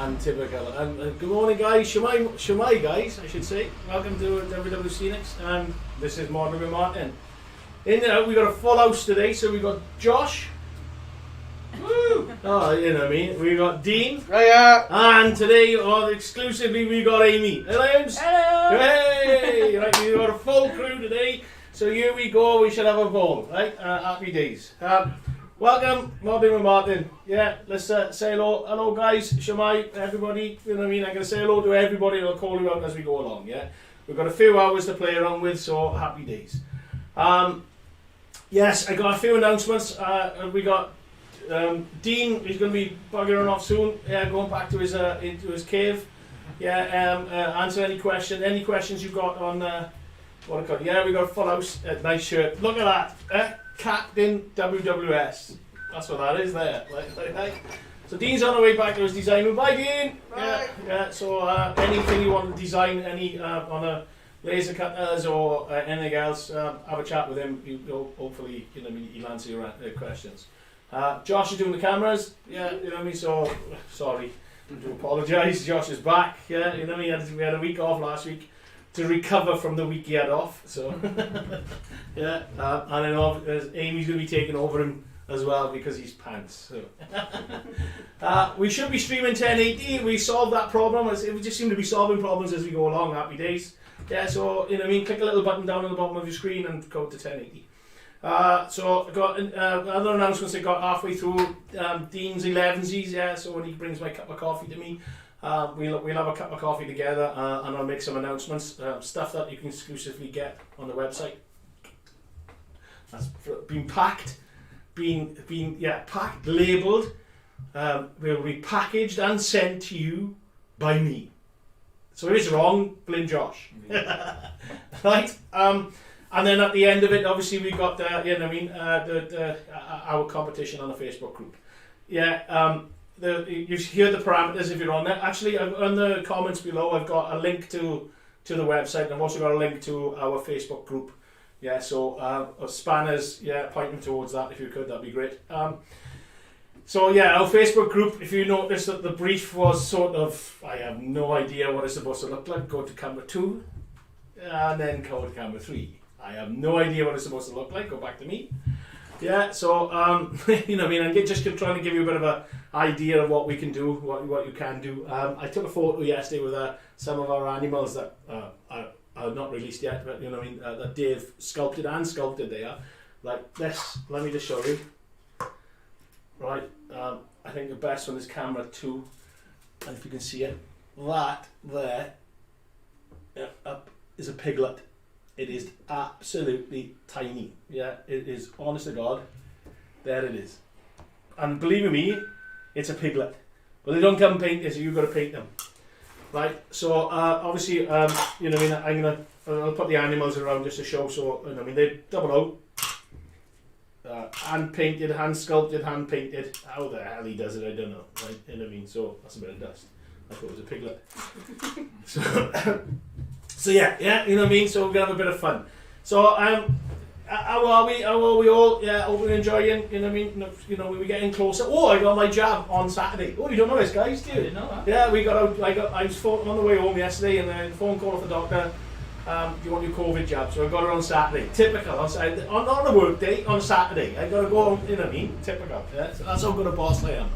And typical. And good morning, guys. Shemai, guys, I should say. Welcome to WWScenics. And this is Martyn with Martyn. In there, we got a full house today. So we got Josh. Woo! Oh, you know what I mean. We got Dean. Hiya! And today, exclusively, we got Amy. Hello, Ames. Hello! Hey! Right, we got a full crew today. So here we go. We should have a ball, right? Happy days. Welcome, Martyn with Martyn. Yeah, let's say hello. Hello, guys. Shemai, everybody. You know what I mean? I'm going to say hello to everybody and I'll call you out as we go along, yeah? We've got a few hours to play around with, so happy days. Yes, I got a few announcements. We got Dean, he's going to be buggering off soon. Yeah, going back to his into his cave. Yeah, answer any questions you've got on what I call it. Yeah, we got a full house. Nice shirt. Look at that. Captain WWS. That's what that is there. Like. So Dean's on the way back to his design room. Bye, Dean. Bye. Yeah. So anything you want to design, any on a laser cutters or anything else, have a chat with him. Hopefully, you know, he'll answer your questions. Josh is doing the cameras. Yeah, you know what I mean. So sorry, I do apologise. Josh is back. Yeah, you know, we had a week off last week to recover from the week he had off. So yeah, and then Amy's going to be taking over him as well because he's pants. So we should be streaming 1080. We solved that problem. We just seem to be solving problems as we go along. Happy days. Yeah, so you know what I mean. Click a little button down on the bottom of your screen and go to 1080. So I got other announcements. I got halfway through Dean's 11sies. Yeah, so when he brings my cup of coffee to me, we'll have a cup of coffee together, and I'll make some announcements. Stuff that you can exclusively get on the website. That's been packed, packed, labelled. Will be packaged and sent to you by me. So if it's wrong, blame Josh. Right. And then at the end of it, obviously we got you know what I mean, our competition on the Facebook group. Yeah, you hear the parameters if you're on there. Actually, on the comments below, I've got a link to the website, and I've also got a link to our Facebook group. Yeah, so spanners, yeah, pointing towards that if you could, that'd be great. So yeah, our Facebook group, if you notice that the brief was sort of, I have no idea what it's supposed to look like, go to camera 2, and then go to camera 3. I have no idea what it's supposed to look like, go back to me. Yeah, so, you know what I mean, I'm just trying to give you a bit of an idea of what we can do, what you can do. I took a photo yesterday with some of our animals that are not released yet, but you know what I mean, that Dave sculpted they are. Like this, let me just show you. Right, I think the best one is camera 2, and if you can see it, that there up is a piglet. It is absolutely tiny. Yeah, it is, honest to God, there it is. And believe me, it's a piglet. But they don't come painted, so you've got to paint them. Right, so obviously, you know what I mean, I'll put the animals around just to show, so, you know what I mean, they're double O. Hand painted, hand sculpted, hand painted. How the hell he does it, I don't know. Right, you know what I mean, so that's a bit of dust. I thought it was a piglet. So yeah, you know what I mean. So we're gonna have a bit of fun. So how are we all? Yeah, hope we're enjoying. You know what I mean. You know, we're getting closer. Oh, I got my jab on Saturday. Oh, you don't know this, guys, do you? I didn't know that. Yeah, we got out. I was on the way home yesterday, and a phone call off the doctor. Do you want your COVID jab? So I got it on Saturday. Typical. On a work day on Saturday. I got to go. You know what I mean. Typical. Yeah, so that's how good a boss I am.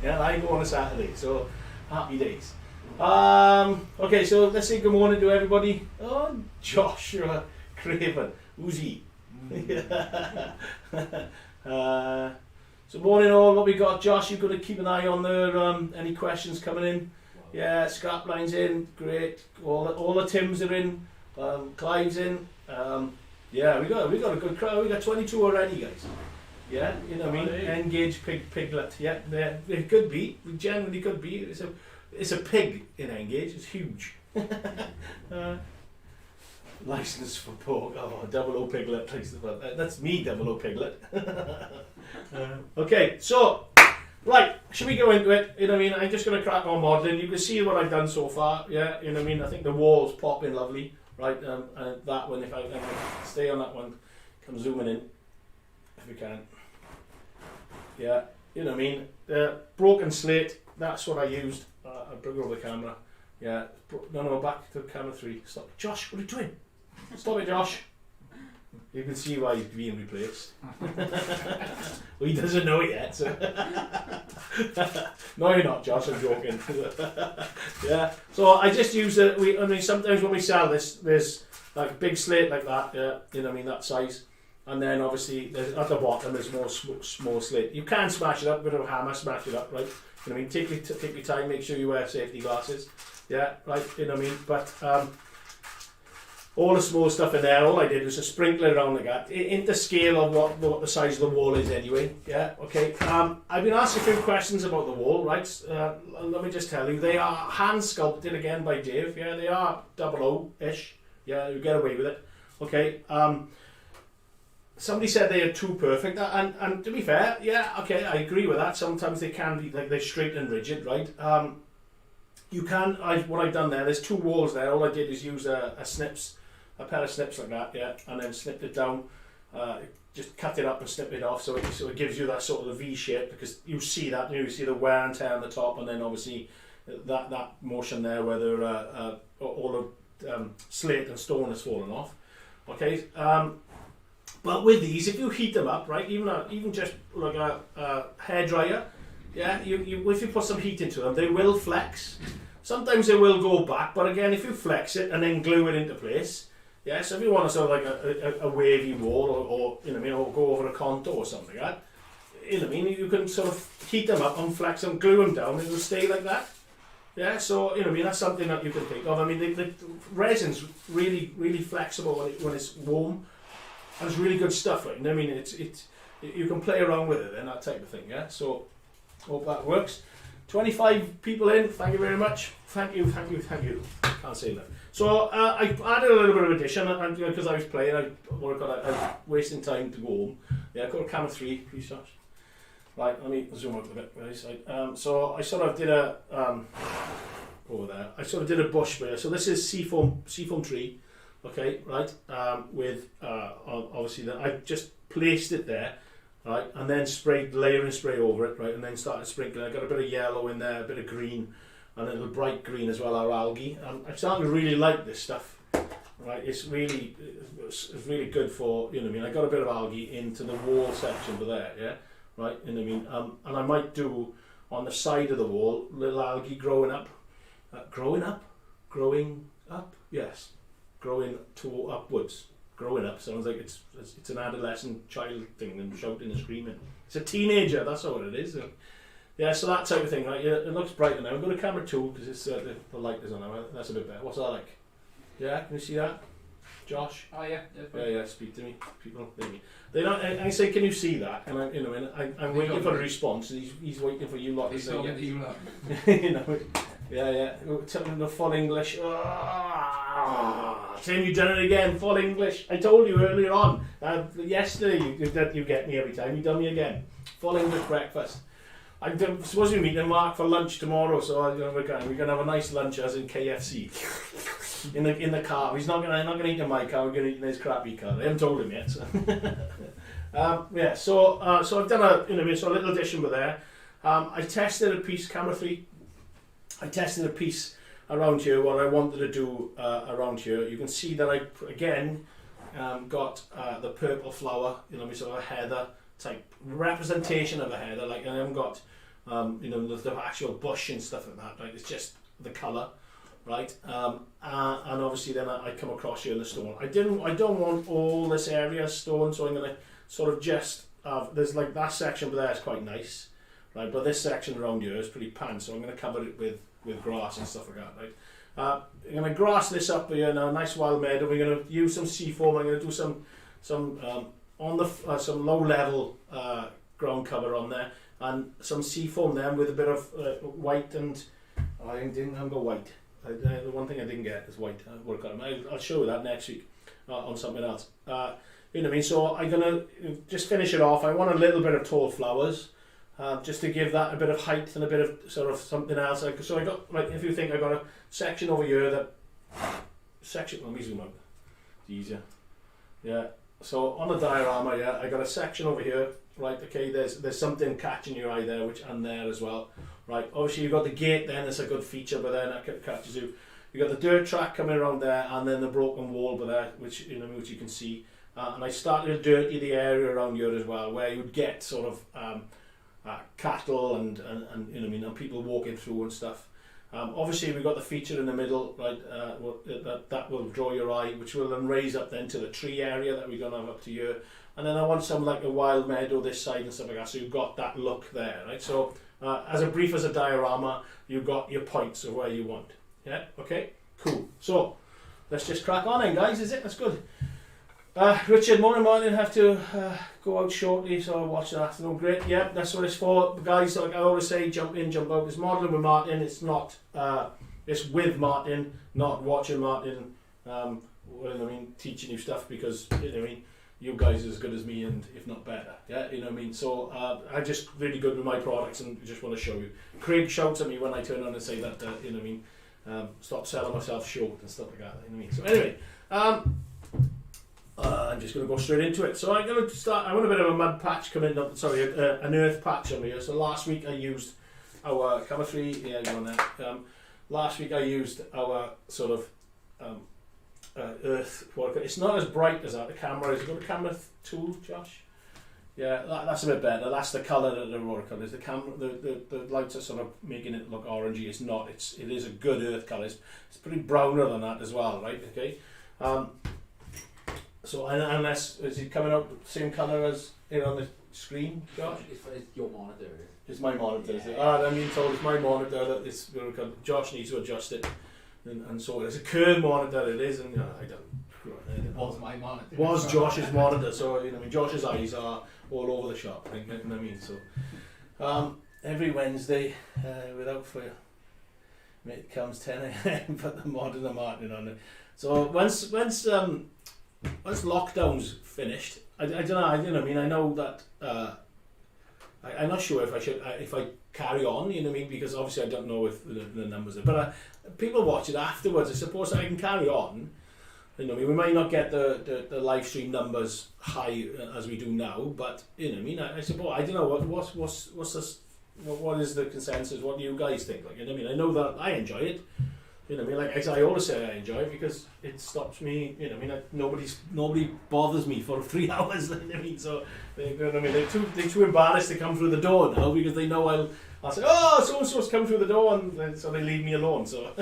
Yeah, I go on a Saturday. So happy days. Okay, so let's say good morning to everybody. Oh, Joshua Craven. Who's he? So morning all, what we got? Josh, you've got to keep an eye on there. Any questions coming in? Yeah, Scrapline's in. Great. All the Tims are in. Clive's in. Yeah, we got a good crowd. We got 22 already, guys. Yeah, you know what I mean. Engaged piglet. Yeah, it could be. We generally could be. It's a pig in Engage. It's huge. License for pork. Oh, double O piglet. That's me, double O piglet. Okay, so right, should we go into it? You know what I mean? I'm just going to crack on modelling. You can see what I've done so far. Yeah, you know what I mean. I think the walls pop in lovely. Right, that one. If I stay on that one, come zooming in, if we can. Yeah, you know what I mean. Broken slate. That's what I used. bring it over the camera. Yeah, no, back to camera 3. Stop. Josh, what are you doing? Stop it, Josh. You can see why he's being replaced. Well, he doesn't know it yet. So. No, you're not, Josh. I'm joking. Yeah. So I just use it. I mean, sometimes when we sell this, there's like a big slate like that. Yeah, you know what I mean, that size. And then obviously there's, at the bottom there's more small slate. You can smash it up with a hammer, smash it up, right? You know what I mean? Take your time. Make sure you wear safety glasses. Yeah, right. You know what I mean? But all the small stuff in there, all I did was just sprinkle it around like that, into scale of what the size of the wall is anyway. Yeah, okay. I've been asked a few questions about the wall, right? Let me just tell you, they are hand sculpted again by Dave. Yeah, they are 00-ish. Yeah, you get away with it. Okay. Somebody said they are too perfect, and to be fair, yeah, okay, I agree with that. Sometimes they can be like they're straight and rigid, right? You can. What I've done there's 2 walls there. All I did is use a pair of snips like that, yeah, and then snipped it down, just cut it up and snip it off, so it gives you that sort of the V shape, because you see that, you see the wear and tear on the top, and then obviously that motion there where all the slate and stone has fallen off. Okay, but with these, if you heat them up, right, even just like a hairdryer, yeah, if you put some heat into them, they will flex. Sometimes they will go back, but again, if you flex it and then glue it into place. Yeah, so if you want to sort of like a wavy wall, or you know what I mean, or go over a contour or something like that, you know what I mean, you can sort of heat them up and flex them, glue them down, and it'll stay like that. Yeah, so you know what I mean, that's something that you can think of. I mean, the resin's really, really flexible when it's warm, and it's really good stuff, right? And I mean, it's you can play around with it and that type of thing. Yeah, so hope that works. 25 people in. Thank you very much. Thank you. Can't say enough. So I added a little bit of addition, and because I was playing, I was wasting time to go home. Yeah, I got a camera 3, please, Josh. Right, let me zoom out a bit. Right, so I sort of did a over there. I sort of did a bush there. So this is seafoam tree. Okay, right. With obviously that I just placed it there. Right, and then sprayed layering spray over it, right, and then started sprinkling. I got a bit of yellow in there, a bit of green, and a little bright green as well, our algae. And I'm starting to really like this stuff. Right, it's really good for, you know what I mean. I got a bit of algae into the wall section over there, yeah, right, you know what I mean. And I might do on the side of the wall little algae growing up, yes, growing to upwards. Growing up sounds like it's an adolescent child thing and shouting and screaming. It's a teenager, that's all it is. Yeah, so that type of thing, right? Yeah, it looks brighter now. I'm going to camera 2 because it's the light is on now. That's a bit better. What's that like? Yeah, can you see that, Josh? Oh yeah. Yeah. Speak to me, people. They don't. I say, can you see that? And I'm waiting for a response. And he's waiting for you lot to say. You lot. You know. Yeah. Tell him the full English. Tim, you done it again. Full English. I told you earlier on. Yesterday, you get me every time. You done me again. Full English breakfast. I'm supposed to be meeting Mark for lunch tomorrow, so we're gonna have a nice lunch as in KFC. in the car. I'm not gonna eat in my car. We're gonna eat in his crappy car. I haven't told him yet. So. Yeah. So I've done a little addition with there. I tested a piece, camera 3. I tested a piece around here, what I wanted to do around here. You can see that I again got the purple flower, sort of a heather type representation of a heather, like, and I haven't got the actual bush and stuff like that, right? It's just the colour, right? And obviously then I come across here in the stone. I don't want all this area stone, so I'm gonna sort of just there's like that section over there is quite nice, right? But this section around here is pretty pan, so I'm gonna cover it with grass and stuff like that, right? I'm going to grass this up here now, nice wild meadow. We're going to use some seafoam. I'm going to do some on the some low level ground cover on there, and some seafoam then with a bit of white, and I didn't have white. The one thing I didn't get is white. I'll show you that next week on something else. You know what I mean? So I'm going to just finish it off. I want a little bit of tall flowers. Just to give that a bit of height and a bit of sort of something else. So I got, like, if you think I got a section over here let me zoom out. It's easier. Yeah. So on the diorama, yeah, I got a section over here. Right. Okay. There's something catching your eye there, and there as well. right? Obviously you've got the gate then, it's a good feature, but then that catches you. You've got the dirt track coming around there, and then the broken wall by there, which you can see. And I started to dirty the area around here as well, where you'd get sort of cattle and and people walking through and stuff. Obviously we've got the feature in the middle, right? That will draw your eye, which will then raise up then to the tree area that we're going to have up to here. And then I want some like a wild meadow this side and stuff like that, so you've got that look there, right? So as a brief as a diorama, you've got your points of where you want. Yeah, okay, cool. So let's just crack on then, guys, is it? That's good. Richard, morning Martyn, have to go out shortly, so I'll watch that. No, great, yeah, that's what it's for. Guys, like I always say, jump in, jump out. It's modelling with Martyn, it's not, it's with Martyn, not watching Martyn, teaching you stuff, because, you guys are as good as me, and if not better, yeah, so I'm just really good with my products, and just want to show you. Craig shouts at me when I turn on and say that, stop selling myself short and stuff like that, So anyway, I'm just going to go straight into it. So I'm going to start. I want a bit of a mud patch coming up. Sorry, an earth patch on here. So last week I used our camera 3. Yeah, you on there. Last week I used our sort of earth. It's not as bright as that. The camera is. You got a camera 2, Josh? Yeah, that's a bit better. That's the colour that the watercolour is. The camera, the lights are sort of making it look orangey. It's not. It is a good earth colour. It's pretty browner than that as well, right? Okay. So unless is it coming up same colour as here on the screen, Josh? It's your monitor. It's my monitor. Yeah. Is it? I'm being told it's my monitor that it's. Josh needs to adjust it, and so it's a curved monitor. It is, and I don't. It was my monitor. Was Josh's monitor, so Josh's eyes are all over the shop. So every Wednesday, without fail, it comes 10 a.m. Put the monitor Martyn on it. So once lockdown's finished, I don't know. I know that I'm not sure if I carry on. Because obviously I don't know if the numbers are. But people watch it afterwards. I suppose I can carry on. We might not get the live stream numbers high as we do now, but I suppose I don't know what's this. What is the consensus? What do you guys think? I know that I enjoy it. As I always say, I enjoy it because it stops me. Nobody bothers me for 3 hours. So they're too embarrassed to come through the door now because they know I'll say, oh, so and so's come through the door, and so they leave me alone. So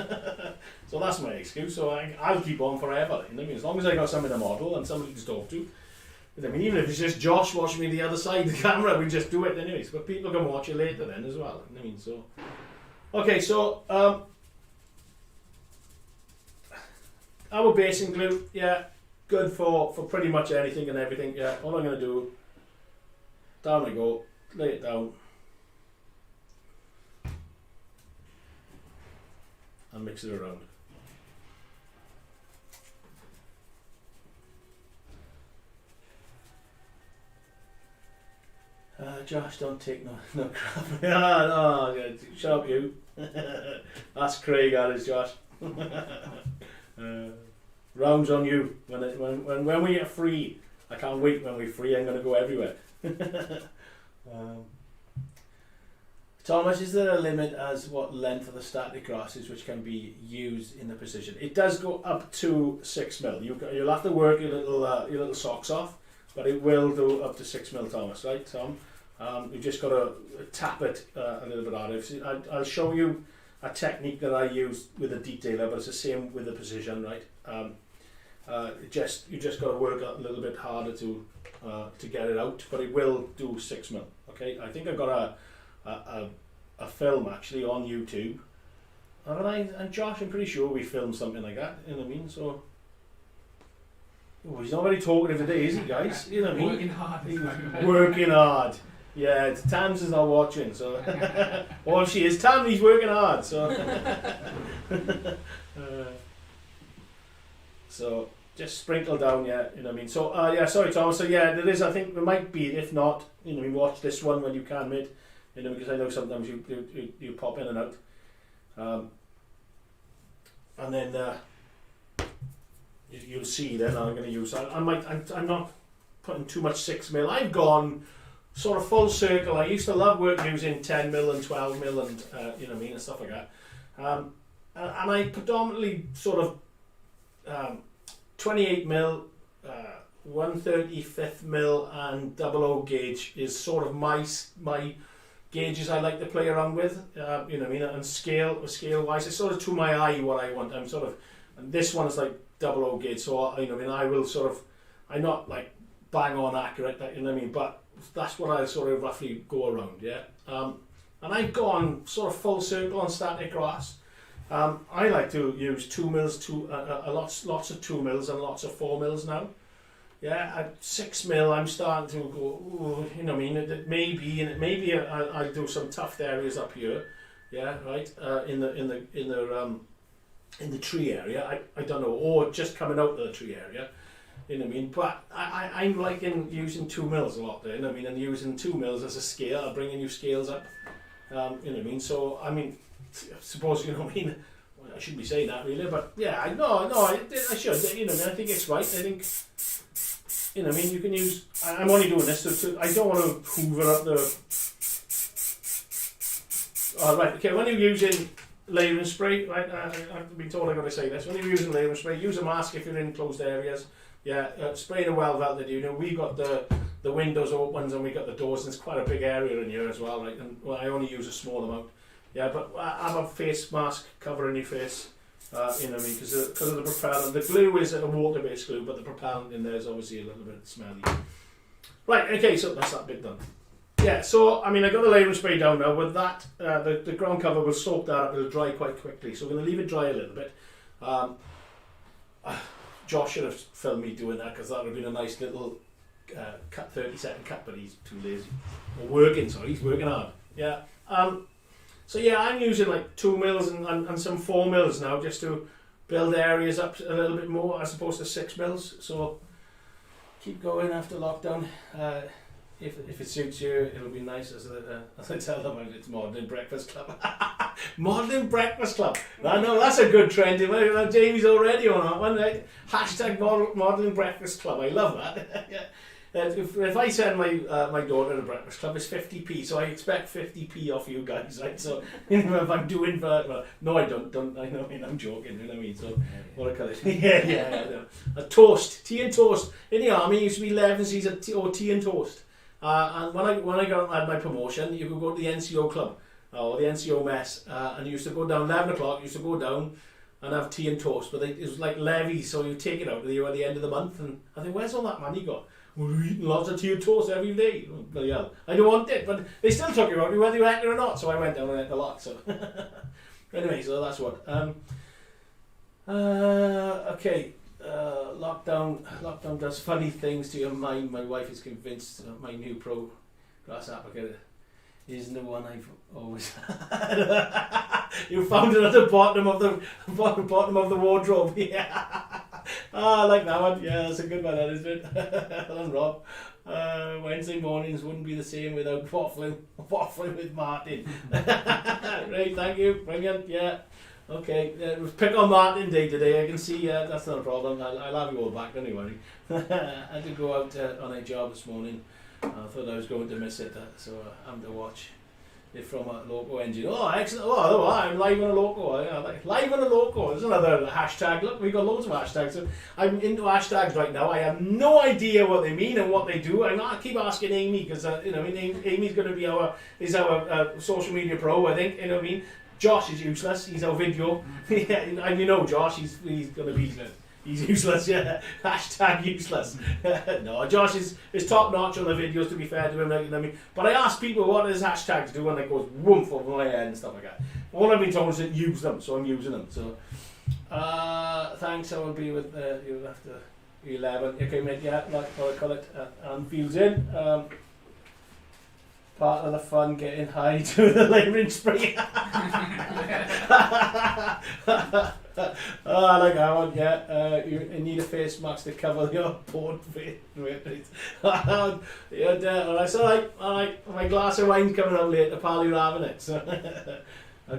so that's my excuse. So I'll keep on forever. As long as I got something to model and somebody to talk to. Even if it's just Josh watching me the other side of the camera, we just do it anyways. But people can watch it later then as well. So okay, so. Our basing glue, yeah, good for pretty much anything and everything. Yeah, all I'm going to do, down I go, lay it down, and mix it around. Josh, don't take no crap. No, shut up you. That's Craig, that is Josh. Rounds on you. When we get free, I can't wait when we're free. I'm going to go everywhere. Thomas, is there a limit as what length of the static grass is which can be used in the precision? It does go up to 6mm. You'll have to work your little socks off, but it will do up to 6mm, Thomas. Right, Tom? You've just got to tap it a little bit harder. I'll show you a technique that I use with a detailer, but it's the same with the precision, right? You just got to work a little bit harder to get it out, but it will do 6mm. Okay, I think I've got a film actually on YouTube, and Josh, I'm pretty sure we filmed something like that. So. Oh, he's not very talkative today, is he, guys? Working hard. Working hard. Yeah, Tams is not watching, so or if she is, Tam, he's working hard, so so just sprinkle down, yeah, So yeah, sorry, Thomas. So yeah, there is. I think there might be. If not, watch this one when you can, mate. Because I know sometimes you pop in and out, and then you'll see. Then I'm going to use. I'm not putting too much 6mm. I've gone sort of full circle. I used to love working using 10mm and 12mm and you know what I mean, and stuff like that. And I predominantly sort of 28mm, 1/35mm and 00 gauge is sort of my gauges I like to play around with. You know what I mean, and scale wise, it's sort of to my eye what I want. I'm sort of, and this one is like 00 gauge, so you know what I mean, I will sort of, I'm not like bang on accurate, you know what I mean, but that's what I sort of roughly go around, yeah. And I've gone sort of full circle on static grass. I like to use 2mm, lots of 2mm and lots of 4mm now. Yeah, at 6mm I'm starting to go, ooh, you know what I mean, it may be I'll do some tough areas up here, yeah, right, in the tree area, I don't know, or just coming out of the tree area, you know what I mean, but I'm liking using 2mm a lot there, you know what I mean, and using 2mm as a scale, bringing new scales up, you know what I mean, so, I mean, I suppose, you know what I mean, well, I shouldn't be saying that really, but yeah, I should, you know what I mean, I think it's right, I think, you know what I mean, you can use, I'm only doing this, so I don't want to hoover up the, right, okay, when you're using layering spray, right, I've been told I've got to say this, when you're using layering spray, use a mask if you're in closed areas, yeah, spraying a well velted, you know, we've got the windows open and we've got the doors, and it's quite a big area in here as well, right, and well, I only use a small amount, yeah, but have a face mask covering your face. You know what I mean, because of the propellant. The glue is a water-based glue, but the propellant in there is obviously a little bit smelly. Right, okay, so that's that bit done. Yeah, so, I mean, I got the layering spray down now. With that, the ground cover will soak that up, it'll dry quite quickly. So we're going to leave it dry a little bit. Josh should have filmed me doing that, because that would have been a nice little 30-second cut, but he's too lazy. Or working, sorry, he's working hard. Yeah. So yeah, I'm using like 2mm and some 4mm now, just to build areas up a little bit more as opposed to 6mm. So keep going after lockdown. If it suits you, it'll be nice, as I tell them, it's Modelling Breakfast Club. Modelling Breakfast Club. I know that's a good trend. Jamie's already on that one, right? Hashtag Modelling Breakfast Club. I love that. Yeah. If I send my daughter to the breakfast club, it's 50p, so I expect 50p off you guys, right? So if I'm doing well, no, I don't. I know, I'm joking. You know what I mean? So what I call it? yeah. A toast, tea and toast. In the army, it used to be 11's or tea and toast. And when I got had my promotion, you could go to the NCO club or the NCO mess, and you used to go down 11 o'clock. You used to go down and have tea and toast, but it was like levies, so you take it out with you at the end of the month. And I think, where's all that money gone? We're eating lots of tea and toast every day. Oh, bloody hell. I don't want it, but they still took it out whether you ate it or not, so I went down and ate a lot. So anyway, so that's what. Okay, lockdown does funny things to your mind. My wife is convinced my new Pro Grass Applicator isn't the one I've always had. You found it at the bottom of the wardrobe. Yeah. I like that one. Yeah, that's a good one, that isn't it? Helen Rob. Wednesday mornings wouldn't be the same without waffling with Martyn. Right, thank you. Brilliant. Yeah. Okay. Pick on Martyn Day today. I can see that's not a problem. I'll have you all back, don't you worry. I had to go out on a job this morning. I thought I was going to miss it, so I'm to watch it from a local engine. Oh, excellent. Oh, I'm live on a local. Live on a local. There's another hashtag. Look, we've got loads of hashtags. So I'm into hashtags right now. I have no idea what they mean and what they do. I keep asking Amy, because Amy's going to be our social media pro, I think. You know what I mean? Josh is useless. He's our video. Yeah, and you know Josh. He's going to be. He's useless, yeah. Hashtag useless. No, Josh is top notch on the videos, to be fair to him, you know what I mean? But I ask people what does hashtags do, and it goes woomph over my head and stuff like that. All I've been told is that use them, so I'm using them. So, thanks, I will be with you after 11. Okay, mate, yeah, like what I call it, Anfield's in. Part of the fun, getting high to the layering spray. I like that one, yeah. You need a face mask to cover your poor face. Yeah, that's alright. My glass of wine's coming out later, pal, you're having it. So.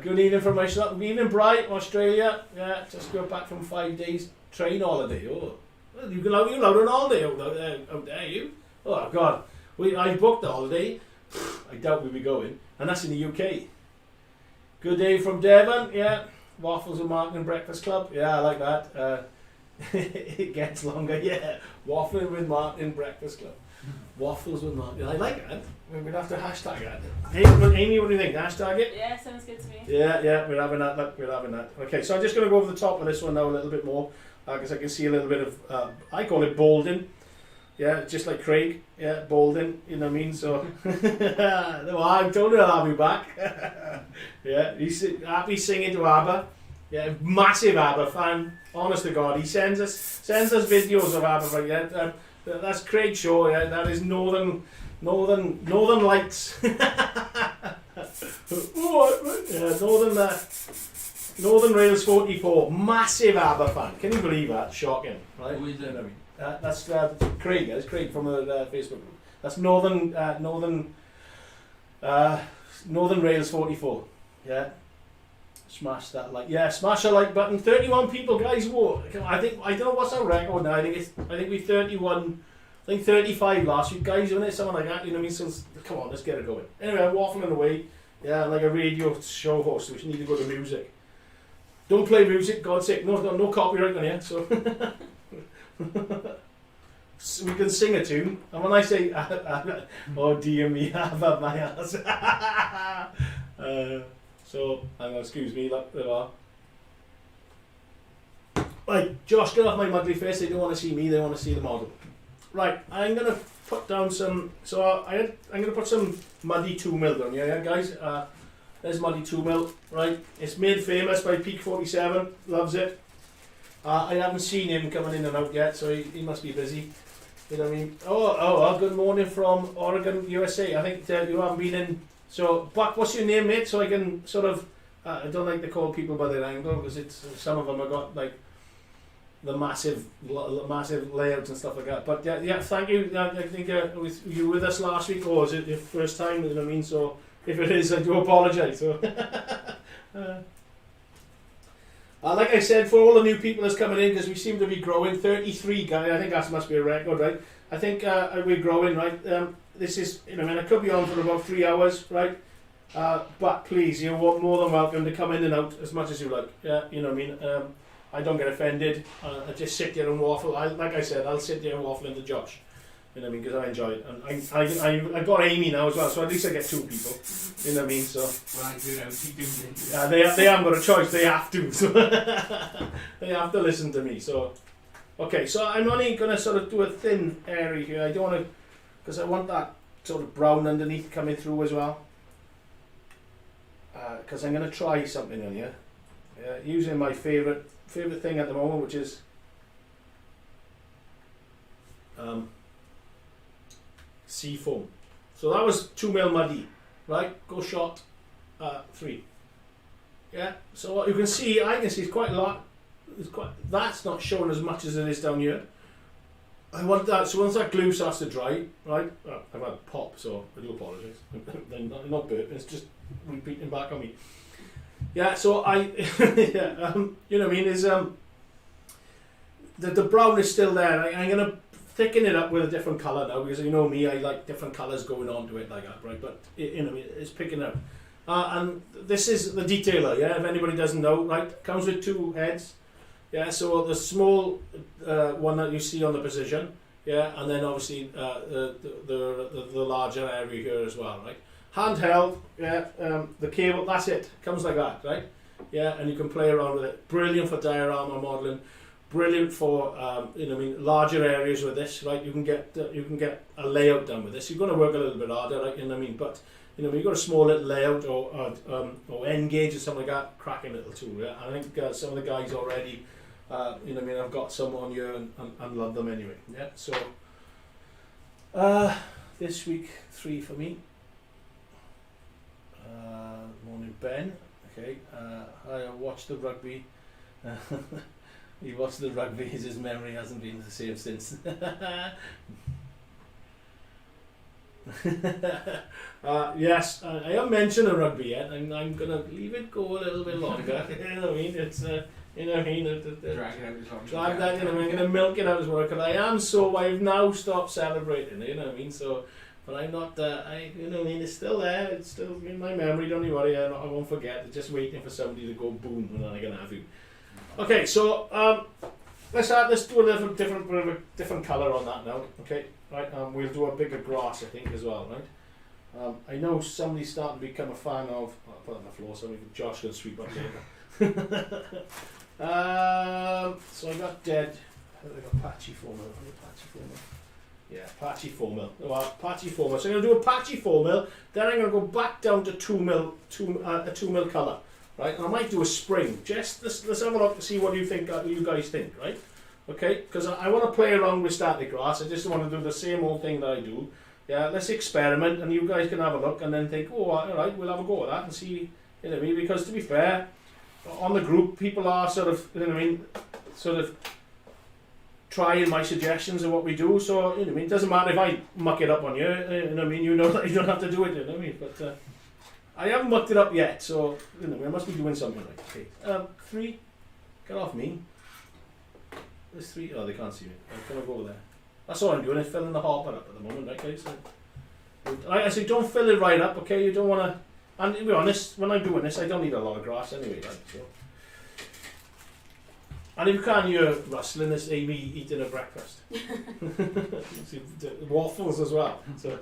Good evening from my shop. Good evening, Bright, Australia. Yeah, just got back from 5 days train holiday. Oh, you allowed an holiday out there, you? Oh, God. I booked the holiday. I doubt we'll be going, and that's in the UK. Good day from Devon, yeah. Waffles with Martyn and Breakfast Club, yeah, I like that. It gets longer, yeah. Waffling with Martyn Breakfast Club. Waffles with Martyn, I like that. We'd have to hashtag that. Hey, Amy, what do you think? Hashtag it? Yeah, sounds good to me. Yeah, we're having that. Look, we're having that. Okay, so I'm just going to go over the top of this one now a little bit more, because I can see a little bit of, I call it bolding. Yeah, just like Craig. Yeah, bolding. You know what I mean? So, no, I told her I'll be back. Yeah, he's happy singing to ABBA. Yeah, massive ABBA fan. Honest to God, he sends us videos of ABBA. But yeah, that's Craig's show. Yeah, that is Northern Lights. Yeah, Northern Rails 44, massive ABBA fan. Can you believe that? Shocking, right? Who is it? You know what I mean? That's Craig. That's Craig from the Facebook group. That's Northern Rails 44. Yeah. Smash that like. Yeah, smash the like button. 31 people, guys. Whoa. I don't know what's our record now. I think we 31. I think 35 last week, guys. Wasn't it? Something like that. You know what I mean? So come on, let's get it going. Anyway, I'm waffling away. Yeah, like a radio show host, which need to go to music. Don't play music, God's sake. No copyright on here. So. So we can sing a tune, and when I say oh dear me, have up my ass. So hang on, excuse me, look, there are. Right, Josh, get off my muddy face. They don't want to see me, they want to see the model. Right, I'm gonna put down some. So I'm gonna put some muddy 2mm down here, yeah, guys. There's muddy 2mm. Right, it's made famous by Peak 47. Loves it. I haven't seen him coming in and out yet, so he must be busy. You know what I mean? Oh, good morning from Oregon, USA. I think you haven't been in. So, Buck, what's your name, mate? So I can sort of. I don't like to call people by their angle because some of them have got like the massive layouts and stuff like that. But yeah, thank you. I think you were with us last week, or is it your first time? You know what I mean? So if it is, I do apologise. So. Like I said, for all the new people that's coming in, because we seem to be growing, 33 guys, I think that must be a record, right? I think we're growing, right? This is, you know, I mean, I could be on for about 3 hours, right? But please, you're more than welcome to come in and out as much as you like. Yeah, you know what I mean? I don't get offended. I just sit there and waffle. Like I said, I'll sit there and waffle into Josh. You know what I mean? Because I enjoy it. And I got Amy now as well, so at least I get 2 people. You know what I mean? So. Right, you know, keep doing it. Yeah, they haven't got a choice. They have to. So they have to listen to me. So, okay. So I'm only gonna sort of do a thin area here. I don't want to, because I want that sort of brown underneath coming through as well. Because I'm gonna try something on here. Using my favorite thing at the moment, which is sea foam. So that was 2mm muddy, right? Go shot 3. Yeah. So what you can see, I can see it's quite a lot. That's not showing as much as it is down here. I want that. So once that glue starts to dry, right? I've had a pop, so I do apologise. Not burp. It's just repeating back on me. Yeah. So yeah. You know what I mean? Is the brown is still there. I'm gonna thicken it up with a different colour now, because you know me, I like different colours going on to it like that, right? But you know, it's picking up. And this is the detailer, yeah, if anybody doesn't know, right? Comes with 2 heads. Yeah, so the small one that you see on the position, yeah, and then obviously the larger area here as well, right? Handheld, yeah, the cable, that's it, comes like that, right? Yeah, and you can play around with it. Brilliant for diorama modelling. Brilliant for you know, I mean, larger areas with this, right? You can get a layout done with this. You're going to work a little bit harder, right? You know what I mean? But you know, when you've got a small little layout or end gauge or something like that, cracking little tool. Yeah? I think some of the guys already, you know what I mean, I've got some on here and love them anyway. Yeah. So this week 3 for me. Morning, Ben. Okay. I watched the rugby. He watched the rugby, his memory hasn't been the same since. Yes, I haven't mentioned a rugby yet. I'm going to leave it go a little bit longer. You know what I mean? It's, you know what I mean? Drag it out as long as drag that, you know, I'm going to milk it out as well. Because I've now stopped celebrating, you know what I mean? So, But I'm not, you know what I mean, it's still there, it's still in my memory, don't you worry, I won't forget, just waiting for somebody to go boom and then I can have you. Okay, so let's do a different colour on that now, okay, right, we'll do a bigger grass I think as well, right. I know somebody's starting to become a fan of, I'll put it on the floor so Josh can sweep up later. So I got dead, I got patchy formula. Yeah, patchy 4 mil. Well, patchy 4 mil. So I'm going to do a patchy 4 mil. Then I'm going to go back down to 2 mil, a 2 mil colour, right? And I might do a spring. Just let's have a look to see what you guys think, right? Okay, because I want to play around with static grass. I just want to do the same old thing that I do. Yeah, let's experiment, and you guys can have a look and then think, oh, all right, we'll have a go at that and see. You know what I mean? Because to be fair, on the group, people are sort of, you know what I mean, sort of trying my suggestions of what we do, so you know what I mean, it doesn't matter if I muck it up on you, you know what I mean, you know that you don't have to do it, you know what I mean, but I haven't mucked it up yet, so you know, I must be doing something right. Okay, 3, get off me. There's 3, oh they can't see me, I'm gonna go there. That's all I'm doing, is filling the hopper up at the moment, right guys? So, I say don't fill it right up, okay, you don't want to, and to be honest, when I'm doing this, I don't need a lot of grass anyway, right, so. And if you can't hear rustling, it's Amy eating her breakfast. Waffles as well. So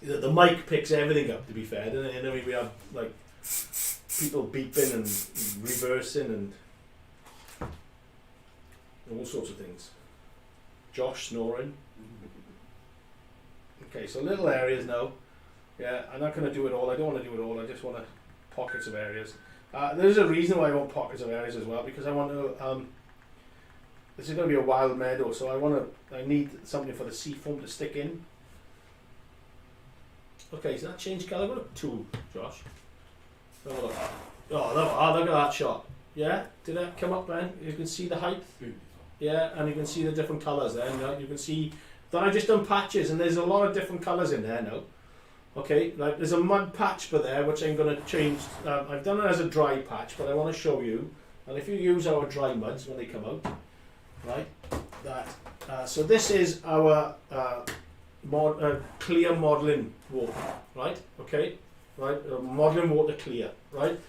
the mic picks everything up, to be fair. And I mean, we have like people beeping and reversing and all sorts of things. Josh snoring. Okay, so little areas now. Yeah, I'm not going to do it all. I don't want to do it all. I just want pockets of areas. There's a reason why I want pockets of areas as well, because I want to, this is going to be a wild meadow, so I need something for the sea foam to stick in. Okay, so that changed colour. What a tool, Josh. Oh, look. Oh, look at that shot. Yeah, did that come up then? You can see the height. Yeah, and you can see the different colours there. You can see that I just done patches, and there's a lot of different colours in there now. Okay, like there's a mud patch for there which I'm going to change. I've done it as a dry patch, but I want to show you. And if you use our dry muds when they come out, right, that. So this is our clear modelling water, right? Okay, right, modelling water clear, right?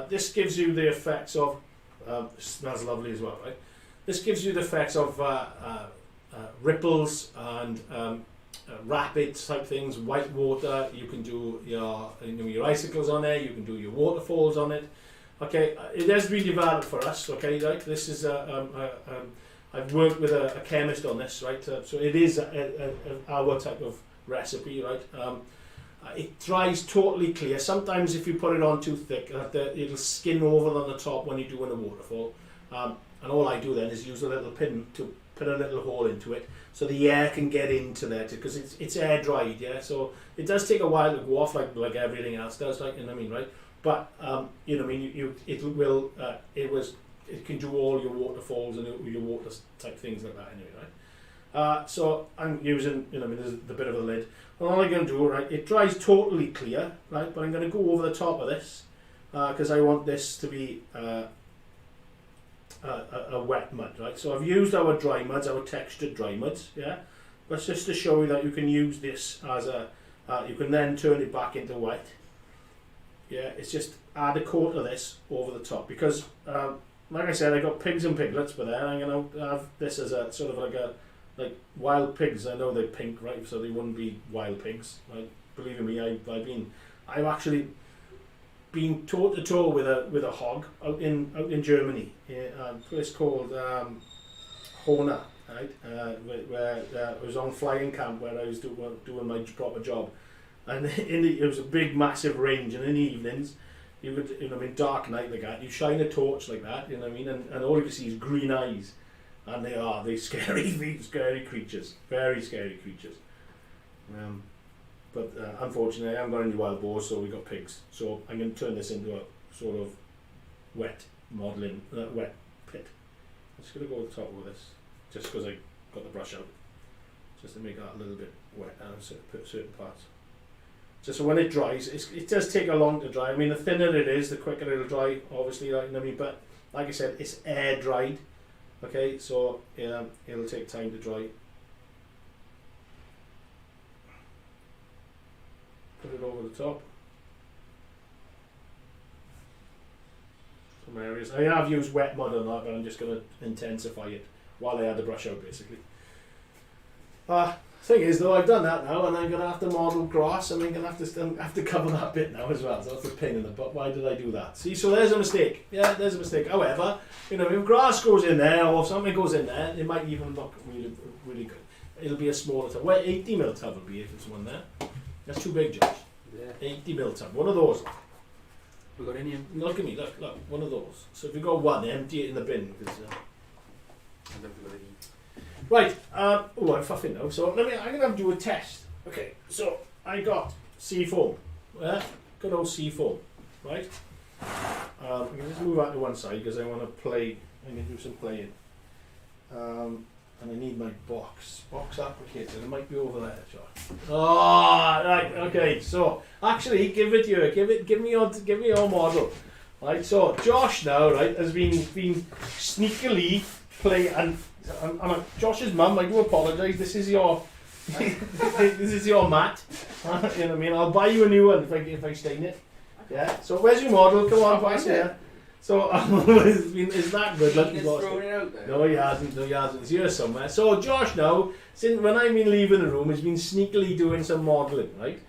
This gives you the effects of. Smells lovely as well, right? This gives you the effects of ripples and. Rapid type things, white water. You can do your icicles on there. You can do your waterfalls on it. Okay, it has been developed for us. Okay, right. This is I've worked with a chemist on this, right? So it is our type of recipe, right? It dries totally clear. Sometimes if you put it on too thick, it'll skin over on the top when you're doing a waterfall. And all I do then is use a little pin to put a little hole into it so the air can get into there, because it's air dried, yeah. So it does take a while to go off like everything else does, like, you know what I mean, right? But you know what I mean, it can do all your waterfalls and your water type things like that anyway, right? So I'm using, you know, I mean, there's the bit of a lid. And all I'm going to do, right, it dries totally clear, right? But I'm going to go over the top of this because I want this to be a wet mud, right? So I've used our dry muds, our textured dry muds, yeah. But just to show you that you can use this as you can then turn it back into wet. Yeah, it's just add a coat of this over the top, because like I said, I got pigs and piglets, but then I'm going to have this as a sort of like wild pigs. I know they're pink, right? So they wouldn't be wild pigs, right? Believe me, I've actually been toe to toe with a hog out in Germany, a place called Hona, right? Where I was on flying camp where I was doing my proper job, and it was a big massive range, and in the evenings you could, you know, I mean, dark night like that, you shine a torch like that, you know what I mean, and all you can see is green eyes, and they're scary, scary creatures, very scary creatures. But unfortunately, I haven't got any wild boars, so we got pigs. So I'm going to turn this into a sort of wet modelling, wet pit. I'm just going to go over the top with this, just because I got the brush out, just to make that a little bit wet and certain parts. Just so when it dries, it does take a long to dry. I mean, the thinner it is, the quicker it'll dry, obviously, like, you know what I mean? But like I said, it's air dried. Okay, so it'll take time to dry. put it over the top. Some areas. I have used wet mud on that, but I'm just going to intensify it while I add the brush out, basically. Thing is, though, I've done that now, and I'm going to have to model grass, and I'm going to have to cover that bit now as well. So that's a pain in the butt. Why did I do that? See, so there's a mistake. Yeah, there's a mistake. However, you know, if grass goes in there or something goes in there, it might even look really, really good. It'll be a smaller tub. Well, 80mm tub will be if it's one there. That's too big, Josh. Yeah. 80mm tub. One of those. We got any? Look at me. Look. One of those. So if you got one, empty it in the bin. Because, I don't think we've got any. right, I'm fuffing now, so I'm going to do a test. Okay, so I got seafoam, good old seafoam, right? I'm going to just move out to one side because I want to play, I'm going to do some playing. And I need my box applicator, it might be over there, Josh. Oh, right, okay, so actually give me your model. Right, so Josh now, right, has been sneakily playing, and Josh's mum, I do apologise. This is your mat. You know what I mean? I'll buy you a new one if I stain it. Yeah. So where's your model? Come on, pass here. So is that good? Look, he's throwing it out there. No, he hasn't. It's here somewhere. So Josh now, since when I've been leaving the room, has been sneakily doing some modelling, right?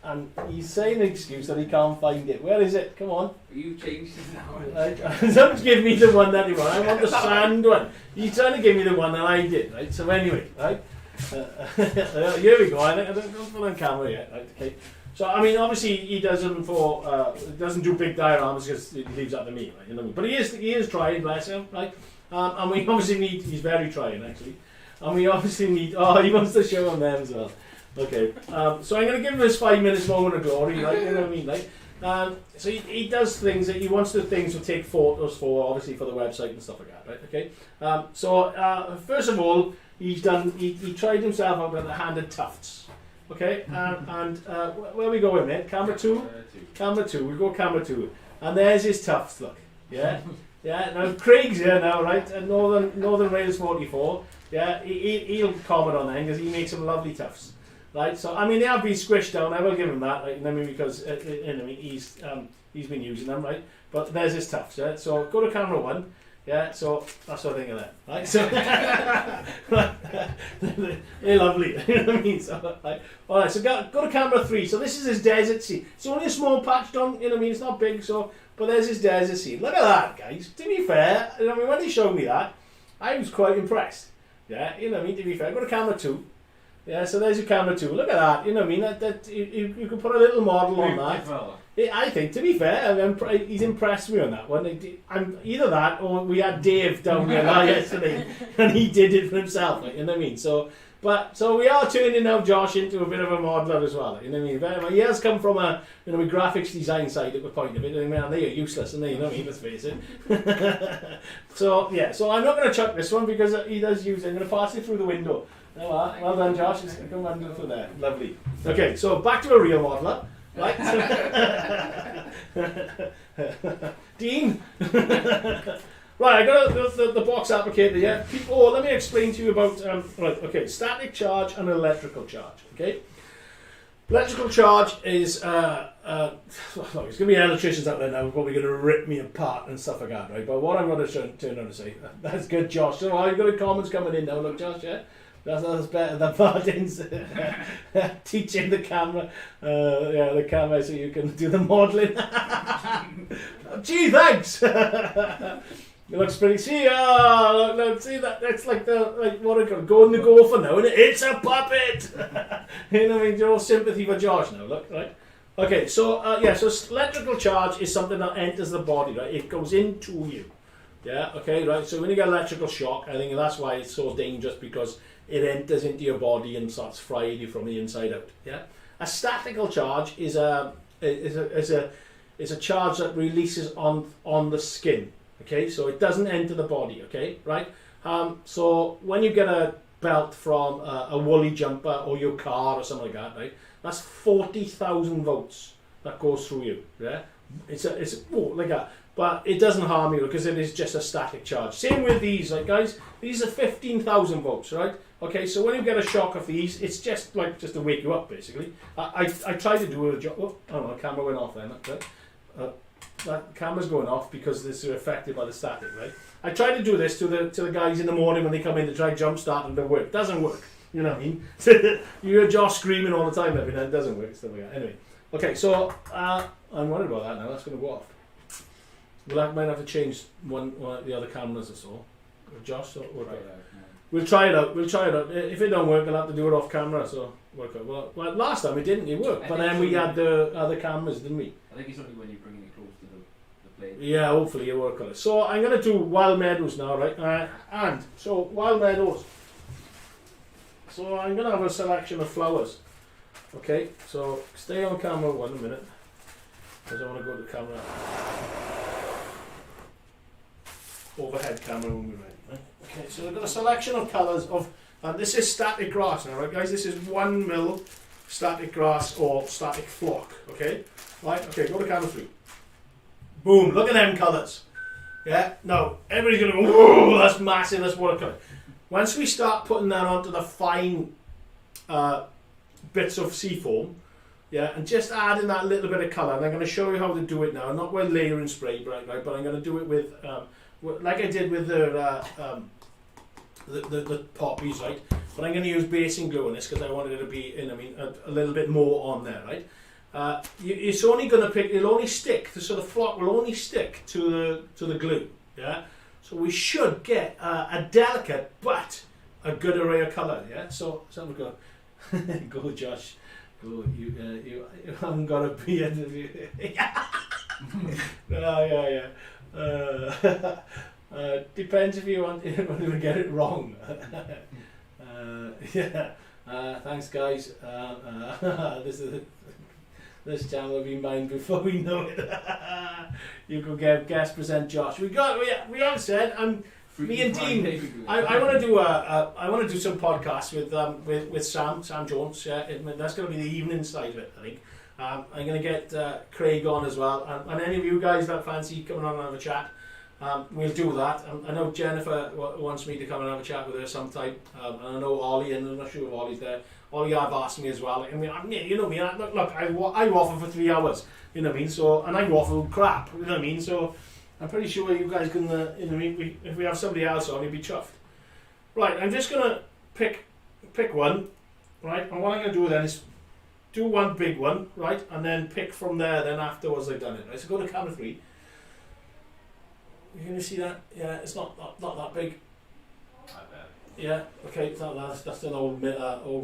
And he's saying an excuse that he can't find it. Where is it? Come on. You changed it now. Right. Don't give me the one that you want. I want the sand one. You're trying to give me the one that I did, right? So anyway, right? Here we go. I don't put on camera yet, right? Okay. So I mean, obviously he doesn't do big dioramas because he leaves that to me, right? You know what I mean? But he is trying, bless him, right? And we obviously need. He's very trying actually, and we obviously need. Oh, he wants to show them as well. Okay, so I'm going to give him his 5 minutes moment of glory, right? You know what I mean, like. So he does things that he wants to take photos for, obviously for the website and stuff like that, right? Okay. So first of all, he tried himself out with the handed tufts. Okay, and where we going, mate? Camera two. Camera two. We'll go camera two, and there's his tufts. Look, yeah, yeah. Now Craig's here now, right? And Northern Rails 44. Yeah, he'll comment on that because he makes some lovely tufts. Right, so I mean they have been squished down. I will give him that, right? I mean because he's been using them, right? But there's his tufts, yeah. So go to camera one, yeah. So that's what I think of that, right? So they're lovely, you know what I mean? So, right. All right, so go to camera three. So this is his desert sea. It's only a small patch done, you know what I mean? It's not big, so but there's his desert sea. Look at that, guys. To be fair, you know what I mean, when he showed me that, I was quite impressed. Yeah, you know what I mean. To be fair, go to camera two. Yeah, so there's your camera too. Look at that. You know what I mean? That you can put a little model on that. I think, to be fair, he's impressed me on that one. I'm either that or we had Dave down here yesterday and he did it for himself. You know what I mean? So we are turning now Josh into a bit of a modeler as well. You know what I mean? He has come from a graphics design side at the point of it. I mean, they're useless, and you know what I mean? Let's face it. So yeah, so I'm not going to chuck this one because he does use it. I'm going to pass it through the window. Well done, Josh. It's come under through there. Lovely. Okay, so back to a real modeler, right? Dean. Right, I got the box applicator. Yeah. Let me explain to you about right. Okay, static charge and electrical charge. Okay. Electrical charge is there's going to be electricians out there now who are probably going to rip me apart and stuff like that, right? But what I'm going to turn on to say, that's good, Josh. So I've got comments coming in now. Look, Josh, yeah. That's better than Martyn's teaching the camera, the camera so you can do the modelling. Gee, thanks. It looks pretty. See, look, see that? That's like what I call going the gopher now, and it's a puppet. You know what I mean? You're all sympathy for Josh now. Look, right? Okay, so so electrical charge is something that enters the body, right? It goes into you. Yeah. Okay. Right. So when you get electrical shock, I think that's why it's so dangerous because it enters into your body and starts frying you from the inside out. Yeah. A statical charge is a charge that releases on the skin. Okay, so it doesn't enter the body. Okay, right. So when you get a belt from a woolly jumper or your car or something like that, right? That's 40,000 volts that goes through you. Yeah. it's like that. But it doesn't harm you because it is just a static charge. Same with these, like guys, these are 15,000 volts, right? Okay, so when you get a shock of these, it's just to wake you up, basically. I tried to do a job. Oh no, the camera went off then. Right? That camera's going off because this is affected by the static, right? I tried to do this to the guys in the morning when they come in to try jump start and it work. Doesn't work. You know what I mean? You hear Josh screaming all the time every night. It doesn't work. Stuff like that. Anyway, okay, so I'm worried about that now. That's going to go off. Might have to change one of the other cameras or so. Josh, so work out. We'll try it out. If it don't work, I'll have to do it off camera. So work out. Well, last time it didn't. It worked, but then we had the other cameras, didn't we? I think it's only when you're bringing it close to the plate. Yeah, hopefully it'll work on it. So I'm gonna do Wild Meadows now, right? And so Wild Meadows. So I'm gonna have a selection of flowers. Okay. So stay on camera 1 minute, because I want to go to the camera. Overhead camera when we're ready. Right? Okay, so I've got a selection of colours of, and this is static grass now, right guys? This is 1 mil static grass or static flock, okay? Right, okay, go to camera 3. Boom, look at them colours. Yeah, now, everybody's going to go, whoa, that's massive, that's watercolour. Once we start putting that onto the fine bits of seafoam, yeah, and just adding that little bit of colour, and I'm going to show you how to do it now, not with layering spray, right, but I'm going to do it with like I did with the poppies, right? But I'm going to use basing glue on this because I wanted it to be, a little bit more on there, right? It's only going to pick. It'll only stick. So the flock will only stick to the glue, yeah. So we should get a delicate but a good array of colour, yeah. So we go, go Josh, go. You haven't got a beard. Yeah. Depends if you want to get it wrong. Yeah. Thanks, guys. This channel will be mine before we know it. You can get guest present Josh. We have said me and Dean. I want to do some podcasts with Sam Jones. Yeah, that's going to be the evening side of it, I think. I'm going to get Craig on as well, and any of you guys that fancy coming on and have a chat, we'll do that. I know Jennifer wants me to come and have a chat with her sometime, and I know Ollie, and I'm not sure if Ollie's there. Ollie have asked me as well. You know me. Look, I waffle for 3 hours. You know what I mean. So, and I waffle crap. You know what I mean. So, I'm pretty sure you guys can. If we have somebody else on, you'll be chuffed. Right. I'm just gonna pick one. Right. And what I'm gonna do then is do one big one, right, and then pick from there. Then afterwards, I've done it. Right. So go to camera 3. You can see that? Yeah. It's not that big. Yeah, okay, that's an old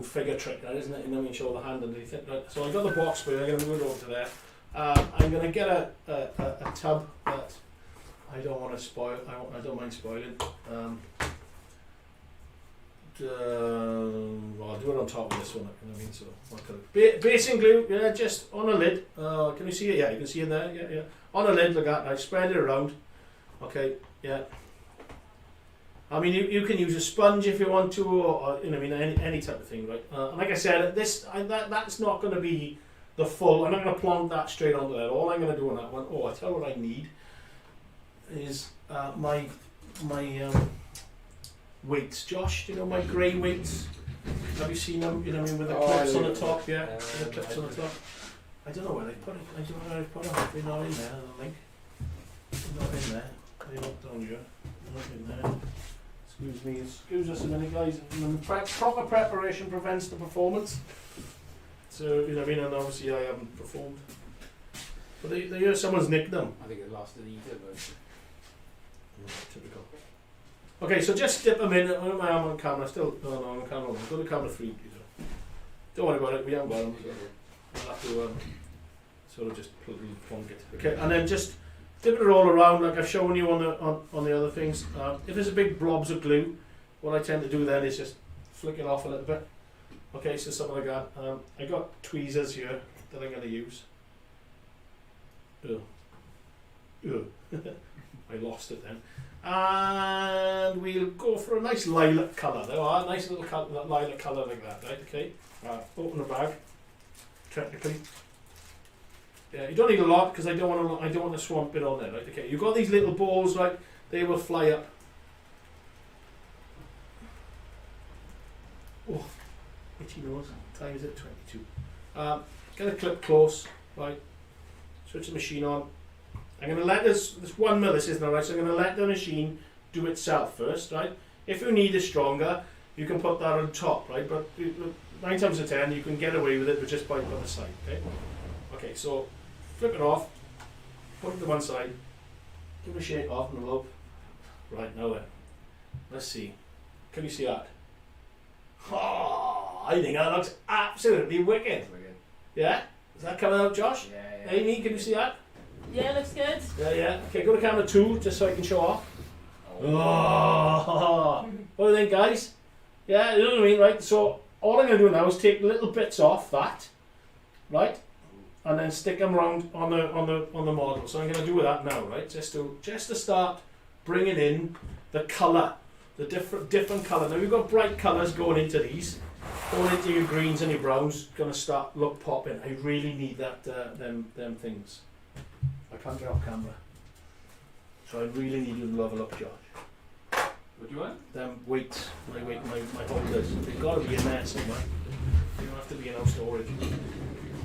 figure trick, that isn't it? You know, you show the hand underneath it. Right. So I've got the box spray, I'm going to move it over to there. I'm going to get a tub that I don't want to spoil, I don't mind spoiling. Well, I'll do it on top of this one, you know what I mean? So, what colour? Basing glue, yeah, just on a lid. Can you see it? Yeah, you can see it there, yeah. On a lid like that, I spread it around. Okay, yeah. I mean, you can use a sponge if you want to, or you know, I mean, any type of thing, right? Like I said, that's not going to be the full. I'm not going to plonk that straight onto that. All I'm going to do on that one. Oh, I tell you what I need is my weights. Josh, do you know my grey weights? Have you seen them? You know, I mean, with the clips on the top, yeah, with the clips on the top. I don't know where they put it. I don't know where they put them. They're not in there. I don't think. They're not in there. They're not down here. They're not in there. Excuse us a minute, guys. Proper preparation prevents the performance. So, you know what I mean, and obviously I haven't performed. But they hear someone's nicked them. I think it lasted either, but... Typical. Okay, so just dip them in. I am on camera still. No, I'm on camera. Go to camera 3, please. Don't worry about it, we haven't got them. So I'll have to sort of just plonk it. Okay, and then just dip it all around like I've shown you on the other things. If there's a big blobs of glue, what I tend to do then is just flick it off a little bit. Okay, so something like that. I got tweezers here that I'm going to use. I lost it then. And we'll go for a nice lilac colour. There are nice little lilac colour like that, right? Okay. Open the bag. Technically. Yeah, you don't need a lot because I don't want to swamp it on there, right? Okay, you've got these little balls, right? They will fly up. Oh, itchy nose. Time is at 22. Get a clip close, right? Switch the machine on. I'm going to let this 1 mil, this isn't alright, so I'm going to let the machine do itself first, right? If you need it stronger, you can put that on top, right? But 9 times out of 10, you can get away with it with just piping on the side, okay? Okay, so flip it off, put it to one side, give it a shake off and a look. Right, now then, let's see. Can you see that? Oh, I think that looks absolutely wicked. Yeah? Is that coming out, Josh? Yeah. Amy, can you see that? Yeah, looks good. Yeah. Okay, go to camera 2 just so I can show off. Oh, what do you think, guys? Yeah, you know what I mean, right? So all I'm going to do now is take little bits off that, right, and then stick them around on the model. So I'm going to do that now, right? Just to start bringing in the colour, the different colour. Now we've got bright colours going into these, going into your greens and your browns. Going to start look popping. I really need that them things. I can't get off camera, so I really need you to have a look, Josh. What do you want? Them weights, my holders, they've got to be in there somewhere. They don't have to be in our storage.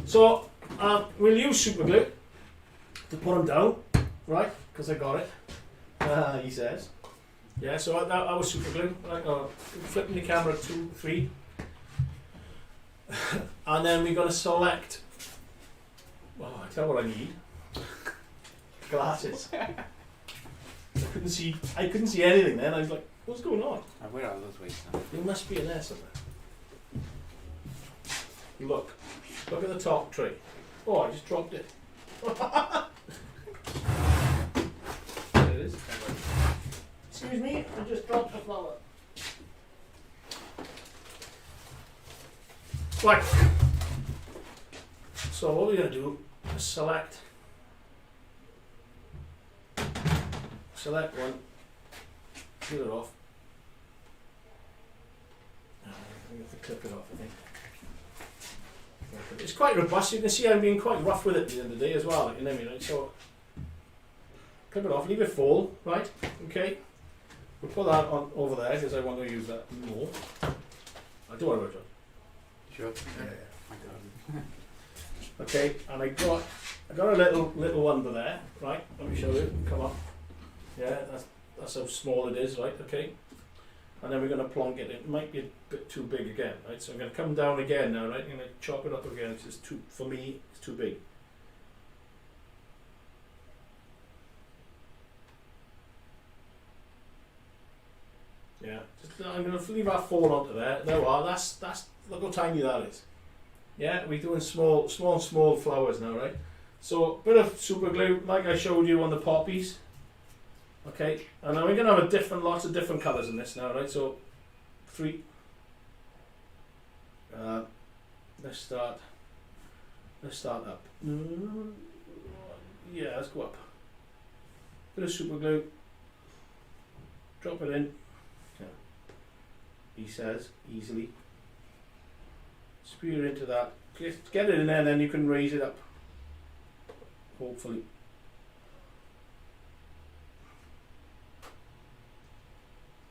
So we'll use super glue to put them down, right? Because I got it. He says. Yeah. So that was super glue. Right. Flipping the camera 2, 3, and then we're going to select. Oh, I tell you what I need. Glasses. I couldn't see anything then. I was like, what's going on? Where are those weights now? They must be in there somewhere. Look at the top tray. Oh, I just dropped it. There it is. Excuse me, I just dropped the flower. Right. So what we're going to do is select one, peel it off. We have to clip it off, I think. It's quite robust. You can see I'm being quite rough with it at the end of the day as well. You know what I mean? Right? So clip it off, leave it full, right? Okay. We'll put that on over there because I want to use that more. I don't want to it. Sure. Yeah. My God. Okay, and I got a little one over there, right? Let me show you. Come on. Yeah, that's how small it is, right? Okay. And then we're going to plonk it. It might be a bit too big again, right? So I'm going to come down again now, right? I'm going to chop it up again. It's just too, for me, it's too big. Yeah, I'm going to leave that fall onto there. There we are. That's look how tiny that is. Yeah, we're doing small flowers now, right? So a bit of super glue, like I showed you on the poppies. Okay, and now we're going to have lots of different colours in this now, right? So 3. Let's start up. Yeah, let's go up. Bit of super glue. Drop it in. Yeah. He says easily. Spear into that. Get it in there, and then you can raise it up. Hopefully.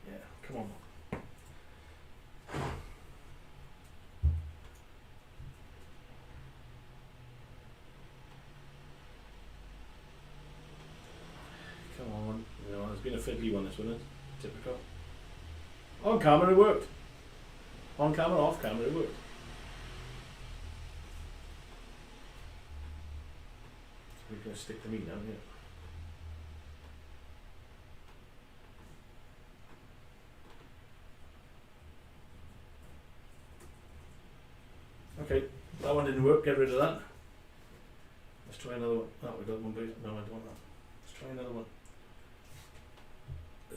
Yeah, come on. Come on. You know, it's been a fiddly one, this one is. Typical. On camera it worked. On camera, off camera it worked. We're going to stick the meat down here. Okay, that one didn't work, get rid of that. Let's try another one. Oh, we got one big. No, I don't want that. Let's try another one.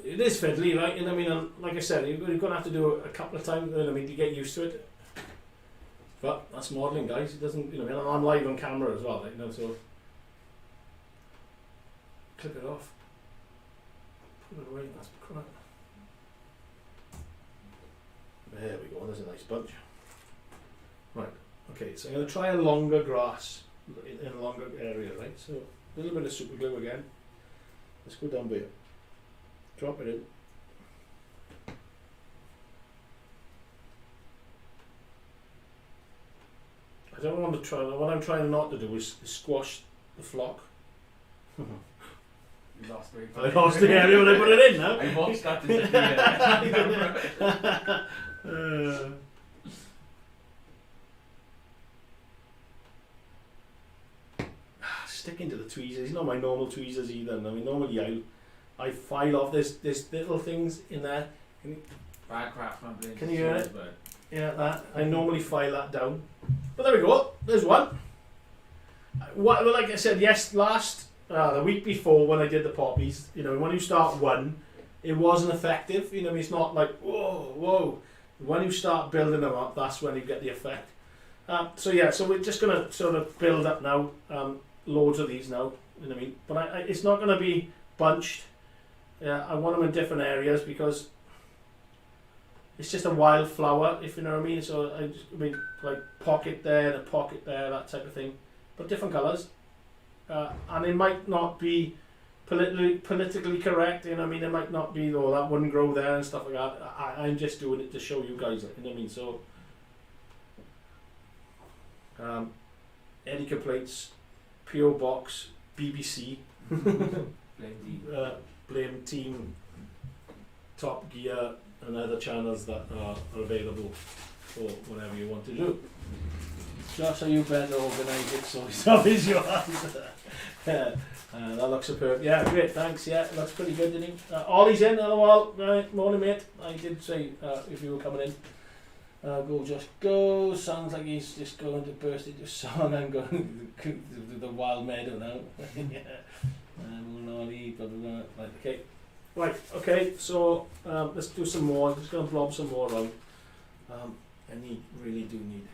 It is fiddly, right? And I mean, like I said, you're going to have to do it a couple of times, I mean, to get used to it. But that's modelling, guys. It doesn't, you know, I'm live on camera as well, you know, so. Clip it off. Put it away, that's crap. There we go, there's a nice bunch. Right, okay, so I'm going to try a longer grass in a longer area, right? So a little bit of super glue again. Let's go down here. Drop it in. I don't want to try. What I'm trying not to do is squash the flock. You lost weight. I lost the area when I put it in now. I watched that this Sticking to the tweezers. It's not my normal tweezers either. I mean, normally I file off this little things in there. Bad craftsman blade. Can you hear it? Yeah, that. I normally file that down. But there we go. There's one. What, well, like I said, the week before when I did the poppies, you know, when you start one, it wasn't effective. You know, it's not like whoa. When you start building them up, that's when you get the effect. So we're just gonna sort of build up now. Loads of these now. You know what I mean? But it's not gonna be bunched. I want them in different areas because it's just a wildflower, if you know what I mean. So I mean, like pocket there, and a pocket there, that type of thing, but different colours. And it might not be politically correct, you know what I mean. It might not be, oh, that wouldn't grow there and stuff like that. I'm just doing it to show you guys, you know what I mean. So, any complaints? PO Box, BBC, Blame Team, Top Gear, and other channels that are available for whatever you want to do. Josh, are you better organised it so it's not as yours? That looks superb. Yeah, great, thanks. Yeah, it looks pretty good, didn't he? Ollie's in, otherwise, right, morning mate. I did say if you were coming in. Go just go. Sounds like he's just going to burst into song. I'm going to the wild meadow now. Yeah. Ollie, blah, blah, blah. Right, okay. Right, okay, so let's do some more. I'm just going to blob some more around. I really do need.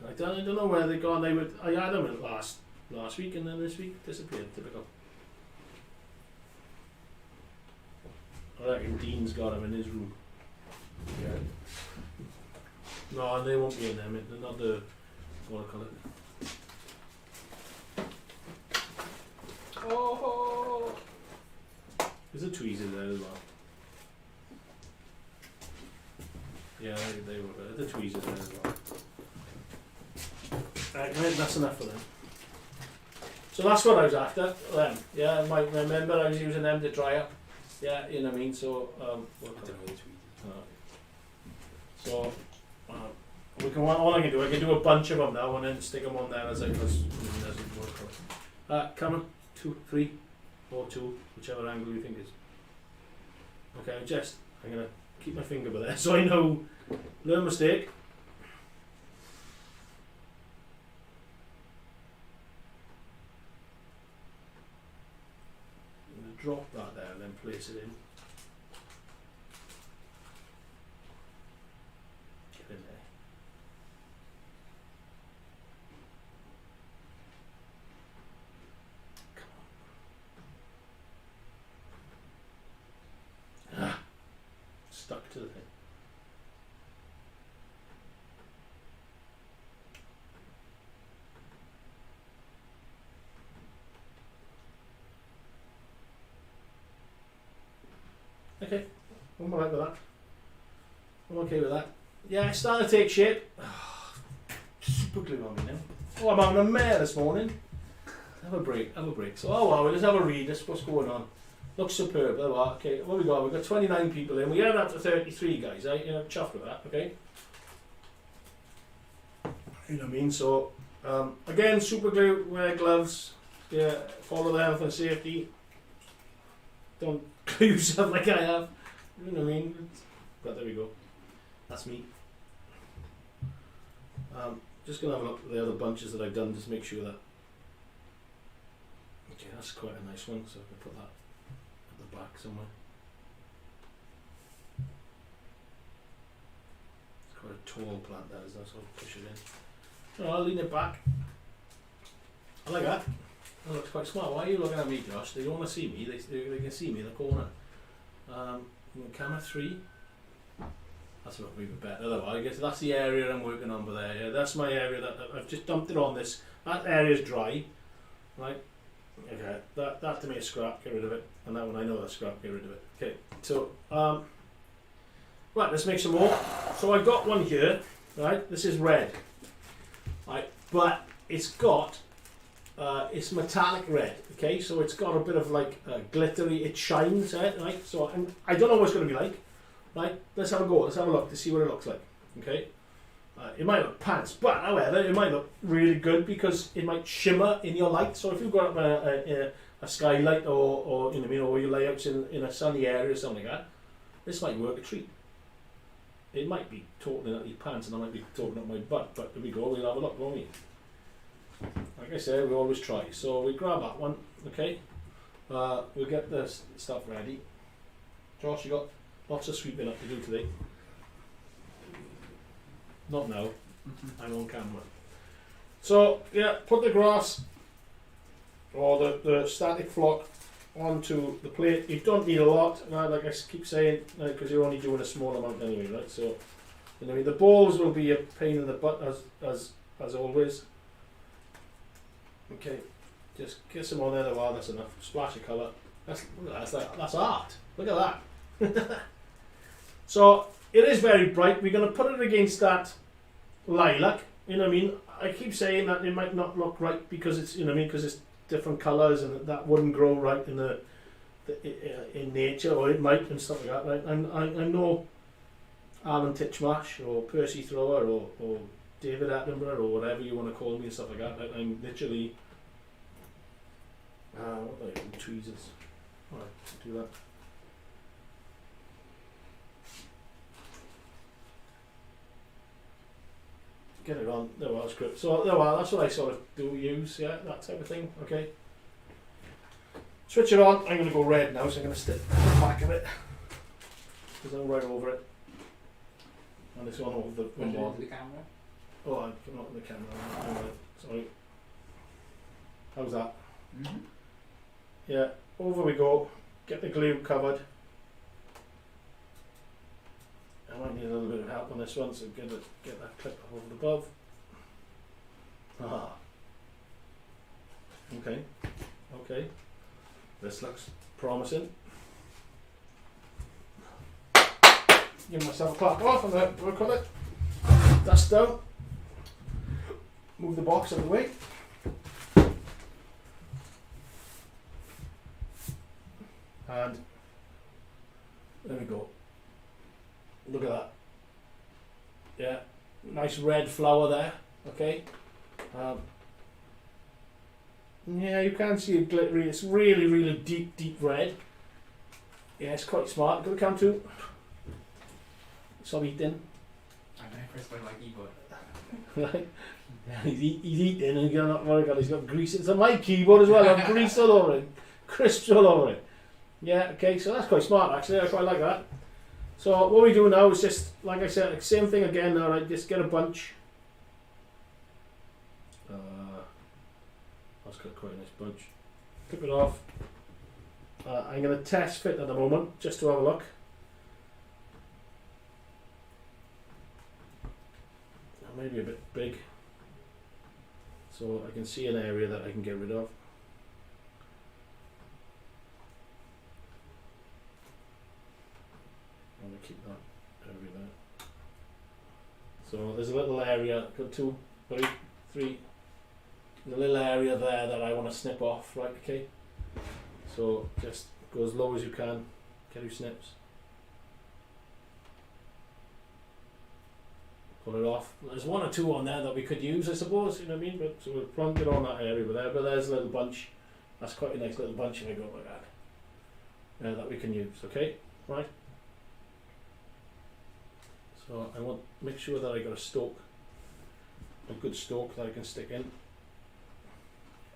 I don't know where they've gone. I had them last week and then this week disappeared. Typical. I reckon Dean's got them in his room. Yeah. No, they won't be in there, mate. They're not the, what I call it. Oh! There's a tweezer there as well. Yeah, they were there. The tweezers there as well. Right, mate, that's enough for them. So that's what I was after, them. Yeah, I remember I was using them to dry up. Yeah, you know what I mean? So, so, we can. All I can do a bunch of them now and then stick them on there as it work. Come on, 2, 3, or 2, whichever angle you think is. Okay, I'm gonna keep my finger over there so I know. No mistake. I'm gonna drop that there and then place it in. Get in there. Stuck to the thing. Okay, I'm alright with that. I'm okay with that. Yeah, it's starting to take shape. Super glue on me now. Oh, I'm having a mare this morning. Have a break. So, we'll just have a read. That's what's going on. Looks superb. There we are. Okay, what we got? We've got 29 people in. We're up to 33 guys. Chuffed with that. Okay. You know what I mean? So, again, super glue. Wear gloves. Yeah, follow the health and safety. Don't glue yourself like I have. You know what I mean? But there we go. That's me. Just gonna have a look at the other bunches that I've done. Just make sure that. Okay, that's quite a nice one. So I can put that at the back somewhere. It's quite a tall plant that is. So I'll push it in. Oh, I'll lean it back. I like that. That looks quite smart. Why are you looking at me, Josh? They don't want to see me. They can see me in the corner. Camera 3. That's a little bit better. Otherwise, I guess that's the area I'm working on. But there, yeah, that's my area that I've just dumped it on this. That area's dry, right? Okay, that to me is scrap. Get rid of it. And that one I know that's scrap. Get rid of it. Okay, so right, let's make some more. So I've got one here. Right, this is red. Right, but it's got it's metallic red. Okay, so it's got a bit of like glittery. It shines, right? So I don't know what it's going to be like. Right, let's have a go. Let's have a look to see what it looks like. Okay, it might look pants, but however, it might look really good because it might shimmer in your light. So if you've got a skylight or you know what I mean, or your layouts in a sunny area or something like that, this might work a treat. It might be talking at your pants and I might be talking at my butt, but there we go. We'll have a look, won't we? Like I said, we always try. So we grab that one. Okay, we'll get the stuff ready. Josh, you got lots of sweeping up to do today. Not now. I'm on camera. So yeah, put the grass or the static flock onto the plate. You don't need a lot, like I keep saying, because you're only doing a small amount anyway, right? So you know, the balls will be a pain in the butt as always. Okay, just get some on there. Wow, that's enough. Splash of colour. That's art. Look at that. So it is very bright. We're going to put it against that lilac. You know what I mean? I keep saying that it might not look right because it's, you know what I mean, because it's different colours and that wouldn't grow right in nature, or it might and stuff like that. Right? And I know Alan Titchmarsh or Percy Thrower or David Attenborough or whatever you want to call me and stuff like that. Right? I'm literally what are they? Tweezers. Alright, do that. Get it on. There was script. So there are. That's what I sort of do use. Yeah, that type of thing. Okay. Switch it on. I'm going to go red now, so I'm going to stick the back of it because I'm right over it. And this one over the window. The camera. Oh, I'm not in the camera. Sorry. How's that? Mm-hmm. Yeah. Over we go. Get the glue covered. I might need a little bit of help on this one, so get that clip over the above. Ah. Okay. Okay. This looks promising. Give myself a clap off and then work on it. Dust down. Move the box out of the way. And there we go. Look at that. Yeah, nice red flower there. Okay. Yeah, you can see it glittery. It's really, really deep, deep red. Yeah, it's quite smart. Gonna come to. Stop eating. I know, first one like keyboard. Right. He's eating and he's got grease. It's on my keyboard as well. I've grease all over it. Crisps all over it. Yeah. Okay. So that's quite smart actually. I quite like that. So what we do now is just, like I said, like same thing again. All right, just get a bunch. That's got quite a nice bunch. Clip it off. I'm going to test fit at the moment, just to have a look. Maybe a bit big. So I can see an area that I can get rid of. I'm going to keep that area there. So there's a little area, got 2, 3, 3. There's a little area there that I want to snip off, right, okay? So just go as low as you can, get your snips. Pull it off. There's 1 or 2 on there that we could use, I suppose, you know what I mean? But so we'll plunk it on that area there, but there's a little bunch. That's quite a nice little bunch if I go like that. That we can use, okay? Right? So I want to make sure that I got a stalk, a good stalk that I can stick in.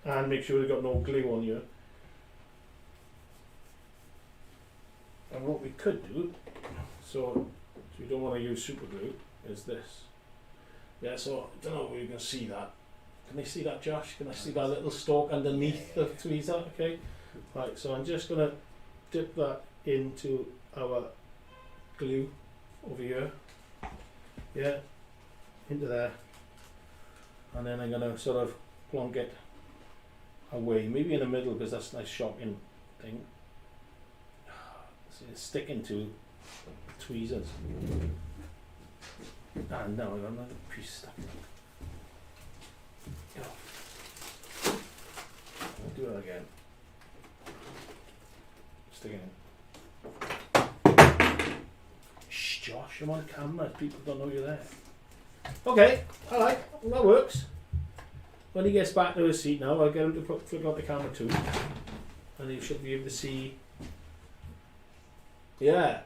And make sure we've got no glue on here. And what we could do, so we don't want to use super glue, is this. Yeah, so I don't know if you can see that. Can they see that, Josh? Can I see that little stalk underneath the tweezer? Okay. Right, so I'm just going to dip that into our glue. over here. Yeah, into there. And then I'm going to sort of plonk it away, maybe in the middle because that's a nice shocking thing. See, it's sticking to tweezers. And now I've got another piece stuck. I'll do it again. Stick it in. Shh, Josh, I'm on camera. People don't know you're there. Okay, alright, well, that works. When he gets back to his seat now, I'll get him to flick on the camera too. And he should be able to see. Yeah.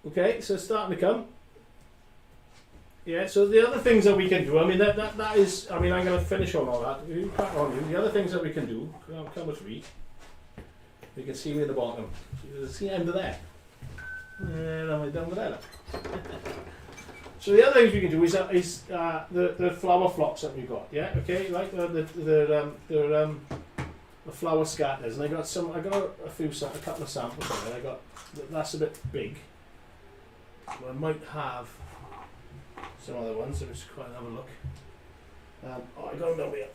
Okay, so it's starting to come. Yeah, so the other things that we can do, I mean, that is, I mean, I'm going to finish on all that. You crack on you. The other things that we can do, come with me. You can see me in the bottom. See under there. And I'm down there. So the other things we can do is the flower flocks that we've got. Yeah, okay, like the flower scatters, and I got a couple of samples there. I got that's a bit big. I might have some other ones, so let's quite have a look. I got them down here.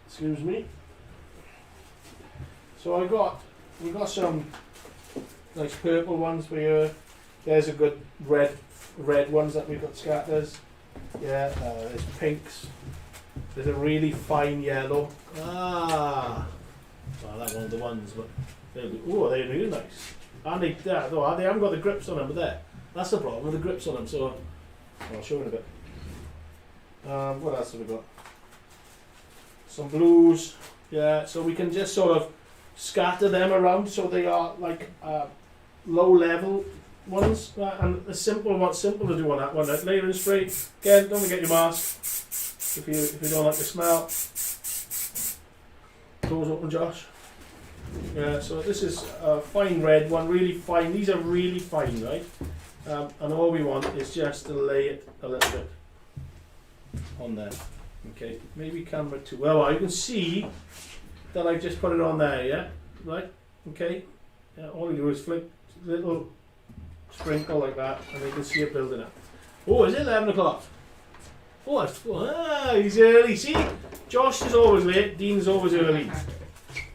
Excuse me. So we got some nice purple ones for you. There's a good red ones that we've got scatters. Yeah, there's pinks. There's a really fine yellow. Well, that's one of the ones, but they're really nice. And they haven't got the grips on them, but there. That's the problem with the grips on them. So I'll show you in a bit. What else have we got? Some blues. Yeah, so we can just sort of scatter them around so they are like low level ones, and simple to do on that one. Layering spray. Again, don't forget your mask if you don't like the smell. Doors open, Josh. Yeah, so this is a fine red one, really fine. These are really fine, right? And all we want is just to lay it a little bit on there. Okay, maybe camera 2. Well, you can see that I've just put it on there, yeah? Right? Okay. Yeah, all you do is flick a little sprinkle like that, and you can see it building up. Oh, is it 11 o'clock? He's early. See? Josh is always late, Dean's always early.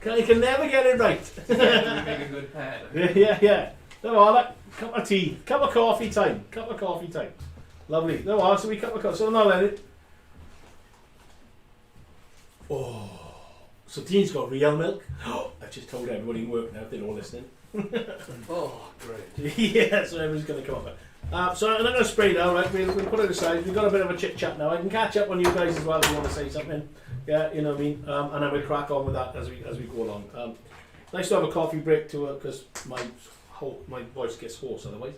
He can never get it right. Yeah, we make a good pair. Yeah. There are that. Cup of tea. Cup of coffee time. Lovely. There are. So we cup of coffee. So now then. So Dean's got real milk. I've just told everybody in work now if they're all listening. Great. Yeah, so everyone's going to come up. So I'm not going to spray now, right? We'll put it aside. We've got a bit of a chit chat now. I can catch up on you guys as well if you want to say something. Yeah, you know what I mean? And then we'll crack on with that as we go along. Nice to have a coffee break too, because my voice gets hoarse otherwise.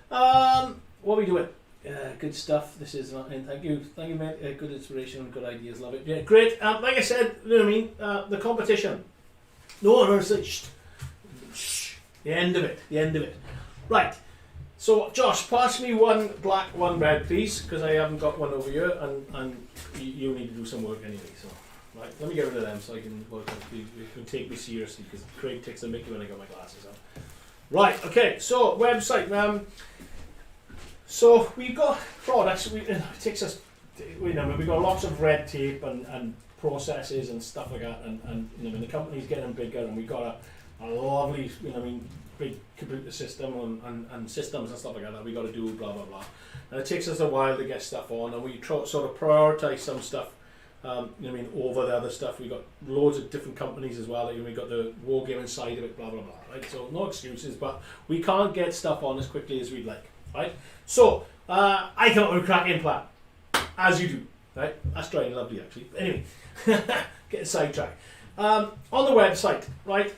What are we doing? Good stuff. This is thank you mate. Good inspiration and good ideas. Love it. Yeah, great. Like I said, you know what I mean? The competition. No, I'm say shh. The end of it. Right. So Josh, pass me one black, one red, please, because I haven't got one over here, and you need to do some work anyway. So, right, let me get rid of them so I can work. You can take me seriously because Craig takes a mickey when I got my glasses on. Right. Okay. So website. So we've got products. It takes us. We've got lots of red tape and processes and stuff like that, and you know, the company's getting bigger, and we've got a lovely, big computer system and systems and stuff like that we got to do, blah blah blah. And it takes us a while to get stuff on, and we sort of prioritize some stuff. Over the other stuff. We got loads of different companies as well. We got the war game inside of it, blah blah blah. Right, so no excuses, but we can't get stuff on as quickly as we'd like. Right, so I come up with a cracking plan, as you do. Right, that's drying lovely actually. Anyway, get sidetracked. On the website, right?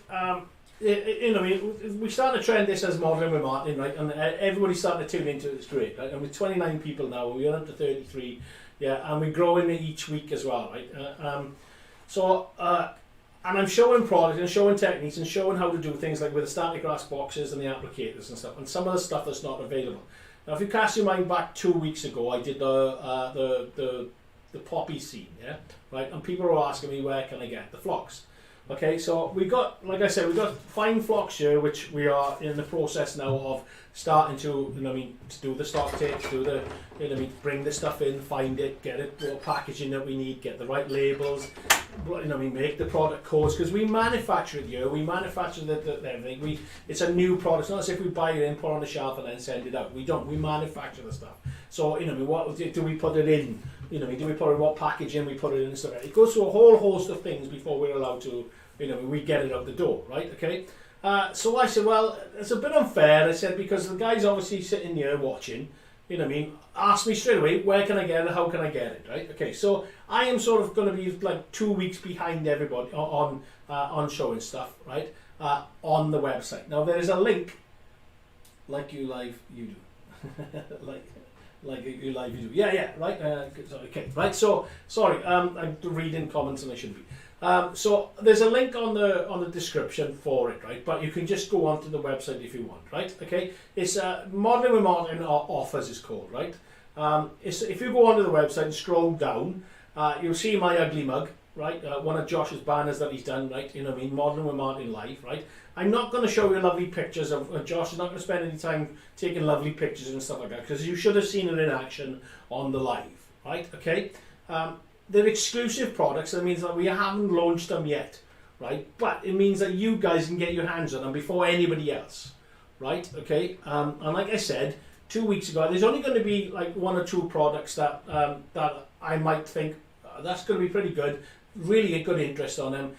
We started to trend this as modelling with Martyn, right? And everybody's starting to tune into it. It's great, right? And with 29 people now, we're up to 33. Yeah, and we're growing it each week as well, right? And I'm showing product and showing techniques and showing how to do things like with the static glass boxes and the applicators and stuff, and some of the stuff that's not available. Now, if you cast your mind back 2 weeks ago, I did the poppy scene, yeah, right? And people were asking me where can I get the flocks. Okay, so we got, like I said, we got fine flocks here, which we are in the process now of starting to, to do the stock takes, do the, bring the stuff in, find it, get it, what packaging that we need, get the right labels, make the product codes, because we manufacture it here, we manufacture everything. It's a new product. It's not as if we buy it in, put it on the shelf, and then send it out. We don't. We manufacture the stuff. So, what do we put it in? Do we put it in what packaging we put it in and stuff? It goes through a whole host of things before we're allowed to, we get it out the door, right? Okay. So I said, well, it's a bit unfair. I said, because the guy's obviously sitting here watching, ask me straight away, where can I get it, how can I get it, right? Okay, so I am sort of going to be like 2 weeks behind everybody on showing stuff, right, on the website. Now, there is a link, like you do. like you live you do. Yeah, right, okay, right, so, sorry, I'm reading comments and I shouldn't be. So there's a link on the description for it, right? But you can just go onto the website if you want, right? Okay, it's Modelling with Martyn Offers is called, right? If you go onto the website and scroll down, you'll see my ugly mug, right? One of Josh's banners that he's done, right? Modelling with Martyn live, right? I'm not going to show you lovely pictures of Josh. Is not going to spend any time taking lovely pictures and stuff like that, because you should have seen it in action on the live, right? Okay. They're exclusive products. That means that we haven't launched them yet, right? But it means that you guys can get your hands on them before anybody else, right? Okay. And like I said 2 weeks ago, there's only going to be like 1 or 2 products that that I might think that's going to be pretty good. Really a good interest on them.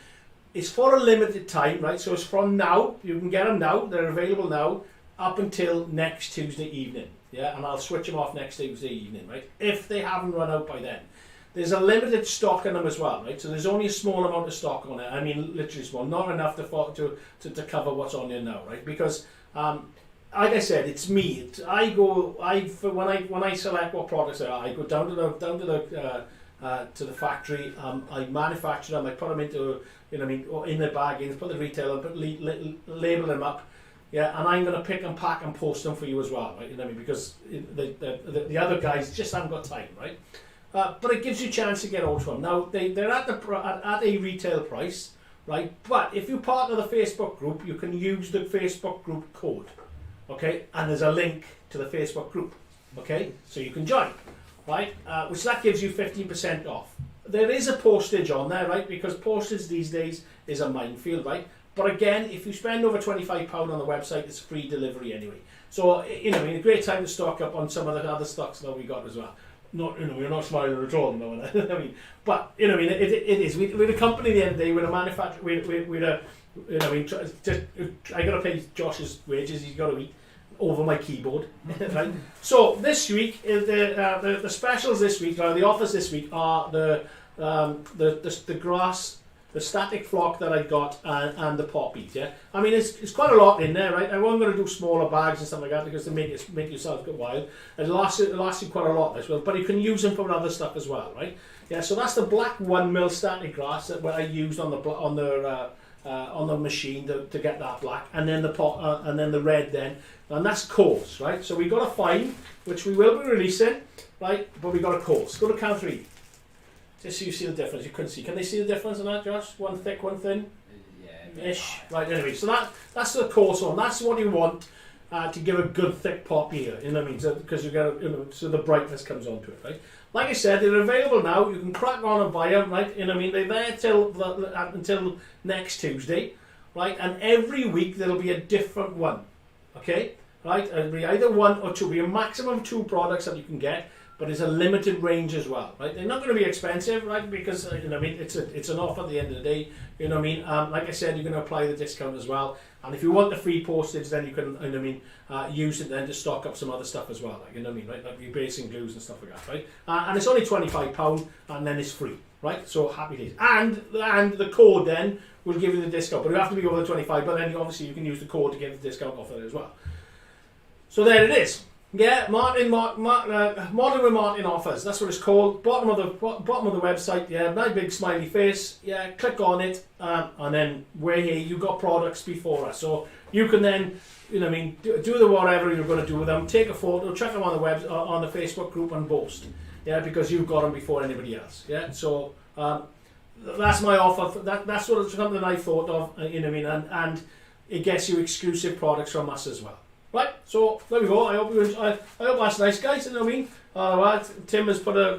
It's for a limited time, right? So it's from now. You can get them now. They're available now up until next Tuesday evening. Yeah, and I'll switch them off next Tuesday evening, right? If they haven't run out by then. There's a limited stock in them as well, right? So there's only a small amount of stock on it. I mean, literally small, not enough to cover what's on there now, right? Because, like I said, it's me. When I select what products there are, I go down to the factory. I manufacture them. I put them into, in the baggings, put the retailer, label them up. Yeah, and I'm going to pick and pack and post them for you as well, right? Because the other guys just haven't got time, right? But it gives you a chance to get hold of them. Now, they're at a retail price, right? But if you're part of the Facebook group, you can use the Facebook group code, okay? And there's a link to the Facebook group, okay? So you can join, right? Which that gives you 15% off. There is a postage on there, right? Because postage these days is a minefield, right? But again, if you spend over £25 on the website, it's free delivery anyway. So, a great time to stock up on some of the other stocks that we got as well. Not, you're not smiling at all, no. But it is. We're a company at the end of the day. We're a manufacturer. I got to pay Josh's wages. He's got to eat over my keyboard, right? So this week, the specials this week, or the offers this week, are the grass, the static flock that I got, and the poppies. Yeah, I mean it's quite a lot in there, right? I wasn't going to do smaller bags and stuff like that because they make yourself go wild. It lasts you quite a lot as well, but you can use them for other stuff as well, right? Yeah, so that's the black 1 mil static grass that I used on the machine to get that black, and then and then the red then, and that's coarse, right? So we got a fine, which we will be releasing, right? But we got a coarse. Go to count 3. Just so you see the difference. You couldn't see. Can they see the difference in that, Josh? One thick, one thin? Yeah. Ish. Right, anyway. So that's the coarse one. That's what you want to give a good thick pop here. You know what I mean? So, because you get, so the brightness comes onto it, right? Like I said, they're available now. You can crack on and buy them, right? You know what I mean? They're there until next Tuesday, right? And every week there'll be a different one, okay? Right? It'll be either 1 or 2. It'll be a maximum of 2 products that you can get. But it's a limited range as well, right? They're not going to be expensive, right? Because it's an offer at the end of the day. You know what I mean? Like I said, you're going to apply the discount as well. And if you want the free postage, then you can, use it then to stock up some other stuff as well. Like, you know what I mean, right? Like your basing glues and stuff like that, right? And it's only £25, and then it's free, right? So happy days. And the code then will give you the discount, but you have to be over the 25. But then obviously you can use the code to get the discount off of it as well. So there it is. Yeah, Modelling with Martyn Offers. That's what it's called. Bottom of the website. Yeah, my big smiley face. Yeah, click on it, and then we're here. You got products before us, so you can then, do the whatever you're going to do with them. Take a photo, check them on the web, on the Facebook group, and boast. Yeah, because you've got them before anybody else. Yeah, so that's my offer. That's what it's something I thought of. You know what I mean? And it gets you exclusive products from us as well. Right. So there we go. I hope I hope that's nice, guys. You know what I mean? Right. Tim has put a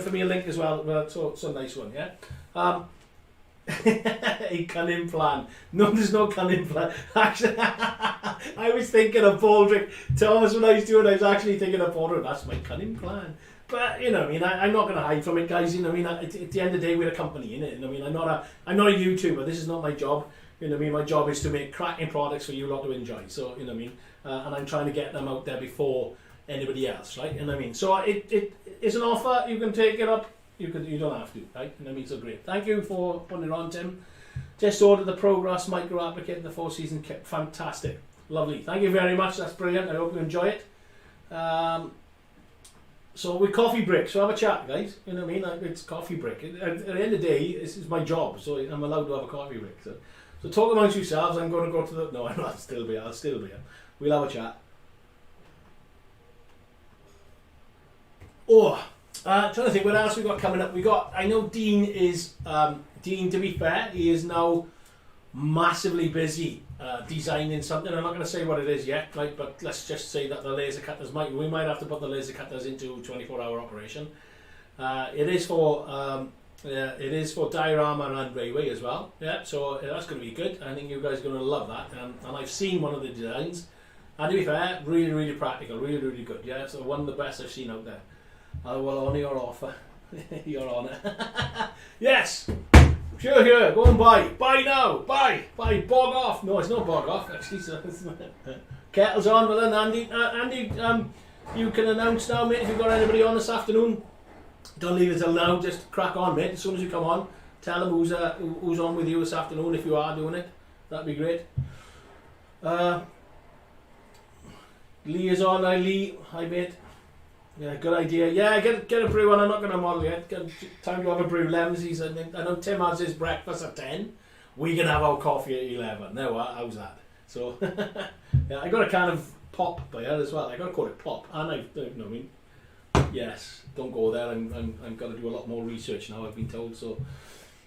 for me a link as well. So it's a nice one. Yeah. A cunning plan. No, there's no cunning plan. Actually, I was thinking of Baldrick. Thomas, when I was doing, I was actually thinking of Baldrick. That's my cunning plan. But you know, what I mean, I'm not going to hide from it, guys. You know, what I mean, at the end of the day, we're a company, innit? You know, what I mean, I'm not a YouTuber. This is not my job. You know, what I mean, my job is to make cracking products for you lot to enjoy. So you know, what I mean, and I'm trying to get them out there before anybody else, right? You know what I mean? So it is an offer. You can take it up. You don't have to, right? You know what I mean? So great. Thank you for putting it on, Tim. Just ordered the Progress Micro Applicator, the 4-season kit. Fantastic. Lovely. Thank you very much. That's brilliant. I hope you enjoy it. So we're coffee break. So have a chat, guys. You know what I mean? It's coffee break. At the end of the day, this is my job. So I'm allowed to have a coffee break. So talk amongst yourselves. I'm going to go to the... No, I'm not. I'll still be here. We'll have a chat. Trying to think what else we got coming up. I know Dean is Dean. To be fair, he is now massively busy designing something. I'm not going to say what it is yet, right? But let's just say that the laser cutters we might have to put the laser cutters into 24-hour operation. It is for diorama and railway as well. Yeah, so that's going to be good. I think you guys are going to love that. And I've seen one of the designs. And to be fair, really, really practical, really, really good. Yeah, so one of the best I've seen out there. I will honour your offer. Your honour. Yes! Sure, go and buy. Buy now! Buy! Bog off! No, it's not bog off, actually. So kettle's on, well then, Andy, you can announce now, mate, if you've got anybody on this afternoon. Don't leave it till now, just crack on, mate. As soon as you come on, tell them who's on with you this afternoon if you are doing it. That'd be great. Lee is on. Lee. Hi, mate. Yeah, good idea. Yeah, get a brew on. I'm not going to model yet. Time to have a brew. Lemsies. I know Tim has his breakfast at 10. We can have our coffee at 11. Now, how's that? So, yeah, I got a can of pop by her as well. I got to call it pop. And I mean, yes, don't go there. I'm going to do a lot more research now, I've been told. So,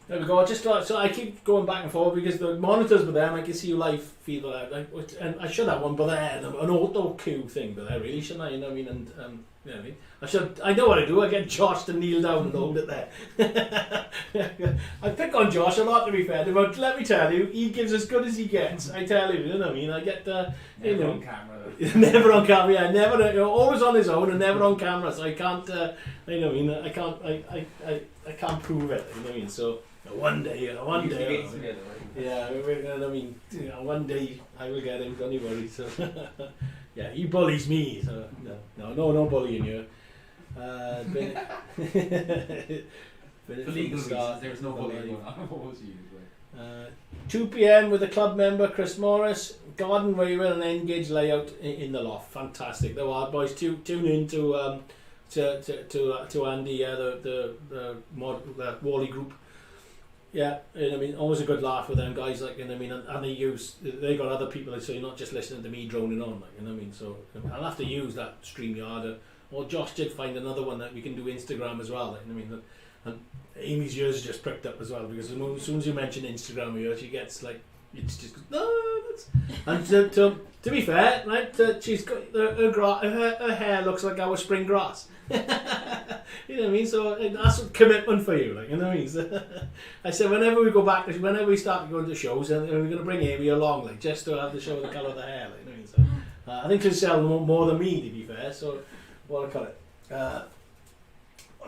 there we go. So I keep going back and forth because the monitors were there and I can see you live feed that. And I should have one, but there, an auto cue thing, but there really shouldn't I? You know what I mean? And you know what I mean? I know what I do. I get Josh to kneel down and hold it there. I pick on Josh a lot, to be fair, but let me tell you, he gives as good as he gets. I tell you, you know what I mean? I get never on camera. Never on camera. Yeah, never. Always on his own and never on camera. So I can't. You know what I mean? I can't. I can't prove it. You know what I mean? So. One day. Yeah, one day, one day I will get him. Don't you worry. So, yeah, he bullies me. So no bullying you. For legal reasons, there's no bullying going on. 2 p.m. with a club member, Chris Morris. Garden railway and engage layout in the loft. Fantastic. There are boys. Tune in to Andy. The Wally group. Yeah, you know what I mean, always a good laugh with them guys, like, you know what I mean, and they got other people, so you're not just listening to me droning on, like, you know what I mean, so I'll have to use that StreamYard, or Josh did find another one that we can do Instagram as well, like, you know what I mean, and Amy's ears just pricked up as well, because as soon as you mention Instagram here, she gets like, it's just, no, that's, and to be fair, right, she's got, her hair looks like our spring grass. You know what I mean? So that's a commitment for you, like, you know what I mean? So, I said whenever we start going to shows, and we're going to bring Amy along, like, just to have the show the colour of the hair, like, you know what I mean? So, I think she'll sell more than me, to be fair. So what I call it?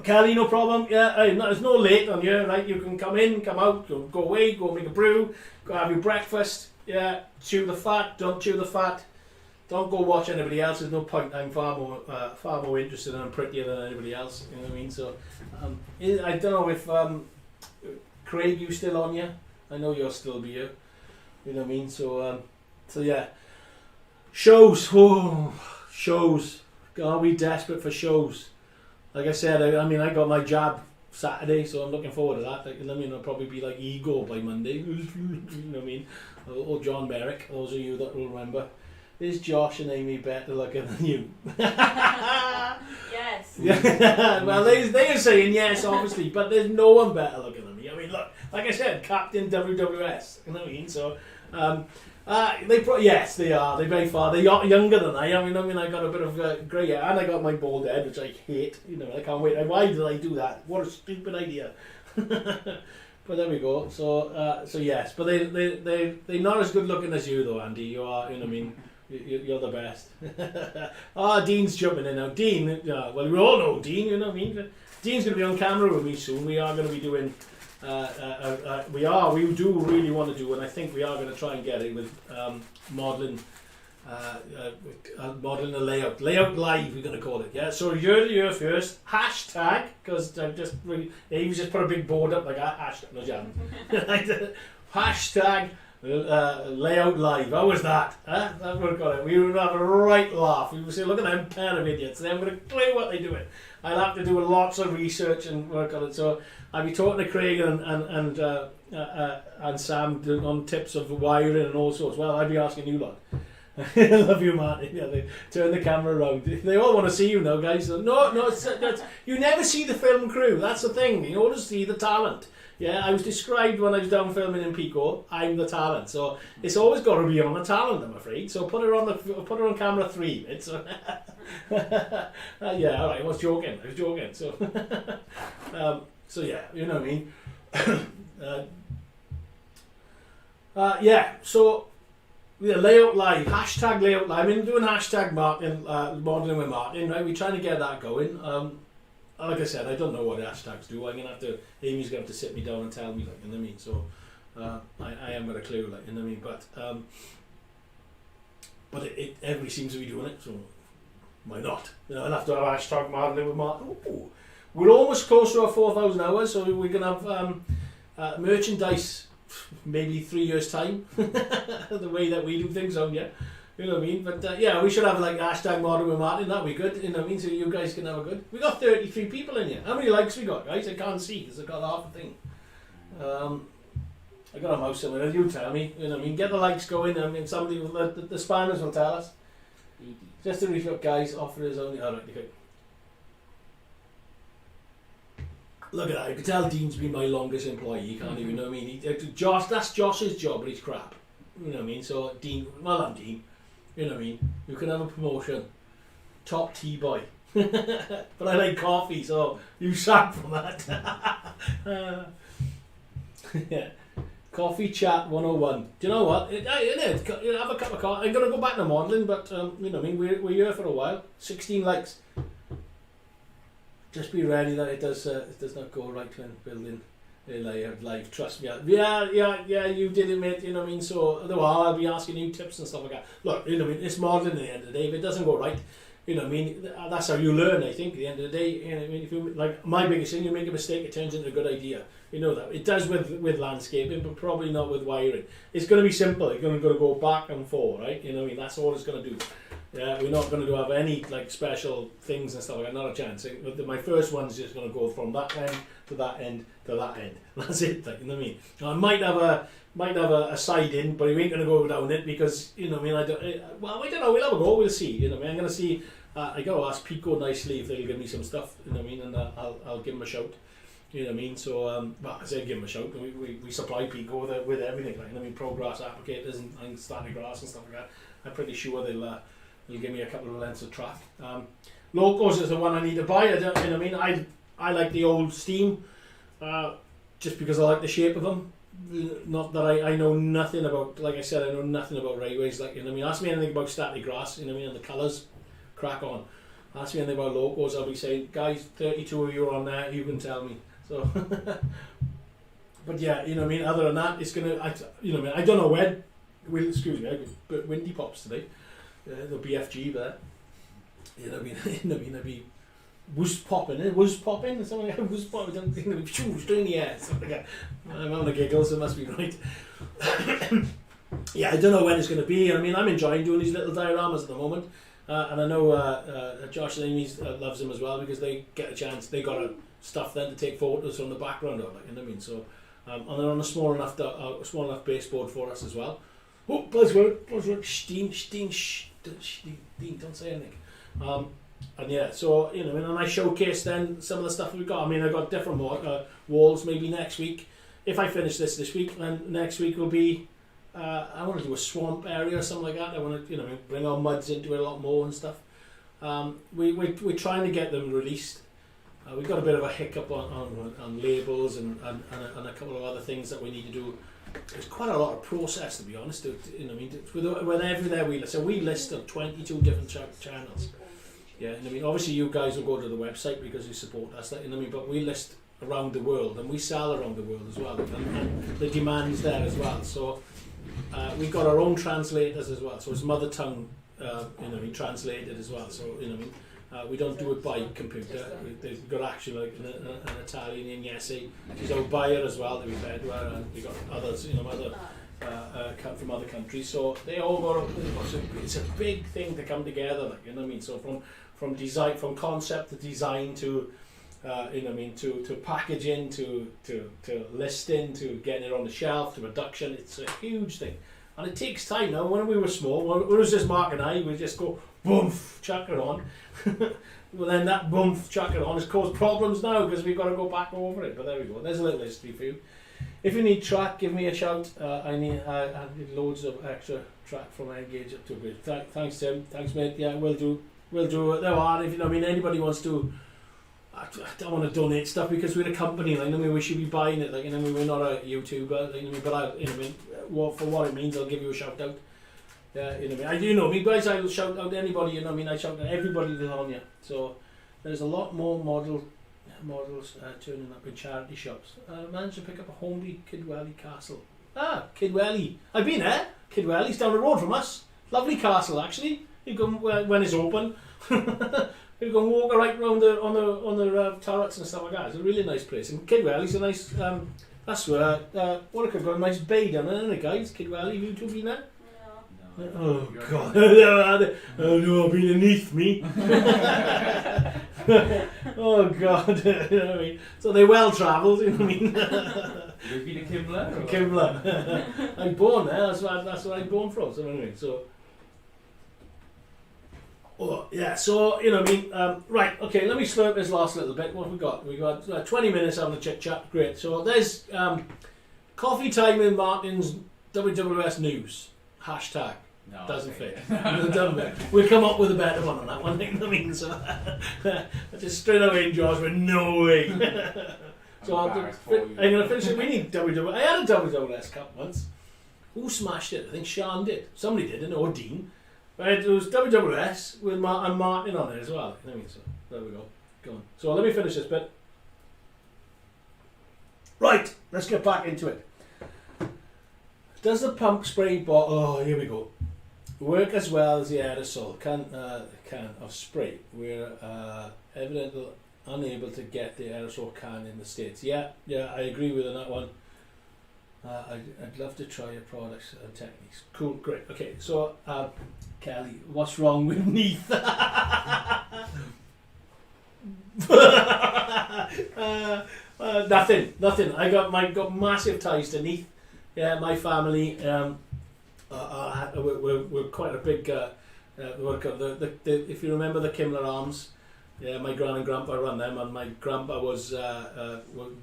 Kelly, no problem. Yeah, there's no late on you, right? You can come in, come out, go away, go make a brew, go have your breakfast. Yeah, chew the fat, don't chew the fat. Don't go watch anybody else. There's no point. I'm far more interested and I'm prettier than anybody else. You know what I mean? So, I don't know if Craig, you still on you? I know you'll still be here. You know what I mean? So yeah. Shows. Oh, shows. Are we desperate for shows? Like I said, I got my jab Saturday, so I'm looking forward to that. Like, I mean, I'll probably be like Ego by Monday. You know what I mean? Or John Merrick. Those of you that will remember. Is Josh and Amy better looking than you? Yes. Yeah. Well, they are saying yes, obviously, but there's no one better looking than me. Andy. I mean, look, like I said, Captain WWS. You know what I mean? So, yes, they are. They're very far. They're younger than I am. You know what I mean? I got a bit of grey hair, and I got my bald head, which I hate. You know, I can't wait. Why did I do that? What a stupid idea. But there we go. So yes, but they're not as good looking as you though, Andy. You are. You know what I mean? You're the best. Dean's jumping in now. Dean, well, we all know Dean, you know what I mean? Dean's going to be on camera with me soon. We are going to be doing, we do really want to do, and I think we are going to try and get it with modelling a layout. Layout live, we're going to call it, yeah? So you're first, hashtag, because I've just really, he just put a big board up like a hashtag, no jam. Hashtag layout live. How was that? Huh? That would have got it. We would have a right laugh. We would say, look at them pair of idiots. They're going to play what they're doing. I'll have to do lots of research and work on it. So I'll be talking to Craig and Sam on tips of wiring and all sorts. Well, I'll be asking you lot. I love you, Martyn. Yeah, they turn the camera around. They all want to see you now, guys. No, you never see the film crew. That's the thing. You always see the talent. Yeah, I was described when I was down filming in Pico. I'm the talent, so it's always got to be on the talent, I'm afraid. So put her on camera 3. It's yeah, all right. I was joking. So so yeah, you know what I mean. Yeah. So yeah, layout live. Hashtag layout live. I'm doing hashtag Martyn, modelling with Martyn. Right, we're trying to get that going. Like I said, I don't know what hashtags do. I'm gonna have to. Amy's gonna have to sit me down and tell me, like, you know what I mean. So, I am with a clue, like, you know what I mean. But everybody seems to be doing it, so why not? You know, I'll have to have hashtag modelling with Martyn. Ooh. We're almost close to our 4,000 hours, so we're gonna have merchandise maybe 3 years time. The way that we do things, so yeah. You know what I mean? But yeah, we should have like hashtag modelling with Martyn. That'd be good. You know what I mean? So you guys can have a good. We got 33 people in here. How many likes we got, guys? I can't see because I got half a thing. I got a mouse somewhere. You tell me. You know what I mean? Get the likes going. I mean, somebody will, the spanners will tell us. Just to reach up, guys. Offer is only. All right, okay. Look at that. You can tell Dean's been my longest employee. Can't even, you know what I mean? That's Josh's job, but he's crap. You know what I mean? So Dean, well, I'm Dean. You know what I mean? You can have a promotion. Top tea boy. But I like coffee, so you sack from that. Yeah. Coffee chat 101. Do you know what? Have a cup of coffee. I'm going to go back to modelling, but you know what I mean? We're here for a while. 16 likes. Just be ready that it does not go right when building live. Trust me. Yeah, you did it, mate. You know what I mean? So I'll be asking you tips and stuff like that. Look, you know what I mean? It's modelling at the end of the day. If it doesn't go right, you know what I mean? That's how you learn, I think, at the end of the day. You know what I mean? If you, like, my biggest thing, you make a mistake, it turns into a good idea. You know that. It does with landscaping, but probably not with wiring. It's going to be simple. It's going to go back and forth, right? You know what I mean? That's all it's going to do. Yeah, we're not going to have any like special things and stuff like that. Not a chance. My first one's just going to go from that end to that end to that end. That's it. Like, you know what I mean? Now, I might have a side in, but we ain't going to go down it because, you know what I mean? I don't know. We'll have a go. We'll see. You know what I mean? I'm going to see. I got to ask Pico nicely if they'll give me some stuff. You know what I mean? And I'll give them a shout. You know what I mean? So, I said give them a shout. We supply Pico with everything. Like, you know what I mean? Pro grass applicators and static grass and stuff like that. I'm pretty sure they'll give me a couple of lengths of track. Locos is the one I need to buy. You know what I mean? I like the old steam, just because I like the shape of them. Not that I know nothing about. Like I said, I know nothing about railways. Like, you know what I mean? Ask me anything about static grass. You know what I mean? And the colours, crack on. Ask me anything about locos. I'll be saying, guys, 32 of you are on there. You can tell me. So, but yeah, you know what I mean. Other than that, it's gonna. You know what I mean? I don't know when. Excuse me. I got windy pops today. The BFG there. You know what I mean? You know what I mean? I'd be was popping, something like was popping, don't think it'd be straight in the air, something like that. I'm having a giggle, so it must be right. Yeah, I don't know when it's going to be. I mean, I'm enjoying doing these little dioramas at the moment, and I know Josh and Amy loves them as well because they get a chance. They got stuff then to take photos from the background of, like, you know what I mean? So, and they're on a small enough baseboard for us as well. Oh, buzzword, Steen, don't say anything. And yeah, so, you know, and I showcase then some of the stuff we've got. I mean, I got different walls maybe next week. if I finish this week, then next week will be, I want to do a swamp area or something like that. I want to, bring our muds into it a lot more and stuff. We're trying to get them released. We've got a bit of a hiccup on labels and a couple of other things that we need to do. There's quite a lot of process, to be honest. Whenever we list, so we list on 22 different channels. Yeah, obviously you guys will go to the website because you support us. But we list around the world and we sell around the world as well, and the demand's there as well. So we've got our own translators as well. So it's mother tongue, translated as well. So we don't do it by computer. We've got actually like an Italian Ignesi. She's our buyer as well that we've had, and we've got others, from other countries. So they all got. It's a big thing to come together, So from design, from concept to design to, to packaging to listing to getting it on the shelf to production. It's a huge thing, and it takes time. Now, when we were small, when it was just Mark and I, we just go boom, chuck it on. Well, then that boom, chuck it on has caused problems now because we've got to go back over it. But there we go. There's a little history for you. If you need track, give me a shout. I need loads of extra track from Engage up to a bit. Thanks, Tim. Thanks, mate. Yeah, we'll do. There are. If anybody wants to. I don't want to donate stuff because we're a company. We should be buying it. We're not a YouTuber. But for what it means, I'll give you a shout out. I do know me guys. I will shout out anybody. I shout out everybody that's on you. So there's a lot more models turning up in charity shops. Managed to pick up a homely Kidwelly castle. Kidwelly. I've been there. Kidwelly's down the road from us. Lovely castle actually. You go when it's open. You can walk right round on the turrets and stuff like that. It's a really nice place. And Kidwelly's a nice. That's where what I could go. A nice bay down there, isn't it, guys? Kidwelly. You two been there? Oh God! I've been underneath me. Oh God! So they're well travelled. You've been to Kimler? Kimler. I'm born there. That's where I'm born from. So anyway, right. Okay. Let me slurp this last little bit. What have we got? We got 20 minutes having a chit chat. Great. So there's coffee time in Martyn's WWS news hashtag. No, doesn't fit. We'll come up with a better one on that one. So I just straight away, George, with no way. So I'm going to finish it. We need WWS. I had a WWS Cup once. Who smashed it? I think Sean did. Somebody did, or Dean. But it was WWS with Martyn on it as well. So there we go. Go on. So let me finish this bit. Right, let's get back into it. Does the pump spray bottle? Oh, here we go. Work as well as the aerosol can of spray. We're evidently unable to get the aerosol can in the States. Yeah, I agree with that one. I'd love to try your products and techniques. Cool, great. Okay, so Kelly, what's wrong with Neath? Nothing. I got massive ties to Neath. Yeah, my family. We're quite a big. If you remember the Kimler Arms, yeah, my gran and grandpa ran them, and my grandpa was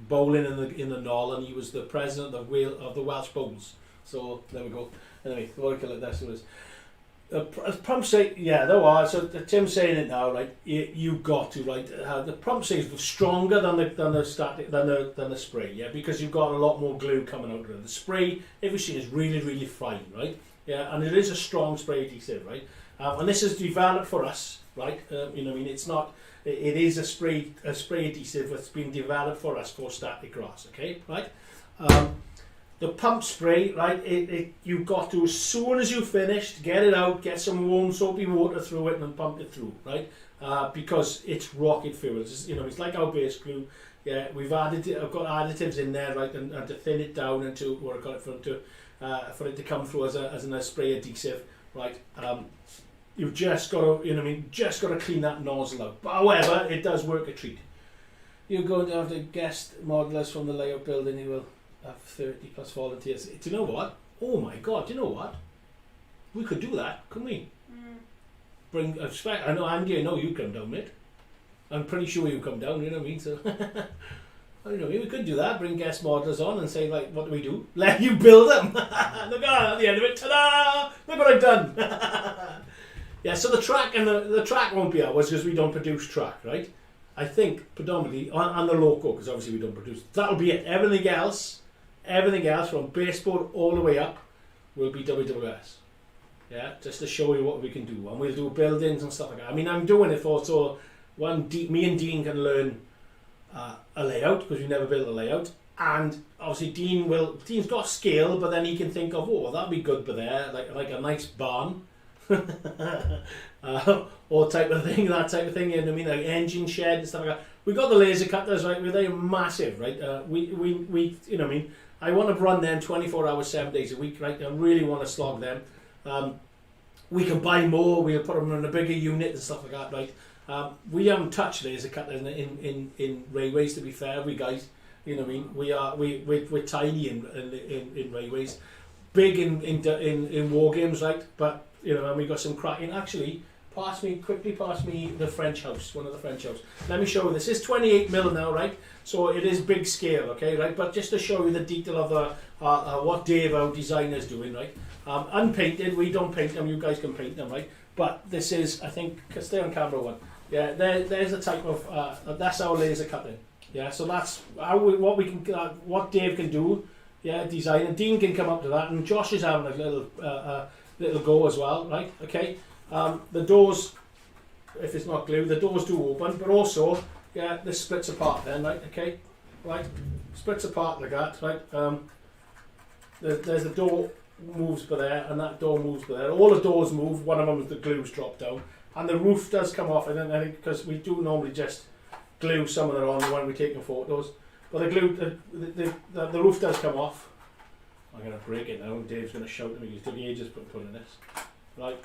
bowling in the Knoll, and he was the president of the Welsh Bowls. So there we go. Anyway, what do I call it? That's what it is. Pump say, yeah, there are. So Tim's saying it now, right? You got to right. The pump say is stronger than the spray, yeah, because you've got a lot more glue coming out of it. The spray, everything is really, really fine, right? Yeah, and it is a strong spray adhesive, right? And this is developed for us, right? It's not. It is a spray adhesive that's been developed for us for static grass, okay, right? The pump spray, right, you've got to, as soon as you've finished, get it out, get some warm soapy water through it and pump it through, right? Because it's rocket fuel. It's like our base glue. Yeah, I've got additives in there, right, and to thin it down and to, what I got it for it to come through as a spray adhesive, right? You've just got to, clean that nozzle out. But however, it does work a treat. You're going to have the guest modelers from the layout building who will have 30 plus volunteers. Do you know what? Oh my God! Do you know what? We could do that, couldn't we? Bring. I know Andy. I know you come down, mate. I'm pretty sure you come down. You know what I mean? So I don't know, we could do that, bring guest modelers on and say, like, what do we do? Let you build them. Look at the end of it, ta-da! Look what I've done. Yeah, so the track and the track won't be ours because we don't produce track, right? I think predominantly on the loco, because obviously we don't produce. That'll be it. Everything else from baseboard all the way up will be WWS. Yeah, just to show you what we can do, and we'll do buildings and stuff like that. I mean, I'm doing it for so me and Dean can learn a layout because we never built a layout, and obviously Dean's got scale, but then he can think of that'd be good, but there like a nice barn. Or type of thing, that type of thing. You know what I mean, like engine shed and stuff like that. We got the laser cutters, right? They're massive, right? We you know what I mean. I want to run them 24 hours, 7 days a week, right? I really want to slog them. We can buy more. We'll put them in a bigger unit and stuff like that, right? We haven't touched laser cutters in railways. To be fair, we guys, you know what I mean. We're tiny in railways, big in war games, right? But you know, and we got some cracking. Actually, pass me the French house, one of the French house. Let me show you. This is 28mm now, right? So it is big scale, okay, right? But just to show you the detail of what Dave, our designer, is doing, right? Unpainted, we don't paint them. You guys can paint them, right? But this is, I think, stay on camera one. Yeah, there's the type of that's our laser cutting. Yeah, so that's what Dave can do. Yeah, design, and Dean can come up to that, and Josh is having a little go as well, right? Okay. The doors, if it's not glued, the doors do open, but also, yeah, this splits apart then, right? Okay, right, splits apart like that, right? There's the door moves by there, and that door moves by there. All the doors move. One of them is the glue's dropped down, and the roof does come off. I think because we do normally just glue some of it on when we're taking photos, but the roof does come off. I'm going to break it now, and Dave's going to shout at me. He's took ages putting this. Right,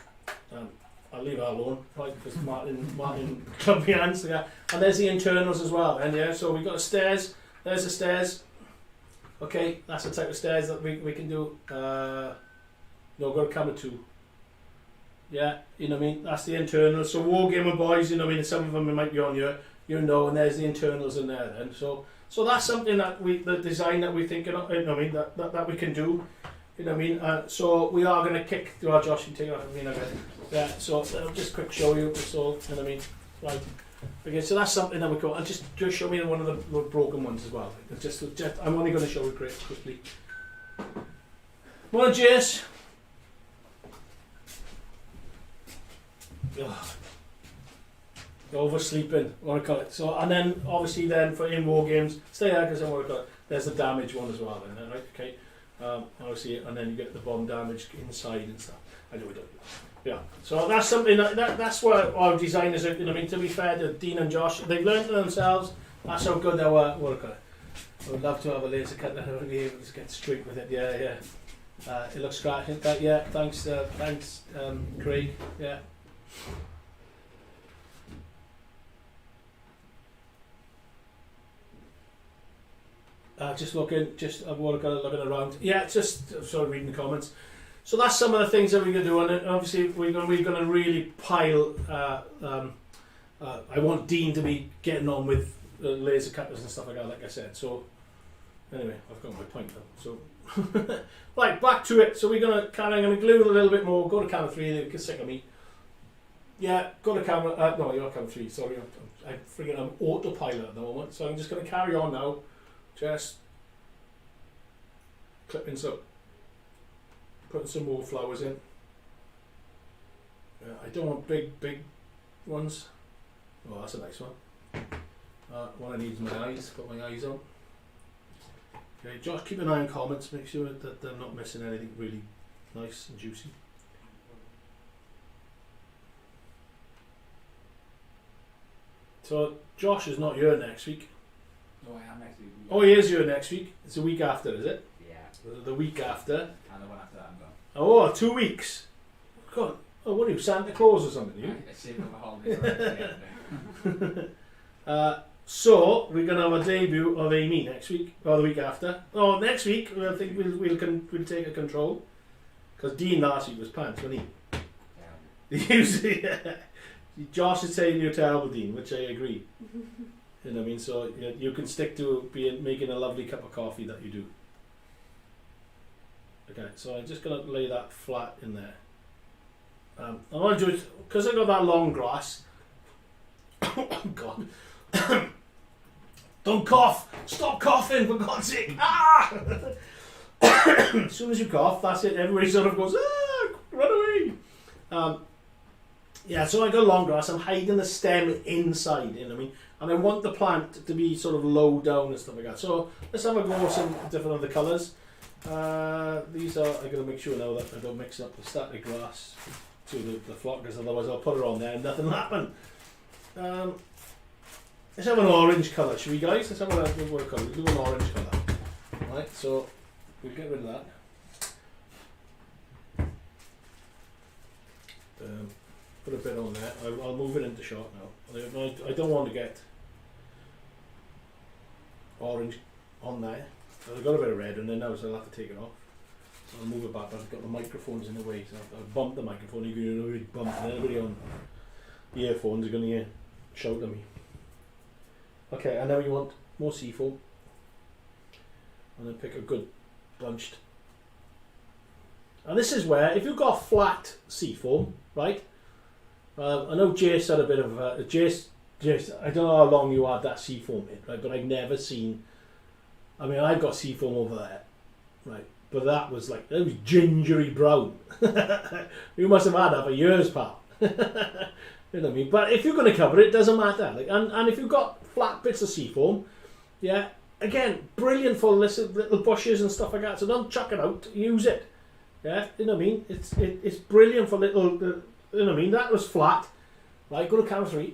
I'll leave that alone, right, because Martyn clubbed my hands. Yeah. And there's the internals as well, and yeah, so we've got the stairs. There's the stairs. Okay, that's the type of stairs that we can do. No, got a camera 2. Yeah, you know what I mean? That's the internals. So Wargamer boys, you know what I mean? Some of them might be on here, you know, and there's the internals in there then. So that's something that the design that we're thinking of, you know what I mean, that we can do. You know what I mean? So we are going to kick through our Josh and take it off. I mean, yeah. So I'll just quick show you. So you know what I mean, right? Okay. So that's something that we got. And just show me one of the broken ones as well. Just I'm only going to show you quickly. Morning, Jace. Oversleeping, what I call it. So and then obviously then for in war games, stay there because I want to call it. There's the damage one as well. Then right? Okay. Obviously, and then you get the bomb damage inside and stuff. I know we don't. Yeah, so that's something that's what our designers are. You know, I mean, to be fair to Dean and Josh, they've learned to themselves. That's how good they were. What I would love to have a laser cut that I would be able to get straight with it. Yeah. It looks scratching. Yeah, thanks, Craig. Yeah. Just looking around. Yeah, just sort of reading the comments. So that's some of the things that we're going to do, and obviously we're going to really pile. I want Dean to be getting on with laser cutters and stuff like that, like I said. So anyway, I've got my point now. So right, back to it. So we're going to I'm going to glue a little bit more. Go to camera 3. They can sick of me. Yeah, go to camera. No, you're camera 3. Sorry, I'm autopilot at the moment. So I'm just going to carry on now. Just clipping some, putting some more flowers in. I don't want big ones. Oh, that's a nice one. One I need is my eyes. Put my eyes on. Okay, Josh, keep an eye on comments. Make sure that they're not missing anything really nice and juicy. So Josh is not here next week. No, I am next week. Oh, he is here next week. It's the week after, is it? Yeah. The week after. And the one after that I'm gone. Oh, 2 weeks. God. Oh, what are you, Santa Claus or something? You? I saved up my holidays. So we're gonna have a debut of Amy next week or the week after. Oh, next week I think we'll take a control because Dean last week was pants, wasn't he? Usually, Josh is saying you're terrible, Dean, which I agree. You know what I mean? So you can stick to making a lovely cup of coffee that you do. Okay, so I'm just going to lay that flat in there. I want to do it because I got that long grass. Oh God! Don't cough! Stop coughing, for God's sake! Ah! As soon as you cough, that's it. Everybody sort of goes, ah, run away. Yeah, so I got long grass. I'm hiding the stem inside. You know what I mean? And I want the plant to be sort of low down and stuff like that. So let's have a go with some different other colours. These are. I got to make sure now that I don't mix up the static grass to the flock, because otherwise I'll put it on there and nothing will happen. Let's have an orange colour, shall we, guys? Let's have a colour. We'll do an orange colour. Right, so we'll get rid of that. Put a bit on there. I'll move it into shot now. I don't want to get orange on there. I've got a bit of red in there now, so I'll have to take it off. I'll move it back, but I've got the microphones in the way, so I've bumped the microphone. You can hear a big bump, and everybody on earphones are going to shout at me. Okay, and now you want more seafoam. And then pick a good bunched. And this is where, if you've got flat seafoam, right? I know Jace had a bit of Jace, I don't know how long you had that seafoam in, right? But I've never seen. I mean, I've got seafoam over there, right? But that was gingery brown. You must have had that for years, pal. You know what I mean? But if you're going to cover it, it doesn't matter. And if you've got flat bits of seafoam, yeah, again, brilliant for little bushes and stuff like that. So don't chuck it out. Use it. Yeah, you know what I mean? It's brilliant for little. You know what I mean? That was flat. Right, go to camera 3.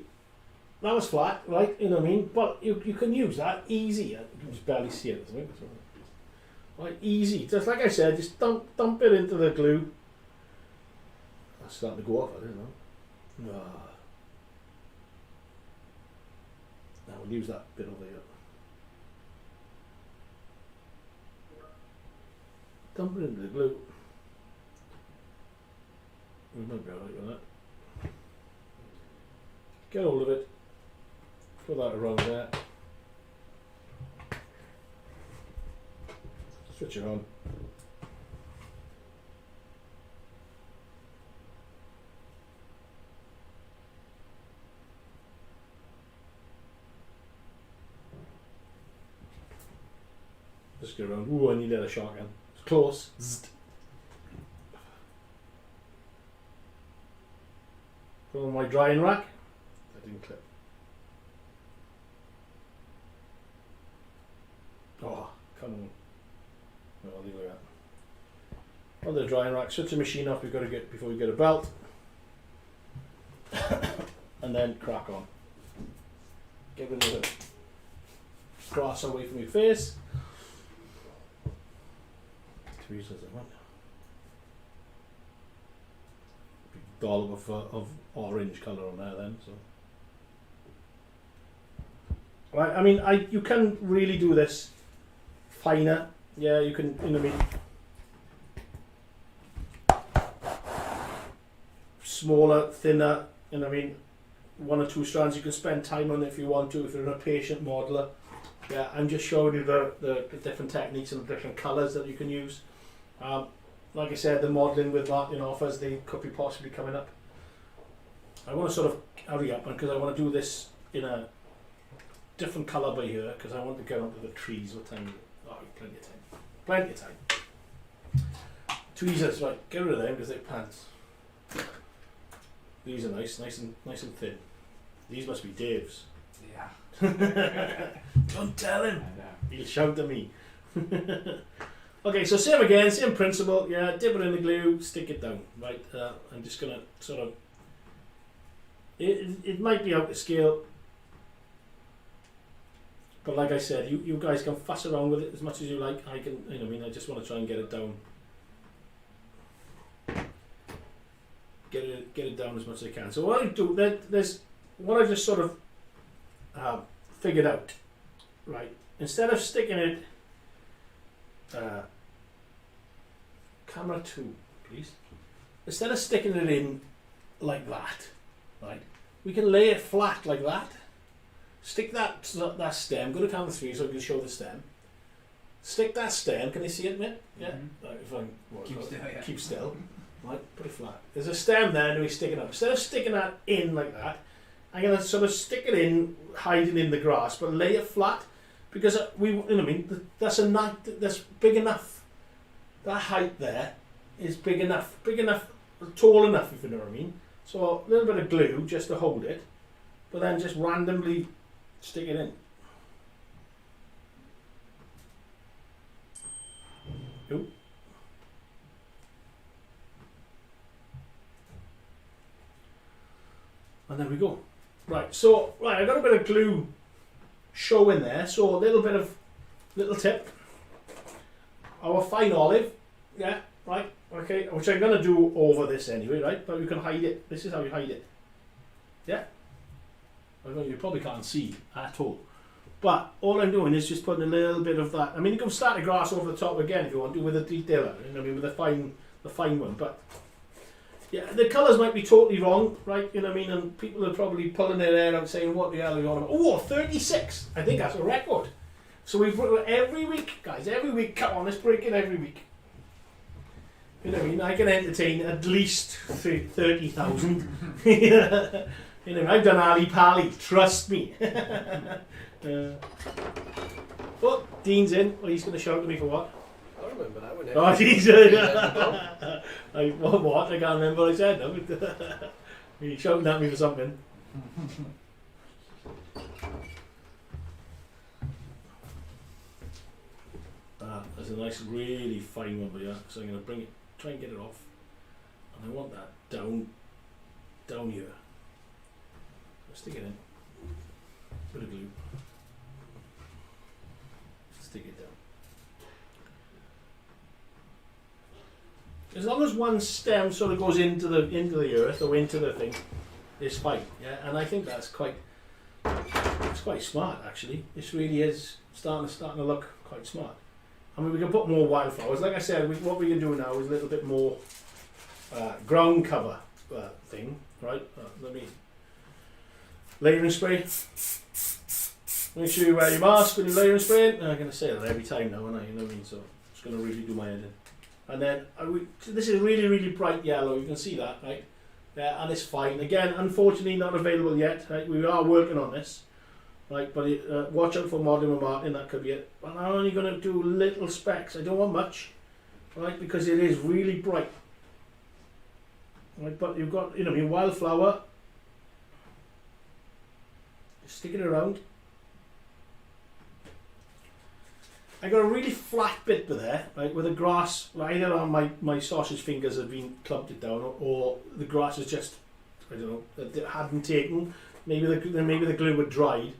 That was flat, right? You know what I mean? But you can use that easy. You can just barely see it. Right, easy. Just like I said, just dump it into the glue. That's starting to go off. I don't know. Now we'll use that bit over here. Dump it into the glue. We might be alright with that. Get hold of it. Put that around there. Switch it on. Just get around. Ooh, I need a shotgun. It's close. Zzzt. Put on my drying rack. That didn't clip. Oh, come on. No, I'll leave it like that. On the drying rack, switch the machine off. We've got to get before we get a belt, and then crack on. Get rid of the grass away from your face. Tweezers, I want. Big dollop of orange colour on there, then. So, right. I mean, you can really do this finer. Yeah, you can, you know what I mean? Smaller, thinner, you know what I mean? 1 or 2 strands you can spend time on if you want to, if you're a patient modeler. Yeah, I'm just showing you the different techniques and the different colours that you can use. Like I said, the modelling with Martyn offers, they could be possibly coming up. I want to sort of hurry up because I want to do this in a different colour by here because I want to get onto the trees. What time is it? Oh, plenty of time. Plenty of time. Tweezers, right, get rid of them because they're pants. These are nice and thin. These must be Dave's. Yeah. Don't tell him. I know. He'll shout at me. Okay, so same again, same principle. Yeah, dip it in the glue, stick it down. Right, I'm just gonna sort of. It might be out of scale. But like I said, you guys can fuss around with it as much as you like. I can, you know, I mean, I just want to try and get it down. Get it down as much as I can. So what I do, there's what I just sort of figured out. Right, instead of sticking it, camera 2, please. Instead of sticking it in like that, right, we can lay it flat like that. Stick that stem. Go to camera 3 so I can show the stem. Stick that stem. Can you see it, mate? Yeah. Right, if I Keep still, yeah. keep still. Right, put it flat. There's a stem there, and we stick it up. Instead of sticking that in like that, I'm gonna sort of stick it in, hiding in the grass, but lay it flat because you know what I mean. That's big enough. That height there is big enough, tall enough, if you know what I mean. So a little bit of glue just to hold it, but then just randomly stick it in. Ooh. And there we go. Right, so I got a bit of glue showing there, so a little tip. Our fine olive, yeah, right, okay, which I'm gonna do over this anyway, right? But you can hide it. This is how you hide it. Yeah. You probably can't see at all. But all I'm doing is just putting a little bit of that. I mean, you can start the grass over the top again if you want to with a detailer. You know what I mean, with the fine one. But yeah, the colours might be totally wrong, right? You know what I mean? And people are probably pulling their hair out saying, what the hell are you on about? Oh, 36! I think that's a record. So we've every week, guys, come on, let's break it every week. You know what I mean? I can entertain at least 30,000. You know, I've done Ali Pali, trust me. Oh, Dean's in. Well, he's going to shout at me for what? I remember that one. Oh, he's what? I can't remember what I said. He's shouting at me for something. There's a nice, really fine one here. So I'm going to try and get it off. And I want that down here. Stick it in. Bit of glue. Stick it down. As long as one stem sort of goes into the earth or into the thing, it's fine. Yeah, and I think it's quite smart actually. This really is starting to look quite smart. I mean, we can put more wildflowers. Like I said, what we can do now is a little bit more ground cover thing, right? Let me. Layering spray. Make sure you wear your mask when you're layering spraying. I'm going to say that every time now, aren't I? You know what I mean? So it's going to really do my head in. And then this is really, really bright yellow. You can see that, right? Yeah, and it's fine. Again, unfortunately, not available yet. Right? We are working on this, right? But watch out for Modern and Martyn. That could be it. But I'm only going to do little specks. I don't want much, right? Because it is really bright. Right? But you've got, you know, your wildflower. Stick it around. I got a really flat bit there, right, where the grass, either on my sausage fingers have been clumped it down, or the grass is just, I don't know, it hadn't taken. Maybe the glue had dried,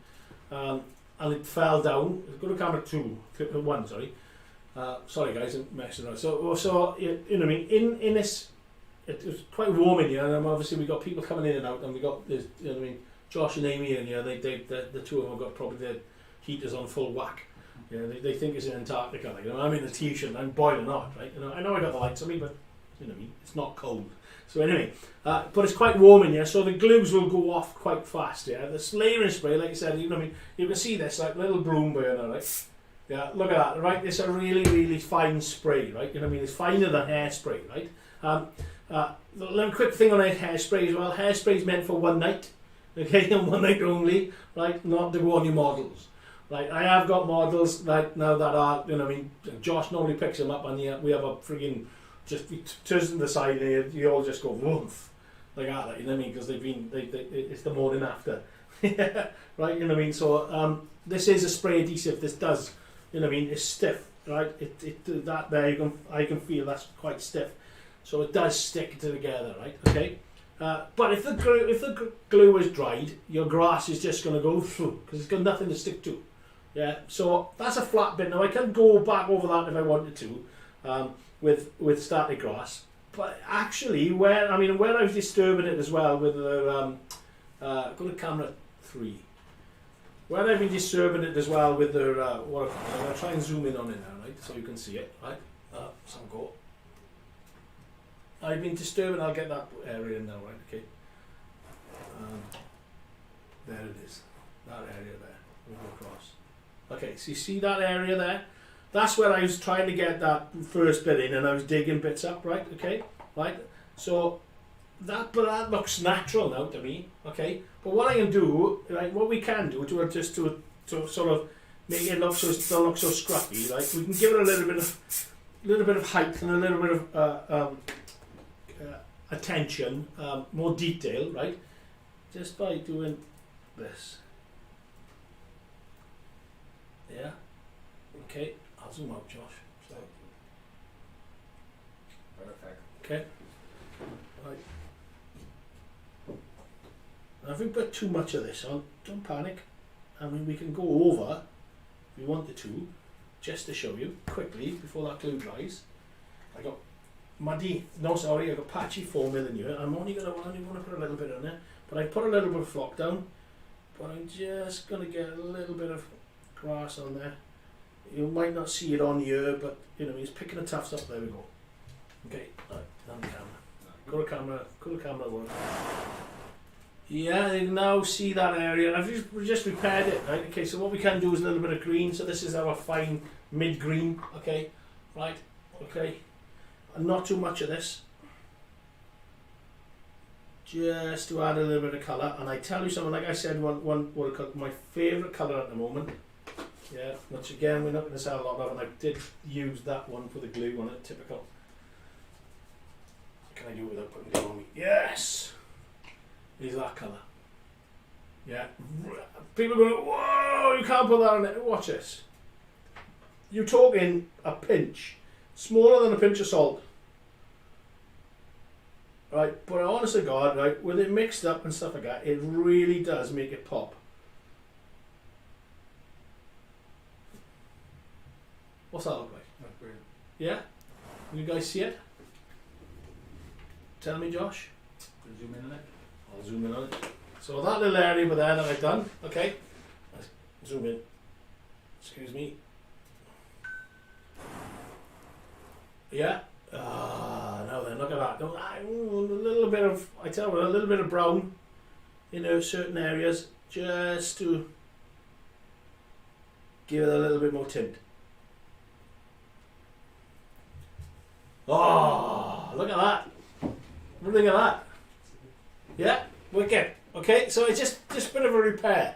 and it fell down. Go to camera 1, sorry. Sorry guys, I'm messing around. So you know what I mean. In this, it was quite warm in here, and obviously we got people coming in and out, and we got this, you know what I mean. Josh and Amy in here, the two of them got probably the heaters on full whack. You know, they think it's in Antarctica. Like, you know, I'm in a t-shirt and I'm boiling hot, right? You know, I know I got the lights on me, but you know what I mean, it's not cold. So anyway, but it's quite warm in here, so the glues will go off quite fast. Yeah, the layering spray, like I said, you know what I mean. You can see this like little broom burner, right? Yeah, look at that, right? It's a really, really fine spray, right? You know what I mean? It's finer than hairspray, right? A quick thing on hairspray as well. Hairspray is meant for one night. Okay, and one night only, right? Not to go on your models. Like, I have got models right now that are, you know what I mean, Josh normally picks them up and we have a friggin', just turns them to the side and you all just go, woof, like that, you know what I mean, because it's the morning after. Right, you know what I mean, so this is a spray adhesive, this does, you know what I mean, it's stiff, right, that there, I can feel that's quite stiff, so it does stick together, right, okay. But if the glue is dried, your grass is just going to go through because it's got nothing to stick to. Yeah, so that's a flat bit. Now I can go back over that if I wanted to, with static grass. But actually, where I was disturbing it as well with the go to camera 3. Where I've been disturbing it as well with the I'm going to try and zoom in on it now, right, so you can see it, right. Some go. I've been disturbing. I'll get that area in now, right? Okay. There it is. that area there. We'll go across. Okay, so you see that area there? That's where I was trying to get that first bit in, and I was digging bits up, right? Okay, right. So that looks natural now to me. Okay, but what I can do, right? What we can do to sort of make it look don't look so scruffy, right? We can give it a little bit of height and a little bit of attention, more detail, right? Just by doing this. Yeah. Okay. I'll zoom out, Josh. So. Perfect. Okay. Right. Now, if we put too much of this on, don't panic. I mean, we can go over if we wanted to, just to show you quickly before that glue dries. I got I got patchy foam in here. I'm only going to put a little bit on there, but I put a little bit of flock down. But I'm just going to get a little bit of grass on there. You might not see it on here, but you know, he's picking the tufts up. There we go. Okay, right, on the camera. Go to camera one. Yeah, you can now see that area. I've just repaired it, right? Okay, so what we can do is a little bit of green. So this is our fine mid-green, okay? Right, okay. And not too much of this. Just to add a little bit of colour. And I tell you something, like I said, my favourite colour at the moment. Yeah, which again, we're not going to sell a lot of, and I did use that one for the glue on it, typical. Can I do it without putting glue on me? Yes! Is that colour. Yeah. People go, whoa, you can't put that on it. Watch this. You're talking a pinch. Smaller than a pinch of salt. Right, but honest to God, right, with it mixed up and stuff like that, it really does make it pop. What's that look like? That's brilliant. Yeah? You guys see it? Tell me, Josh. Zoom in on it. I'll zoom in on it. So that little area over there that I've done, okay? Let's zoom in. Excuse me. Yeah. Now then, look at that. A little bit of, I tell you, a little bit of brown in certain areas, just to give it a little bit more tint. Oh, look at that. What do you think of that? Yeah, wicked. Okay, so it's just a bit of a repair.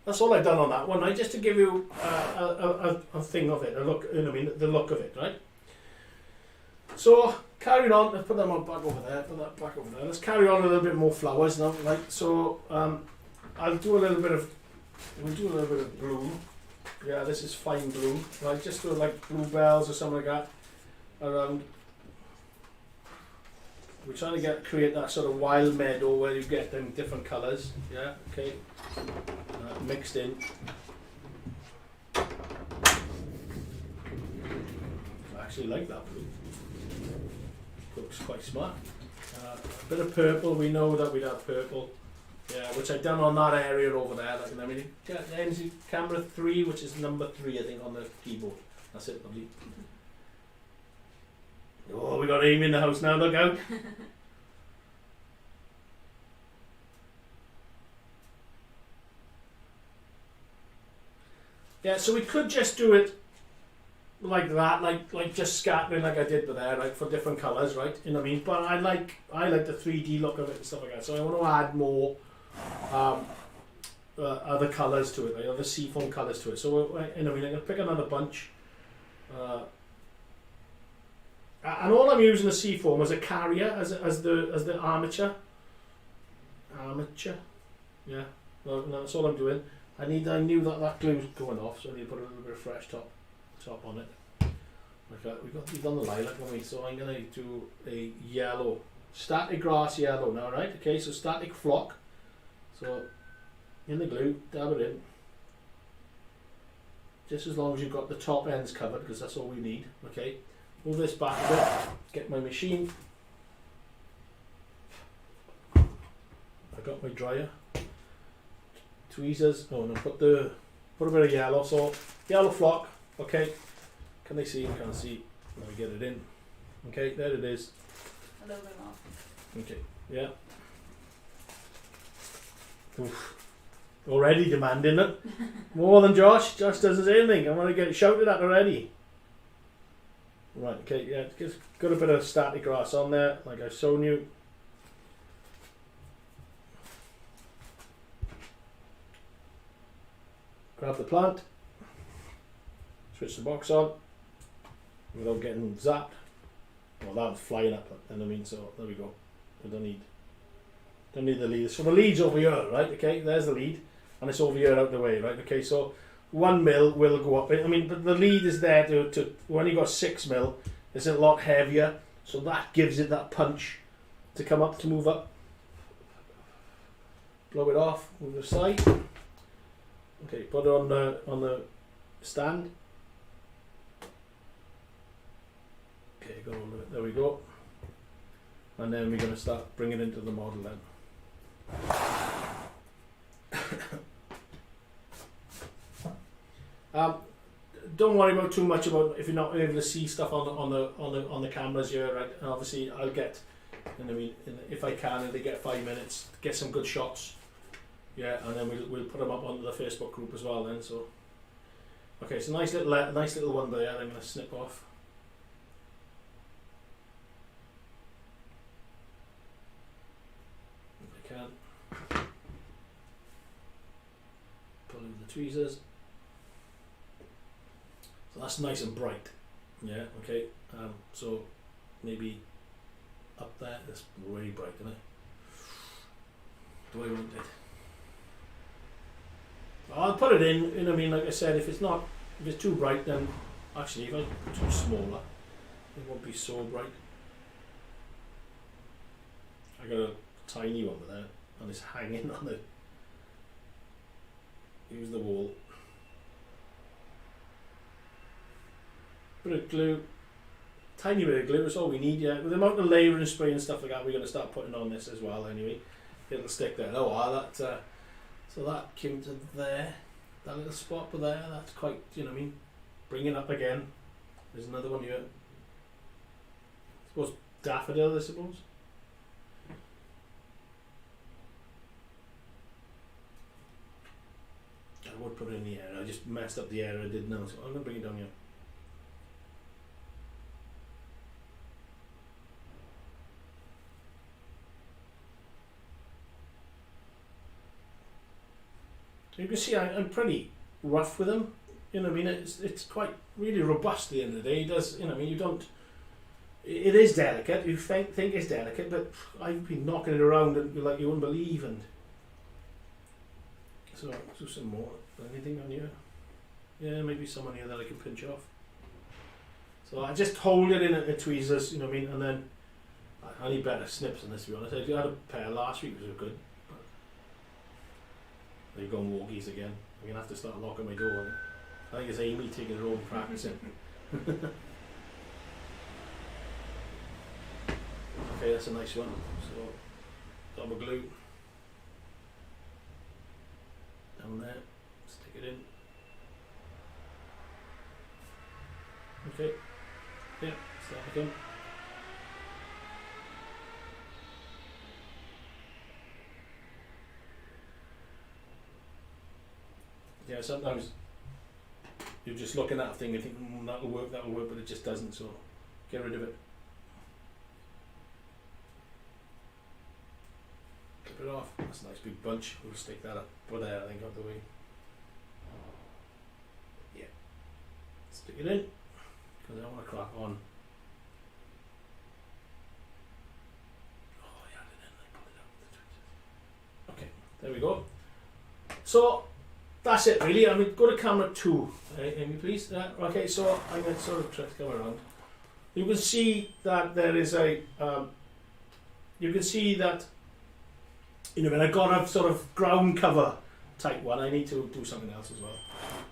That's all I've done on that one, right? Just to give you a thing of it, a look, you know what I mean, the look of it, right? So, carrying on, let's put that one back over there, put that back over there. Let's carry on a little bit more flowers now, right? So, we'll do a little bit of blue. Yeah, this is fine blue, right? Just do like bluebells or something like that around. We're trying to create that sort of wild meadow where you get them different colours. Yeah, okay. Mixed in. I actually like that blue. Looks quite smart. A bit of purple. We know that we'd have purple. Yeah, which I've done on that area over there. Like, I mean, camera 3, which is number 3, I think, on the keyboard. That's it, lovely. Oh, we got Amy in the house now, look out. Yeah, so we could just do it like that, like just scattering like I did with there, right, for different colours, right, you know what I mean? But I like the 3D look of it and stuff like that, so I want to add more other colours to it, like other seafoam colours to it. So, you know, I'm going to pick another bunch. And all I'm using the seafoam as a carrier, as the armature. Yeah. No, that's all I'm doing. I knew that glue was going off, so I need to put a little bit of fresh top on it. Okay, we've done the lilac, haven't we? So I'm gonna do a yellow, static grass yellow now, right? Okay, so static flock. So in the glue, dab it in. Just as long as you've got the top ends covered, because that's all we need. Okay. Move this back a bit, get my machine. I got my dryer. Tweezers. Oh, and I put a bit of yellow. So yellow flock. Okay. Can they see? Can't see. Let me get it in. Okay, there it is. A little bit more. Okay. Yeah. Oof. Already demanding it. More than Josh. Josh doesn't say anything. I'm going to get shouted at already. Right, okay, yeah, just got a bit of static grass on there, like I've shown you. Grab the plant, switch the box on, without getting zapped. Well, that was flying up, and I mean, so there we go. We don't need the lead. So the lead's over here, right? Okay, there's the lead, and it's over here out the way, right? Okay, so 1 mil will go up. I mean, but the lead is there to when you got 6 mil, it's a lot heavier, so that gives it that punch to come up, to move up. Blow it off, move the side. Okay, put it on the stand. Okay, go on it. There we go. And then we're going to start bringing it into the model then. Don't worry about too much about if you're not able to see stuff on the cameras here, right? And obviously I'll get, you know, I mean, if I can, if they get 5 minutes, get some good shots. Yeah, and then we'll put them up onto the Facebook group as well then. So, okay, so nice little one there. I'm going to snip off. If I can. Pull in the tweezers. So that's nice and bright. Yeah, okay. So maybe up there. That's really bright, isn't it? Do I want it? I'll put it in, you know what I mean, like I said, if it's too bright, then actually if I put too smaller, it won't be so bright. I got a tiny one there, and it's hanging on the, use the wall. Bit of glue, tiny bit of glue, that's all we need, yeah. With the amount of layering and spray and stuff like that, we're going to start putting on this as well anyway. It'll stick there. Oh wow, that, so that came to there, that little spot there, that's quite, you know what I mean, bring it up again. There's another one here. I suppose daffodil, I suppose. I would put it in the air, I just messed up the air I did now, so I'm going to bring it down here. So you can see I'm pretty rough with them, you know what I mean, it's quite really robust at the end of the day. It does, you know what I mean, you don't, it is delicate, you think it's delicate, but I've been knocking it around and like you wouldn't believe. And so I'll do some more. Anything on here? Yeah, maybe some on here that I can pinch off. So I just hold it in the tweezers, you know what I mean, and then I need better snips on this, to be honest. I had a pair last week which were good. They've gone walkies again. I'm going to have to start locking my door. I think it's Amy taking her own practicing. Okay, that's a nice one. So, double glue. Down there. Stick it in. Okay. Yeah, start again. Yeah, sometimes you're just looking at a thing and think, that'll work, but it just doesn't, so get rid of it. Clip it off, that's a nice big bunch, we'll stick that up, put there I think out the way. Yeah, stick it in, because I don't want to crack on. Oh, I had it in, I pulled it out with the tweezers. Okay, there we go. So, that's it really. I mean, go to camera 2, Amy, please. Okay, so I'm going to sort of try to come around. You can see that there is a, you can see that, you know, when I got a sort of ground cover type one, I need to do something else as well.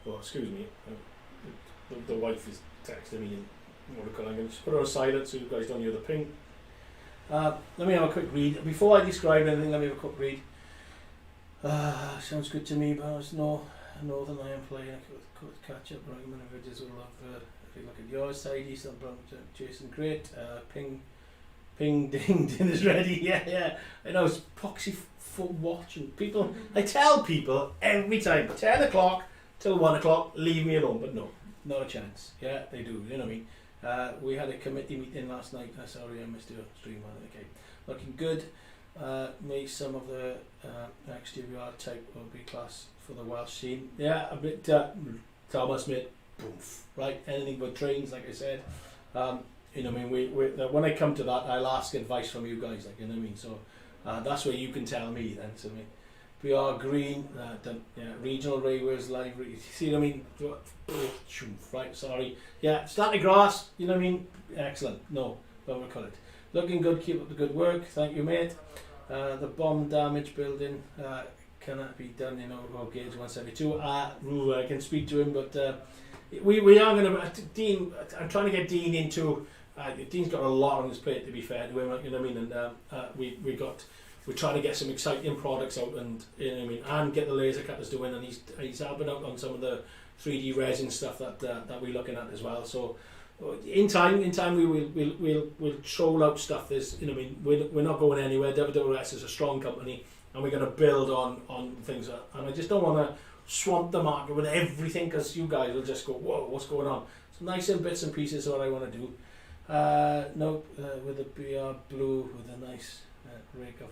Oh, excuse me, the wife is texting me in watercolour. I'm going to just put her on silent so you guys don't hear the ping. Let me have a quick read. Before I describe anything, let me have a quick read. Sounds good to me, but it's no Northern Iron playing. I could catch up right whenever it is all of if you look at your side, Eastern Brown, Jason, great. Ping Ping ding, dinner's ready. Yeah. I know, it's poxy for watching. People, I tell people every time, 10 o'clock till 1 o'clock, leave me alone. But no, not a chance. Yeah, they do, you know what I mean? We had a committee meeting last night. Sorry, I missed your stream. Okay, looking good. Made some of the exterior type will be class for the Welsh scene. Yeah, a bit Thomas mate, boof, right? Anything but trains, like I said. You know what I mean? We when I come to that, I'll ask advice from you guys, like, you know what I mean? So that's where you can tell me then. So I mean, we are green, regional railways library. See what I mean? Right, sorry. Yeah, starting grass, you know what I mean? Excellent. No, what we call it. Looking good, keep up the good work. Thank you, mate. The bomb damage building cannot be done, you know, or gauge 172. I can speak to him, but we are going to, Dean, I'm trying to get Dean into, Dean's got a lot on his plate, to be fair to him, you know what I mean, and we're trying to get some exciting products out, and you know what I mean, and get the laser cutters doing, and he's helping out on some of the 3D resin stuff that we're looking at as well. So in time we'll troll out stuff. There's, you know what I mean, we're not going anywhere. WWS is a strong company, and we're going to build on things, and I just don't want to swamp the market with everything, because you guys will just go, whoa, what's going on? Some nice bits and pieces is what I want to do. With a BR blue with a nice rake of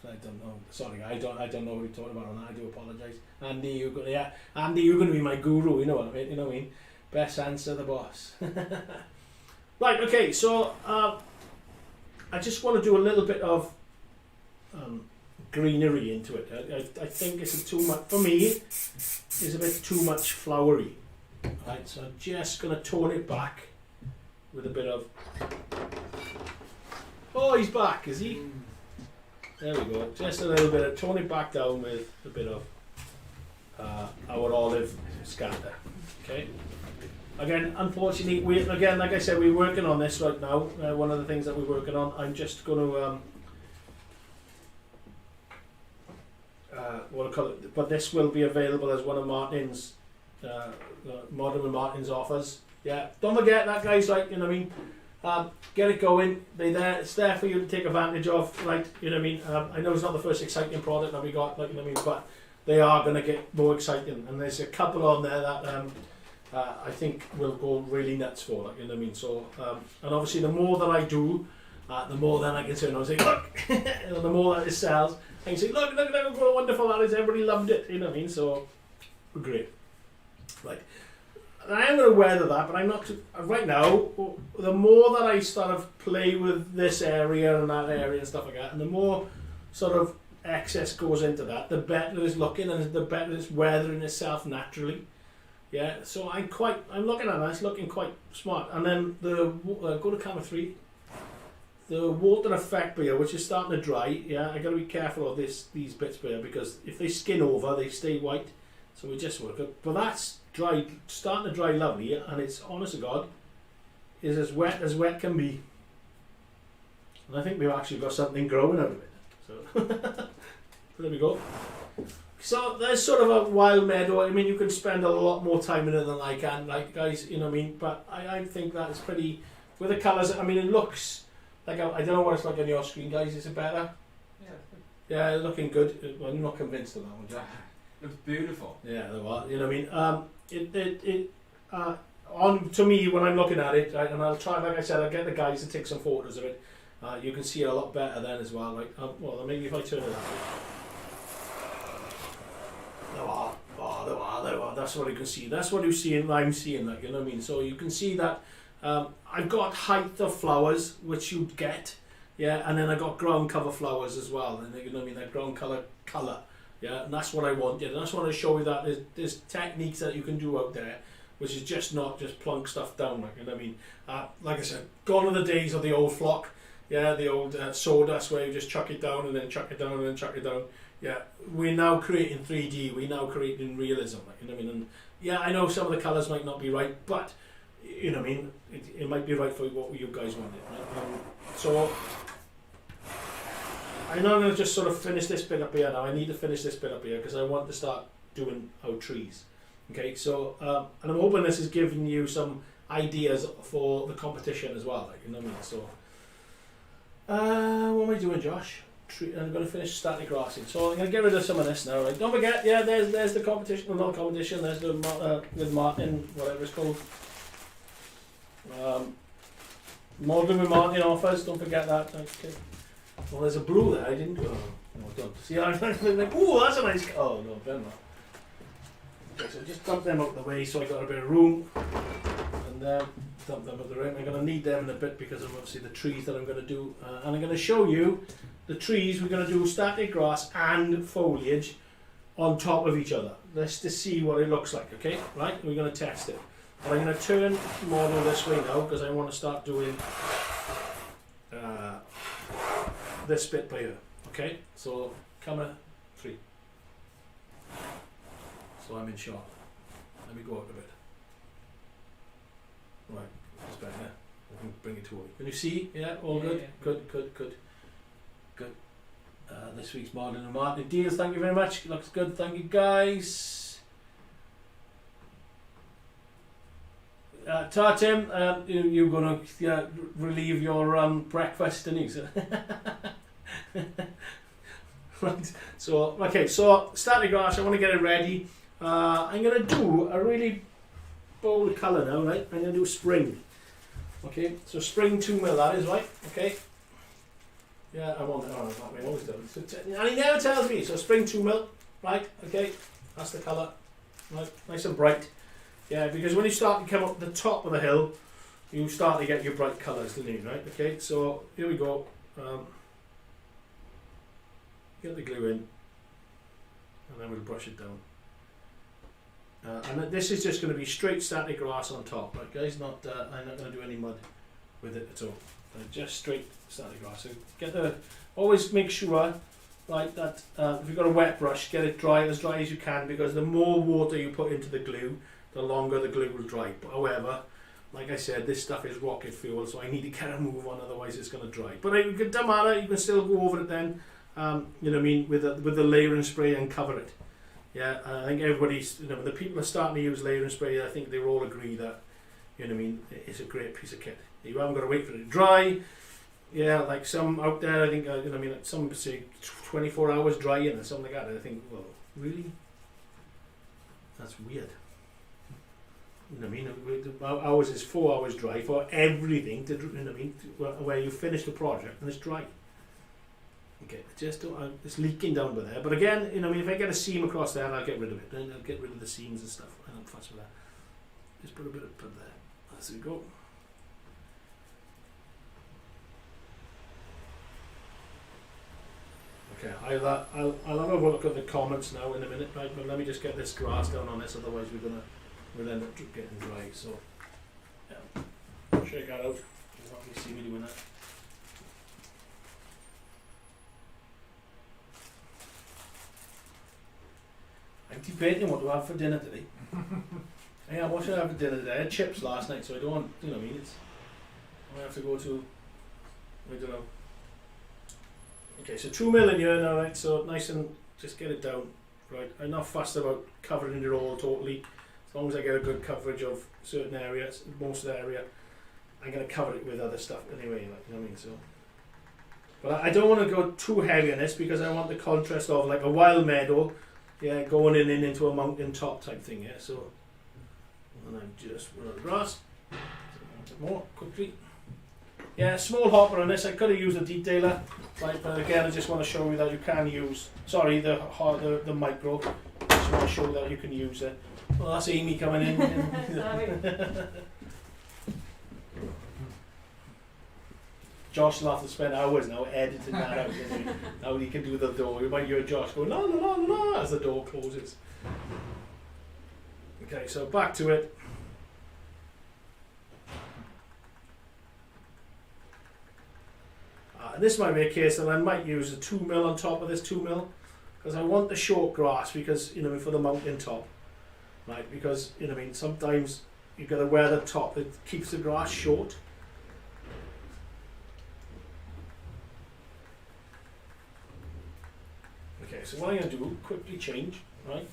I don't know. Sorry, I don't know what you're talking about on that. I do apologise. Andy, you're going to be my guru. You know what I mean? You know what I mean? Best answer, the boss. Right. Okay. So I just want to do a little bit of greenery into it. I think it's too much for me. It's a bit too much flowery. Right. So I'm just going to tone it back with a bit of. Oh, he's back, is he? There we go. Just a little bit of tone it back down with a bit of our olive scatter. Okay. Again, unfortunately, like I said, we're working on this right now. One of the things that we're working on, I'm just going to what I call it. But this will be available as one of Martyn's Martyn's offers. Yeah, don't forget that, guys. Right, you know what I mean. Get it going. It's there for you to take advantage of, right? You know what I mean. I know it's not the first exciting product that we got, like, you know what I mean, but they are going to get more exciting, and there's a couple on there that I think will go really nuts for, like, you know what I mean. So, and obviously, the more that I do, the more then I can turn around and say, look, the more that it sells, I can say, look, how wonderful that is. Everybody loved it, you know what I mean. So, great, right. I am going to weather that, but I'm not too, right now. The more that I sort of play with this area and that area and stuff like that, and the more sort of excess goes into that, the better it's looking, and the better it's weathering itself naturally. Yeah, so I'm looking at that. It's looking quite smart. And then go to camera 3. The water effect beer, which is starting to dry. Yeah, I got to be careful of these bits beer, because if they skin over, they stay white. So we just work it, but that's dry, starting to dry lovely, and it's, honest to God, is as wet can be. And I think we've actually got something growing out of it. So there we go. So there's sort of a wild meadow. I mean, you can spend a lot more time in it than I can, like, guys, you know what I mean. But I think that is pretty, with the colours. I mean, it looks like, I don't know what it's like on your screen, guys. Is it better? Yeah, looking good. Well, I'm not convinced of that one, Jack. Looks beautiful. Yeah, you know what I mean. On to me when I'm looking at it, right, and I'll try, like I said, I'll get the guys to take some photos of it. You can see it a lot better then as well. Right? Well, maybe if I turn it that way. There are. That's what you can see. That's what you see, and I'm seeing that. You know what I mean. So you can see that I've got height of flowers, which you'd get, yeah, and then I got ground cover flowers as well. And you know what I mean. That ground colour. Yeah, and that's what I wanted, and that's what I show you, that there's techniques that you can do out there, which is just not just plunk stuff down, like, you know what I mean. Like I said, gone are the days of the old flock, yeah, the old sawdust where you just chuck it down and then chuck it down and then chuck it down. Yeah, we're now creating 3D, we're now creating realism, like, you know what I mean. And yeah, I know some of the colours might not be right, but you know what I mean, it might be right for what you guys wanted. Right? So I'm now going to just sort of finish this bit up here now. I need to finish this bit up here because I want to start doing our trees. Okay, so, and I'm hoping this is giving you some ideas for the competition as well, like, you know what I mean? So, What am I doing, Josh? I'm going to finish static grassing. So I'm going to get rid of some of this now, right? Don't forget, yeah, there's the competition, well, not competition, there's the with Martyn, whatever it's called. Modelling with Martyn offers, don't forget that. Okay. Well, there's a blue there, I didn't do. Oh, no, don't. See, I'm like, oh, that's a nice. Oh, no, better not. Okay, so just dump them out of the way so I got a bit of room. And dump them out of the room. I'm going to need them in a bit because of obviously the trees that I'm going to do. And I'm going to show you the trees. We're going to do static grass and foliage on top of each other. Let's just see what it looks like, okay? Right, we're going to test it. And I'm going to turn model this way now because I want to start doing this bit by here. Okay, so camera 3. So I'm in shot. Let me go up a bit. Right, that's better. Yeah? I can bring it toward you. Can you see? Yeah, all good? Yeah. Good. This week's Martyn and Martyn deals. Thank you very much. Looks good. Thank you, guys. Tim, you're going to relieve your breakfast, didn't you? Right. So, okay, so static grass, I want to get it ready. I'm going to do a really bold colour now, right? I'm going to do spring. Okay, so spring 2 mil, that is right. Okay. Yeah, I want it. Oh, that way I always do. And he never tells me. So spring 2 mil, right? Okay, that's the colour. Right, nice and bright. Yeah, because when you start to come up the top of the hill, you start to get your bright colours, don't you? Right? Okay, so here we go. Get the glue in, and then we'll brush it down. And this is just going to be straight static grass on top, right, guys? Not, I'm not going to do any mud with it at all. Just straight static grass. So always make sure, right, that if you've got a wet brush, get it as dry as you can, because the more water you put into the glue, the longer the glue will dry. But however, like I said, this stuff is rocket fuel, so I need to get a move on, otherwise it's going to dry. But it doesn't matter, you can still go over it then, you know what I mean, with the layering spray and cover it. Yeah, I think everybody's, you know, the people are starting to use layering spray. I think they all agree that, you know what I mean, it's a great piece of kit. You haven't got to wait for it to dry. Yeah, like some out there, I think, you know what I mean, some say 24 hours drying or something like that. And I think, well, really? That's weird. You know what I mean? Ours is 4 hours dry for everything, to, you know what I mean, where you finish the project and it's dry. Okay, just don't, it's leaking down by there. But again, you know, I mean, if I get a seam across there, I'll get rid of it. Then I'll get rid of the seams and stuff. I don't fuss with that. Just put a bit of put there. As we go. Okay, I'll have a look at the comments now in a minute, right? But let me just get this grass down on this, otherwise we'll end up getting dry. So, yeah, shake that out. You don't really see me doing that. I'm debating what to have for dinner today. Yeah, what should I have for dinner today? I had chips last night, so I don't want, you know what I mean, I have to go to, I don't know. Okay, so 2 mil in here now, right, so nice and, just get it down, right. I'm not fussed about covering it all totally, as long as I get a good coverage of certain areas, most of the area, I'm going to cover it with other stuff anyway, like, you know what I mean, so. But I don't want to go too heavy on this, because I want the contrast of like a wild meadow, yeah, going in and into a mountain top type thing, yeah, so. And I'm just run across. A bit more quickly. Yeah, small hopper on this. I could have used a detailer, right? But again, I just want to show you that you can use. Sorry, the micro. Just want to show that you can use it. Well, that's Amy coming in. Josh will have to spend hours now editing that out. Now he can do the door. You might hear Josh go la la la la as the door closes. Okay, so back to it. This might be a case that I might use a 2 mil on top of this 2 mil, because I want the short grass, because, you know, for the mountain top, right? Because, you know, I mean, sometimes you've got to wear the top, it keeps the grass short. Okay, so what I'm going to do, quickly change, right?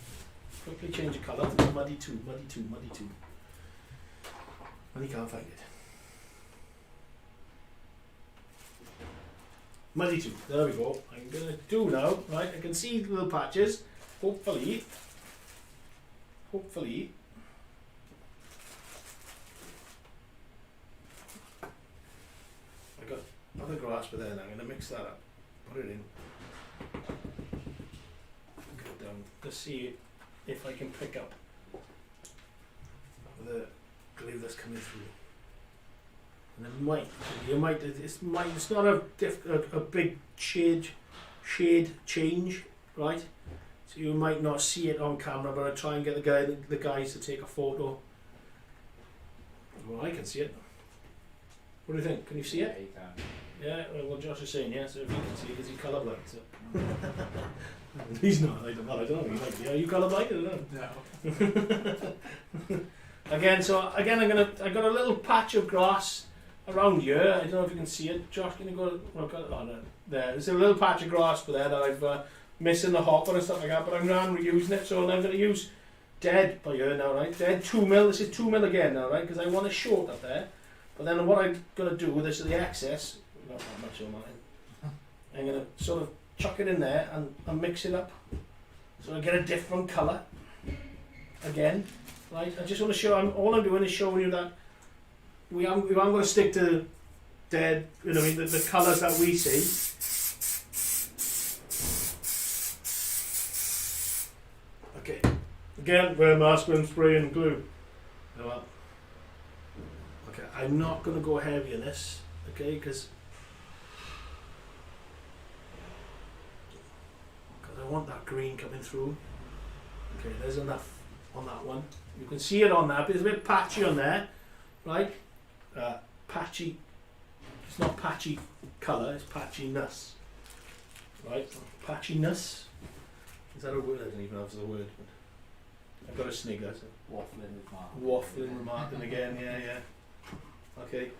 Quickly change the colour to muddy 2, muddy 2, muddy 2. And you can't find it. Muddy too. There we go. I'm gonna do now. Right, I can see little patches. Hopefully. I got other grass with there now. I'm gonna mix that up. Put it in. Go down. Let's see if I can pick up the glue that's coming through. And it's not a big shade change, right? So you might not see it on camera, but I try and get the guys to take a photo. Well, I can see it. What do you think? Can you see it? Yeah, you can. Yeah. Well, Josh is saying yeah. So if you can see it, because he's colourblind. So. He's not. I don't know. Are you colourblind? I don't know. No. I got a little patch of grass around here. I don't know if you can see it. Josh, can you go? Oh, no. There. There's a little patch of grass there that I've missing the hopper and stuff like that, but I'm not reusing it, so I'm going to use dead by here now, right? Dead 2mm. This is 2mm again now, right? Because I want a short up there. But then what I'm going to do with this is the excess. Not that much on mine. I'm going to sort of chuck it in there and mix it up, so I get a different colour. Again, right? I just want to show. All I'm doing is showing you that we aren't going to stick to dead. You know, the colours that we see. Okay. Again, wear mask when spraying glue. Well, okay, I'm not going to go heavy in this, okay, because I want that green coming through. Okay, there's enough on that one. You can see it on that, but it's a bit patchy on there, right? Patchy. It's not patchy colour, it's patchiness. Right? Patchiness. Is that a word? I don't even know if it's a word. But I've got a snigger. So. Waffling with Martyn. Waffling with Martyn again, yeah. Okay.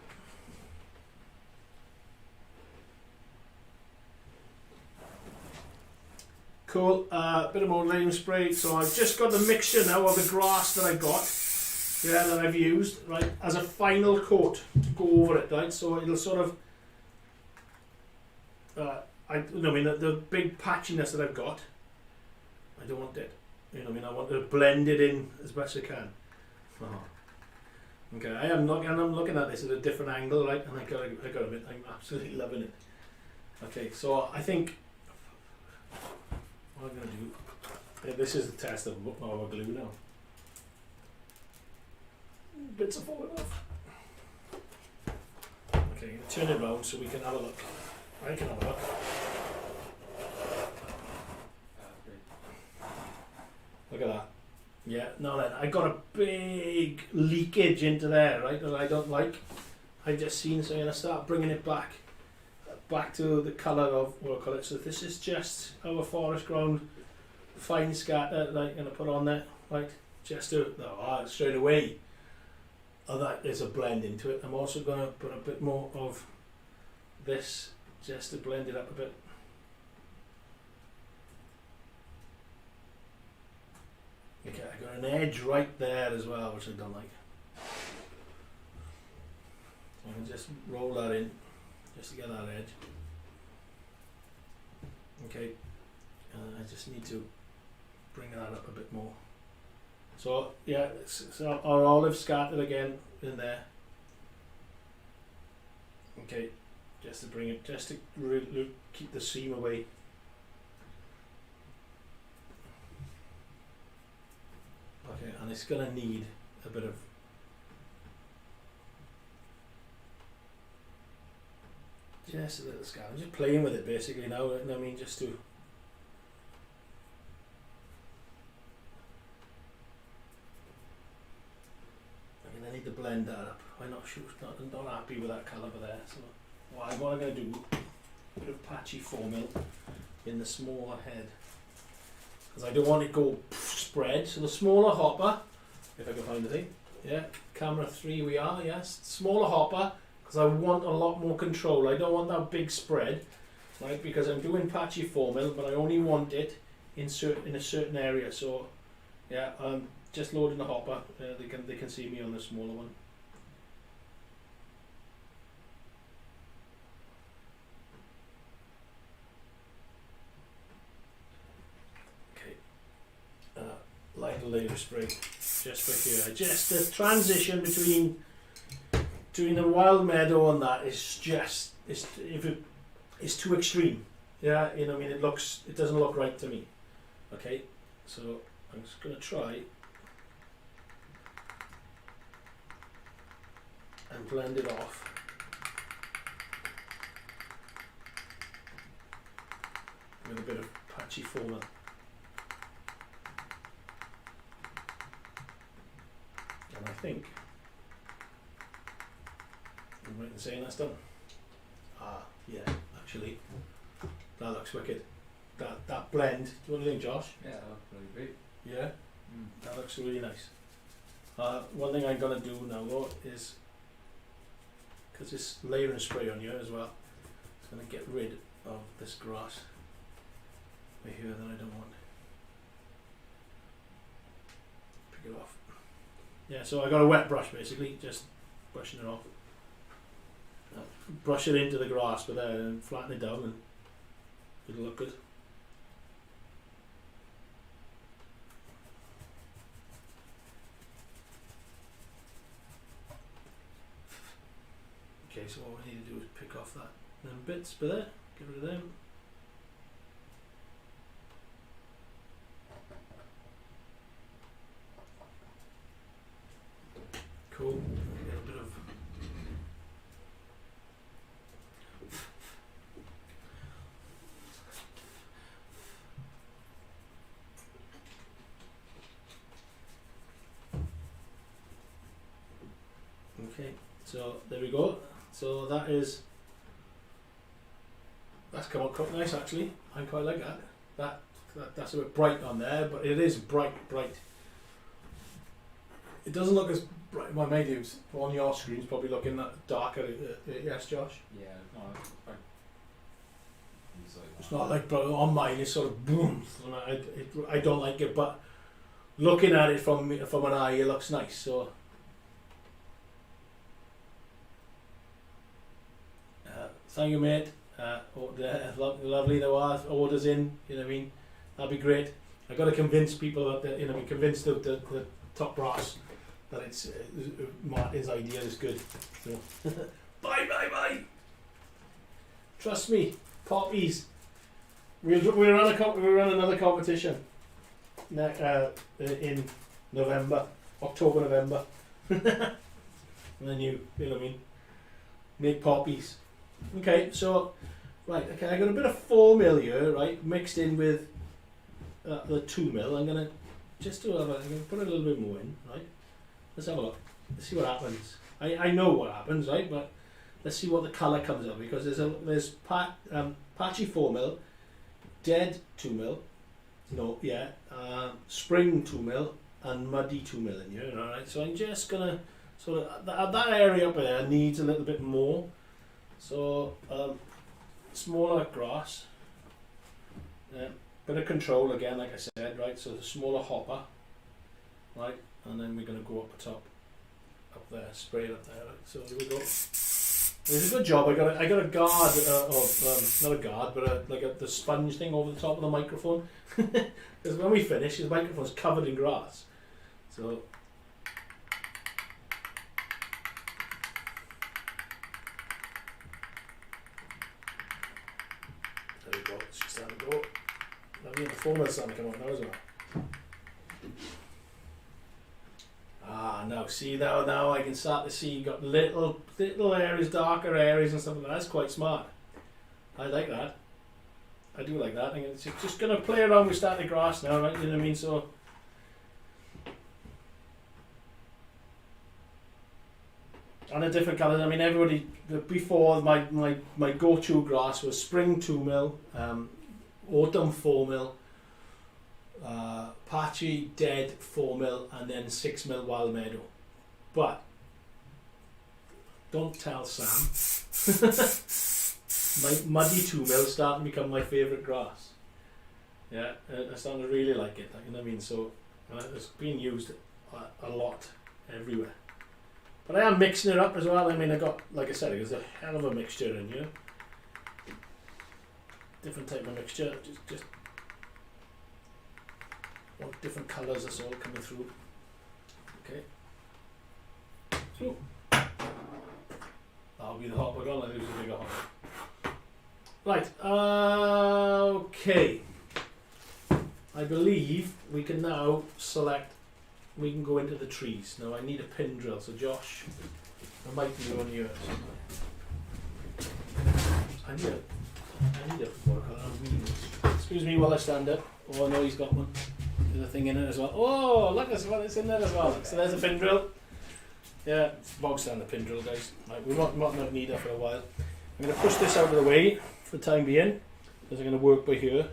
Cool. Bit of more lime spray. So I've just got the mixture now of the grass that I got. Yeah, that I've used, right, as a final coat to go over it, right? So it'll sort of, the big patchiness that I've got, I don't want it. You know what I mean? I want to blend it in as best I can. Okay, I'm looking at this at a different angle, right? And I got a bit. I'm absolutely loving it. Okay, so I think what I'm going to do. Yeah, this is the test of our glue now. Bits are falling off. Okay, I'm going to turn it around so we can have a look. I can have a look. Look at that. Yeah, now then, I got a big leakage into there, right, that I don't like. I've just seen, so I'm going to start bringing it back to the colour of what I call it. So this is just our forest ground fine scatter that I'm going to put on there, right, just to, straight away. Oh, that is a blend into it. I'm also going to put a bit more of this just to blend it up a bit. Okay, I got an edge right there as well, which I don't like. So I can just roll that in, just to get that edge. Okay, I just need to bring that up a bit more. So yeah, so our olive scattered again in there. Okay, just to bring it, just to really keep the seam away. Okay, and it's gonna need a bit of just a little scat. I'm just playing with it basically now. I mean, just to. I need to blend that up. I'm not sure, not happy with that colour over there. So what I'm going to do, a bit of patchy 4mm in the smaller head, because I don't want it to go spread. So the smaller hopper, if I can find the thing, yeah, camera 3 we are, yes, smaller hopper, because I want a lot more control. I don't want that big spread, right? Because I'm doing patchy 4mm, but I only want it in a certain area. So yeah, just loading the hopper. They can see me on the smaller one. little layer of spray just for here. Just the transition between the wild meadow and that is just it's too extreme. Yeah, you know what I mean, it doesn't look right to me. Okay, so I'm just gonna try and blend it off. With a bit of patchy foamer. And I think I'm right in saying that's done. Ah, yeah, actually, that looks wicked. That blend, what do you think, Josh? Yeah, that looks really great. Yeah? That looks really nice. One thing I'm going to do now though is, because it's layering spray on here as well, I'm going to get rid of this grass right here that I don't want. Pick it off. Yeah, so I got a wet brush basically, just brushing it off. Brush it into the grass with there and flatten it down and it'll look good. Okay, so what we need to do is pick off that them bits by there, get rid of them. Cool. A little bit of okay, so there we go. So that's come out quite nice actually. I quite like that. That's a bit bright on there, but it is bright. It doesn't look as bright. Well, maybe it's on your screen's probably looking that darker. Yes, Josh. Yeah, no, It's not like, but on mine it's sort of boom. And I don't like it, but looking at it from an eye, it looks nice. So. Thank you, mate. Lovely there are orders in, you know what I mean? That'd be great. I've got to convince people that, you know, convince the top brass that it's Martyn's idea is good. So. Bye. Trust me, poppies. We'll run another competition in November, October, November. And then you know what I mean? Make poppies. Okay, so, right, okay, I got a bit of 4mm here, right, mixed in with the 2mm. I'm going to just I'm going to put a little bit more in, right? Let's have a look. Let's see what happens. I know what happens, right, but let's see what the colour comes up, because there's patchy 4mm, dead 2mm, spring 2mm, and muddy 2mm in here, alright? So I'm just going to, sort of, that area up there needs a little bit more. So, smaller grass, bit of control again, like I said, right? So the smaller hopper, right? And then we're going to go up the top, up there, spray it up there, right? So here we go. It's a good job. I got a guard, not a guard, but the sponge thing over the top of the microphone. Because when we finish, the microphone's covered in grass. So. The performance starting to come up now as well. Now see now I can start to see you got little areas, darker areas and stuff like that. That's quite smart. I like that. I do like that. I'm just gonna play around with static grass now, right? You know what I mean? So and the different colours. I mean, everybody before my go-to grass was spring 2mm. Autumn 4mm, patchy dead 4mm, and then 6mm wild meadow. But don't tell Sam. My muddy 2mm starting to become my favourite grass. Yeah, I'm starting to really like it. You know what I mean? So it's being used a lot everywhere. But I am mixing it up as well. I mean, I got, like I said, there's a hell of a mixture in here. Different type of mixture, just want different colours, that's all coming through. Okay. So, that'll be the hot bug on, I lose a bigger hot bug. Right, okay. I believe we can now select, we can go into the trees. Now I need a pin drill, so Josh, I might be on yours. I need a watercolour. Excuse me while I stand up. Oh no, he's got one. There's a thing in it as well. Oh, look, there's one, it's in there as well. So there's a pin drill. Yeah, bog standard pin drill, guys. Right, we might not need that for a while. I'm going to push this out of the way for the time being, because I'm going to work by here.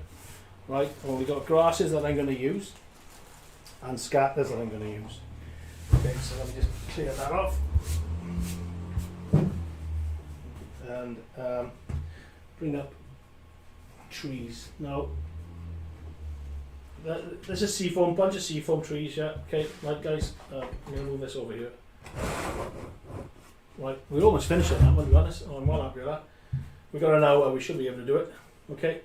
Right, well, we've got grasses that I'm going to use, and scatters that I'm going to use. Okay, so let me just clear that off. And bring up trees. Now, this is seafoam, bunch of seafoam trees, yeah. Okay, right guys, I'm going to move this over here. Right, we're almost finished on that one, to be honest. Oh, I'm well happy with that. We've got an hour, we should be able to do it. Okay,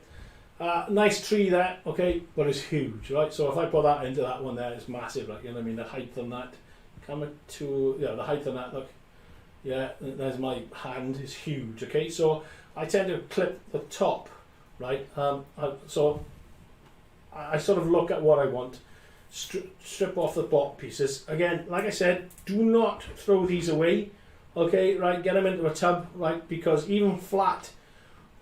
nice tree there, okay, but it's huge, right? So if I put that into that one there, it's massive, like, you know what I mean? The height on that, the height on that, look, yeah, there's my hand, is huge, okay? So I tend to clip the top, right? So I sort of look at what I want, strip off the bottom pieces. Again, like I said, do not throw these away, okay, right? Get them into a tub, right? Because even flat,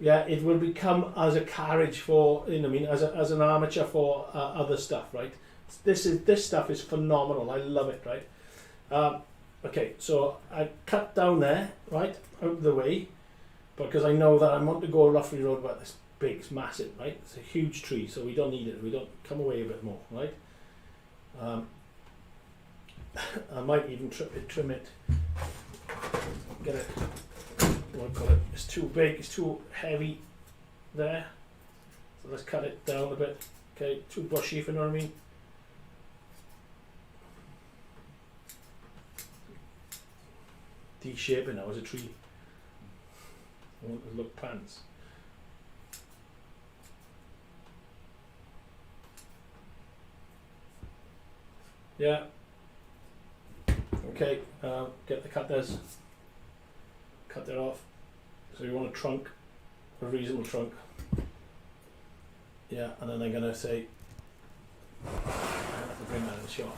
yeah, it will become as a carriage for, you know what I mean, as an armature for other stuff, right? This stuff is phenomenal. I love it, right? Okay, so I cut down there, right, out of the way, because I know that I want to go a roughly road about this big, it's massive, right? It's a huge tree, so we don't need it. We don't come away a bit more, right? I might even trim it, get it, what do I call it? It's too big, it's too heavy there. So let's cut it down a bit. Okay, too bushy, if you know what I mean. D-shaping now as a tree. I want to look pants. Yeah. Okay, get the cutters. Cut that off. So you want a trunk, a reasonable trunk. Yeah, and then I'm going to say, I have to bring that in the shot.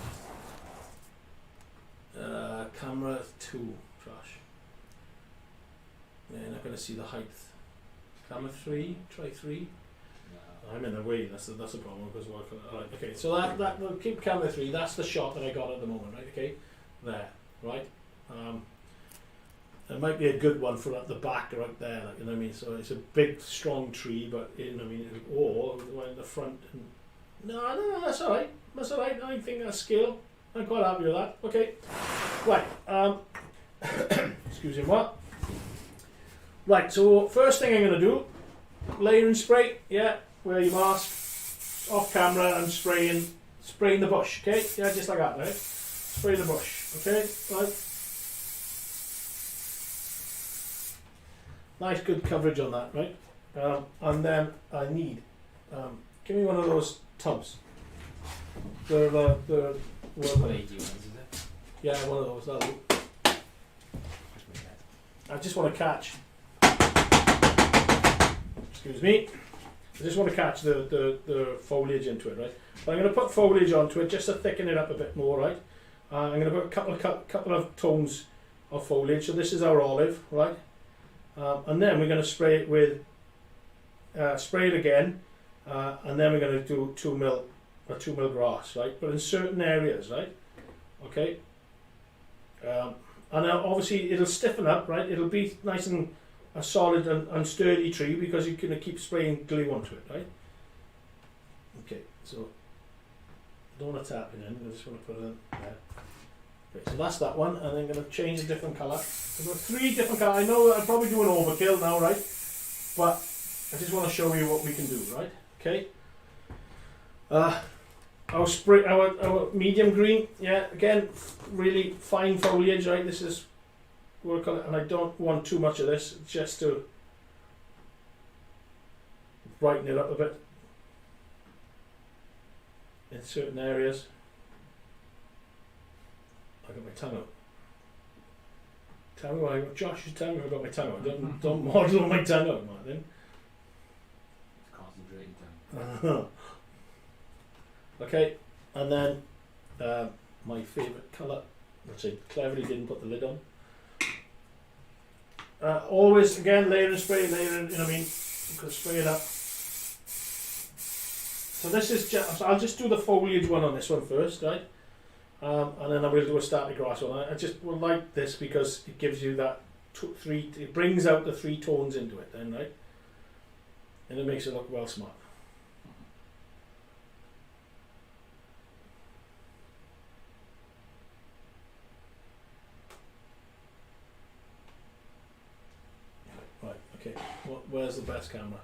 Camera 2, Josh. Yeah, you're not going to see the height. Camera 3, try 3. No. I'm in the way, that's the problem. Because right, okay, so that we'll keep camera 3, that's the shot that I got at the moment, right? Okay, there, right? It might be a good one for at the back right there, like, you know what I mean? So it's a big, strong tree, but you know what I mean? Or in the front. And, no, that's all right. That's all right. I think that's scale. I'm quite happy with that. Okay, right. Excuse me, what? Right. So first thing I'm going to do, layering spray. Yeah, wear your mask, off camera, and spraying the bush. Okay, yeah, just like that, right? Spray the bush. Okay, right. Nice good coverage on that, right? And then I need, give me one of those tubs. They're What age ones is it? yeah, one of those. That'll do. I just want to catch. Excuse me. I just want to catch the foliage into it, right? But I'm going to put foliage onto it just to thicken it up a bit more, right? I'm going to put a couple of tones of foliage. So this is our olive, right? And then we're going to spray it with, spray it again, and then we're going to do 2 mil grass, right? But in certain areas, right? Okay. And now obviously it'll stiffen up, right? It'll be nice and a solid and sturdy tree because you're going to keep spraying glue onto it, right? Okay, so I don't want to tap it in, I just want to put it in there. Okay, so that's that one, and I'm going to change a different colour. I've got 3 different colours. I know that I'm probably doing overkill now, right? But I just want to show you what we can do, right? Okay. Our medium green, yeah, again, really fine foliage, right? This is work on it, and I don't want too much of this, just to brighten it up a bit. in certain areas. I got my tongue out. Tell me why, Josh, you tell me I got my tongue out. Don't model my tongue out, Martyn. It's concentrating time. Okay, and then my favourite colour, which I cleverly didn't put the lid on. Always, again, layer and spray, layer and, you know what I mean, you can spray it up. So this is just, I'll just do the foliage one on this one first, right? And then I will do a static grass one. I just will like this because it gives you that it brings out the 3 tones into it then, right? And it makes it look well smart. Right, okay. Where's the best camera?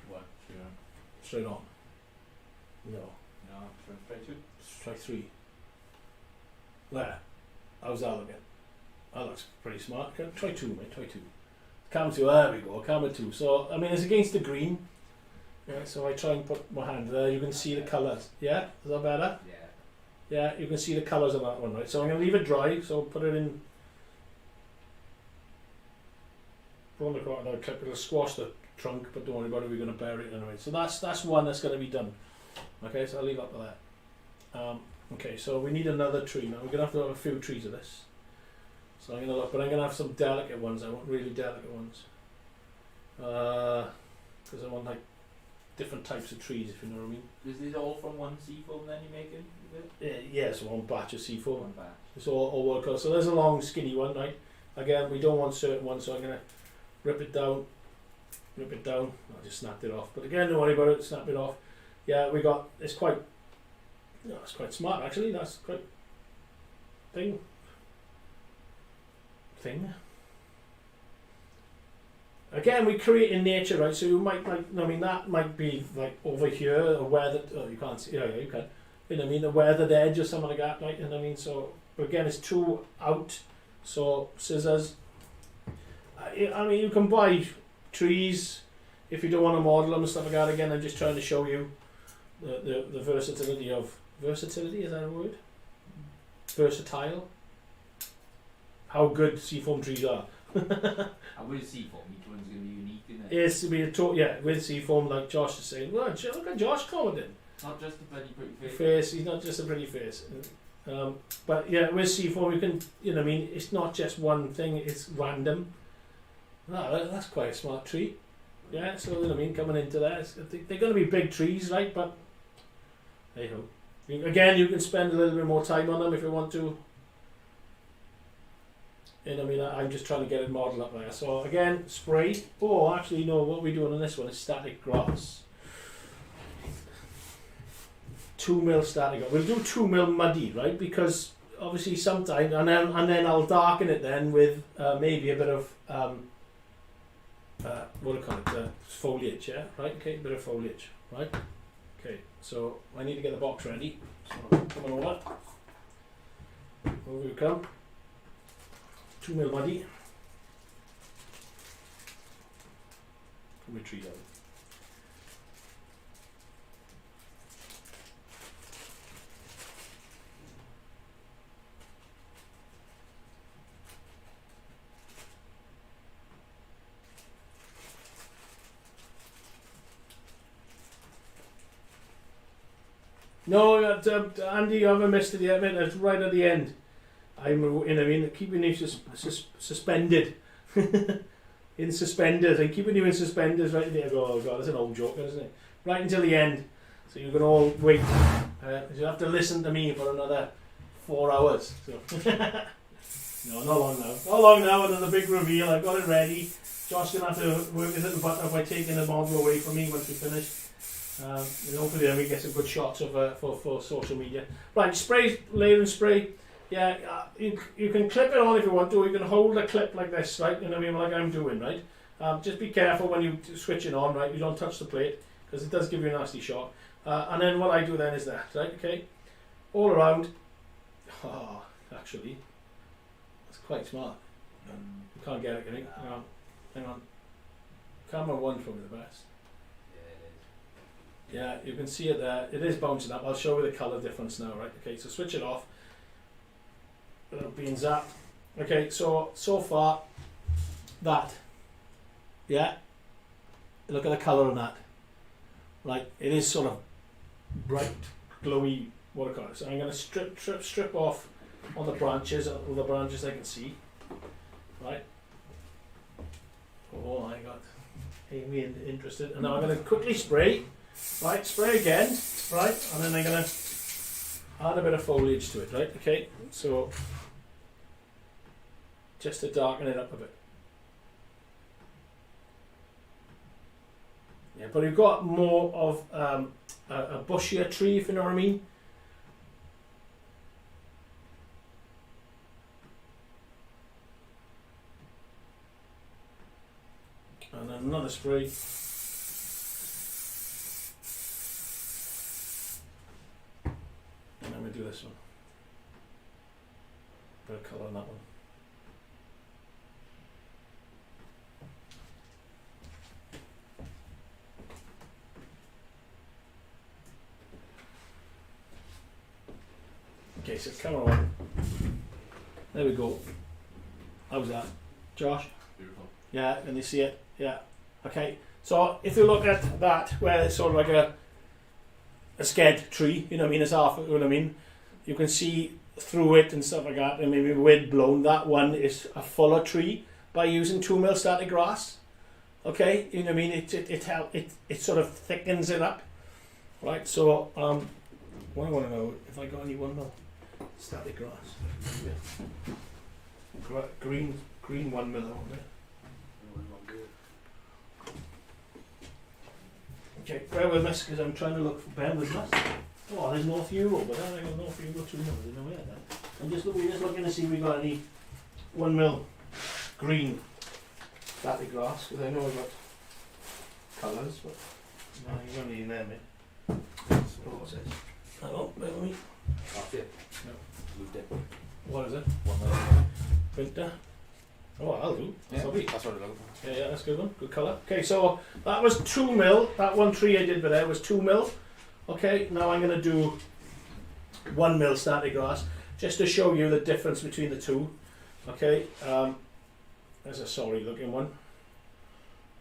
What? Sure. Straight on. No. No, straight to. Try 3. There. How's that looking? That looks pretty smart. Try 2, mate. Try 2. Camera 2. There we go. Camera 2. So, I mean, it's against the green. Yeah, so I try and put my hand there. You can see the colours. Yeah? Is that better? Yeah. Yeah, you can see the colours on that one, right? So I'm going to leave it dry. So put it in. Put on the corner. Now clip. It'll squash the trunk, but don't worry about it. We're going to bury it anyway. So that's one that's going to be done. Okay, so I'll leave that for that. Okay, so we need another tree now. We're going to have a few trees of this. So I'm going to look, but I'm going to have some delicate ones. I want really delicate ones. Because I want like different types of trees, if you know what I mean. Is this all from one seafoam then you're making? Is it? Yeah, so one batch of C4. One batch. It's all work out. So there's a long skinny one, right? Again, we don't want certain ones, so I'm going to rip it down. I just snapped it off. But again, don't worry about it, snap it off. Yeah, it's quite smart actually. That's quite thing. Again, we create in nature, right? So you might like, I mean, that might be like over here, or where you can't see. Yeah, you can. You know what I mean? The weathered edge or something like that, right? You know what I mean? So, but again, it's too out. So scissors. I mean, you can buy trees if you don't want to model them and stuff like that. Again, I'm just trying to show you the versatility of versatility. Is that a word? Versatile. How good seafoam trees are. And with seafoam, each one's going to be unique, isn't it? It's to be with seafoam, like Josh is saying. Well, look at Josh commenting. Not just a bloody pretty Face. He's not just a pretty face. But yeah, with seafoam, you can, you know what I mean, it's not just one thing, it's random. That's quite a smart tree. Yeah, so you know what I mean, coming into that, they're going to be big trees, right? But hey ho. Again, you can spend a little bit more time on them if you want to. And I mean, I'm just trying to get it modelled up there. So again, spray. Oh, actually, no. What we're doing on this one is static grass. 2mm static. We'll do 2mm muddy, right? Because obviously sometimes, and then I'll darken it then with maybe a bit of what do you call it? Foliage, yeah, right? Okay, a bit of foliage, right? Okay, so I need to get the box ready. So come on over. Over you come. 2mm muddy. Put my tree down. No, Andy, you haven't missed it yet, mate. It's right at the end. Keeping you suspended. In suspenders. I'm keeping you in suspenders right there. Oh god, that's an old joke, isn't it? Right until the end. So you can all wait. You have to listen to me for another 4 hours. So. No, not long now. Not long now, and then the big reveal. I've got it ready. Josh's going to have to work his little button by taking the model away from me once we finish. And hopefully then we get some good shots of for social media. Right, spray, layer and spray. Yeah, you can clip it on if you want to, or you can hold a clip like this, right? You know what I mean, like I'm doing, right? Just be careful when you switch it on, right? You don't touch the plate, because it does give you a nasty shot. And then what I do then is that, right? Okay, all around. Oh, actually, that's quite smart. You can't get it, can you? Hang on. Camera 1's probably the best. Yeah, you can see it there. It is bouncing up. I'll show you the colour difference now, right? Okay, so switch it off. Without being zapped. Okay, so far, that. Yeah. Look at the colour on that. Right, it is sort of bright, glowy watercolour. So I'm going to strip off on the branches, all the branches I can see. Right. Oh my God. Amy interested. And now I'm going to quickly spray. Right, spray again. Right, and then I'm going to add a bit of foliage to it. Right, okay. So just to darken it up a bit. Yeah, but you've got more of a bushier tree, if you know what I mean. And then another spray. And then we do this one. Bit of colour on that one. Okay, so camera on. There we go. How's that, Josh? Beautiful. Yeah, can you see it? Yeah. Okay. So if you look at that, where it's sort of like a sked tree, you know what I mean? It's half, you know what I mean? You can see through it and stuff like that, and maybe wind blown. That one is a fuller tree by using 2mm static grass. Okay, you know what I mean? It sort of thickens it up, right? So what I want to know if I got any 1mm static grass. Yeah. Green 1mm on there. Okay, bear with us because I'm trying to look for bear with us. Oh, there's North Euro, but I got North Euro 2mm. There's no way at that. We're just looking to see if we got any 1mm green static grass because I know I've got colours, but no, you don't need them, mate. What's it? Hang on, bear with me. That's it. No. Moved it. What is it? 1mm. Winter. Oh, I'll do. Yeah, Lovely. that's what I'm looking for. Yeah, that's a good one. Good colour. Okay, so that was 2mm. That one tree I did with there was 2mm. Okay, now I'm going to do 1mm static grass just to show you the difference between the two. Okay, there's a sorry looking one.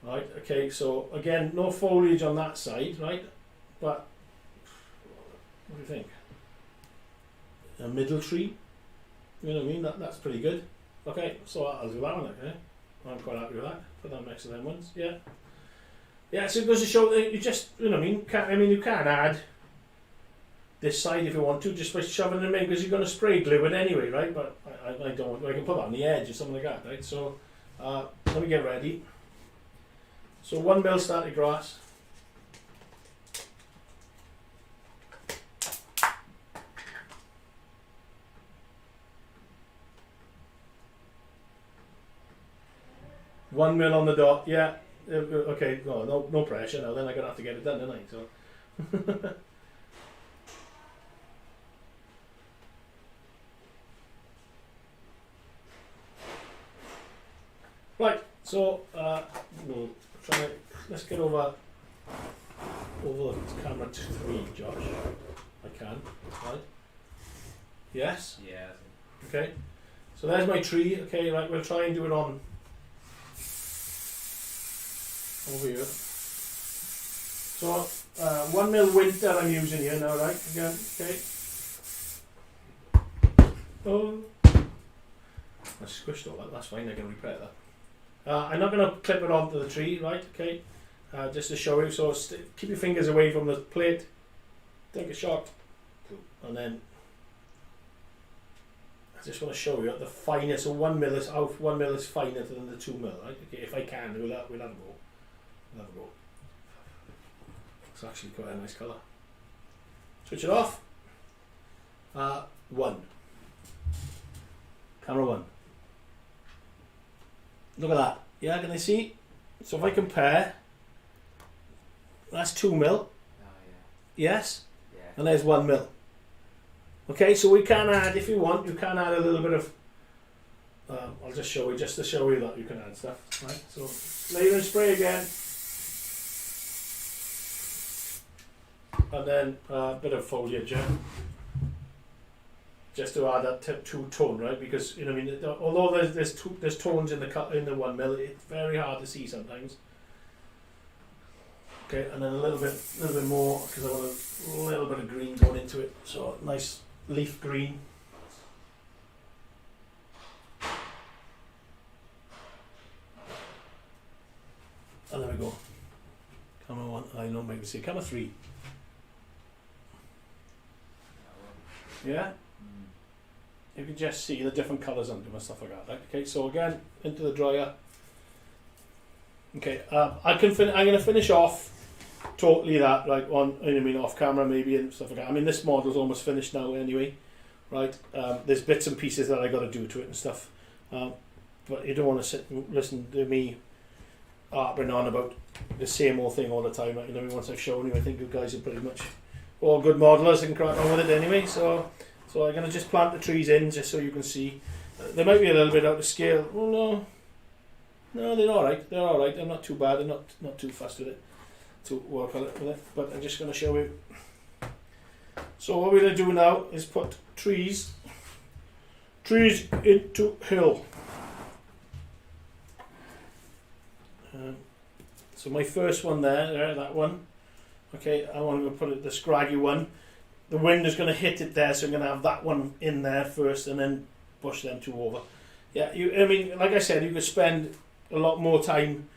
Right, okay, so again, no foliage on that side, right? But what do you think? A middle tree, you know what I mean? That's pretty good. Okay, so I'll do that one. Okay, I'm quite happy with that. Put that next to them ones. Yeah, yeah. So it goes to show that you just, you know what I mean? You can add this side if you want to, just by shoving them in because you're going to spray glue it anyway, right? But I don't. I can put that on the edge or something like that, right? So let me get ready. So 1mm static grass. One mil on the dot, yeah. Okay, no pressure now. Then I'm gonna have to get it done, don't I? So. Right. So we'll try. Let's get over the camera to 3, Josh. I can. Right. Yes. Yeah. Okay. So there's my tree. Okay. Right. We'll try and do it on. Over here. So 1mm winter I'm using here now, right? Again, okay. Oh, I squished all that. That's fine. I can repair that. I'm not going to clip it onto the tree, right? Okay. Just to show you. So keep your fingers away from the plate. Take a shot, and then I just want to show you the finest. So 1mm is out. 1mm is finer than the 2mm, right? Okay. If I can, we'll have a go. Have a go. It's actually quite a nice colour. Switch it off. 1. Camera 1. Look at that. Yeah, can they see? So if I compare, that's 2mm. Oh, yeah. Yes? Yeah. And there's 1mm. Okay, so we can add, if you want, you can add a little bit of, I'll just show you, just to show you that you can add stuff. Right, so layer and spray again. and then a bit of foliage, yeah? Just to add that two-tone, right? Because you know, I mean, although there's tones in the 1 mil, it's very hard to see sometimes. Okay, and then a little bit more because I want a little bit of green going into it. So nice leaf green. And there we go. Camera 1, I know, maybe see camera 3. Yeah? You can just see the different colours under them and stuff like that. Right? Okay, so again, into the dryer. Okay, I'm going to finish off totally that, like on, I mean, off camera maybe and stuff like that. I mean, this model's almost finished now anyway, right? There's bits and pieces that I got to do to it and stuff. But you don't want to sit and listen to me harping on about the same old thing all the time. Like, you know, once I've shown you, I think you guys are pretty much all good modelers and crack on with it anyway. So I'm going to just plant the trees in just so you can see. They might be a little bit out of scale. Oh no, they're all right. They're all right. They're not too bad. They're not too fussed with it to work on it with it. But I'm just going to show you. So what we're going to do now is put trees into hill. So my first one there, that one. Okay, I want to put it the scraggy one. The wind is going to hit it there, so I'm going to have that one in there first, and then push them two over. Yeah, I mean, like I said, you could spend a lot more time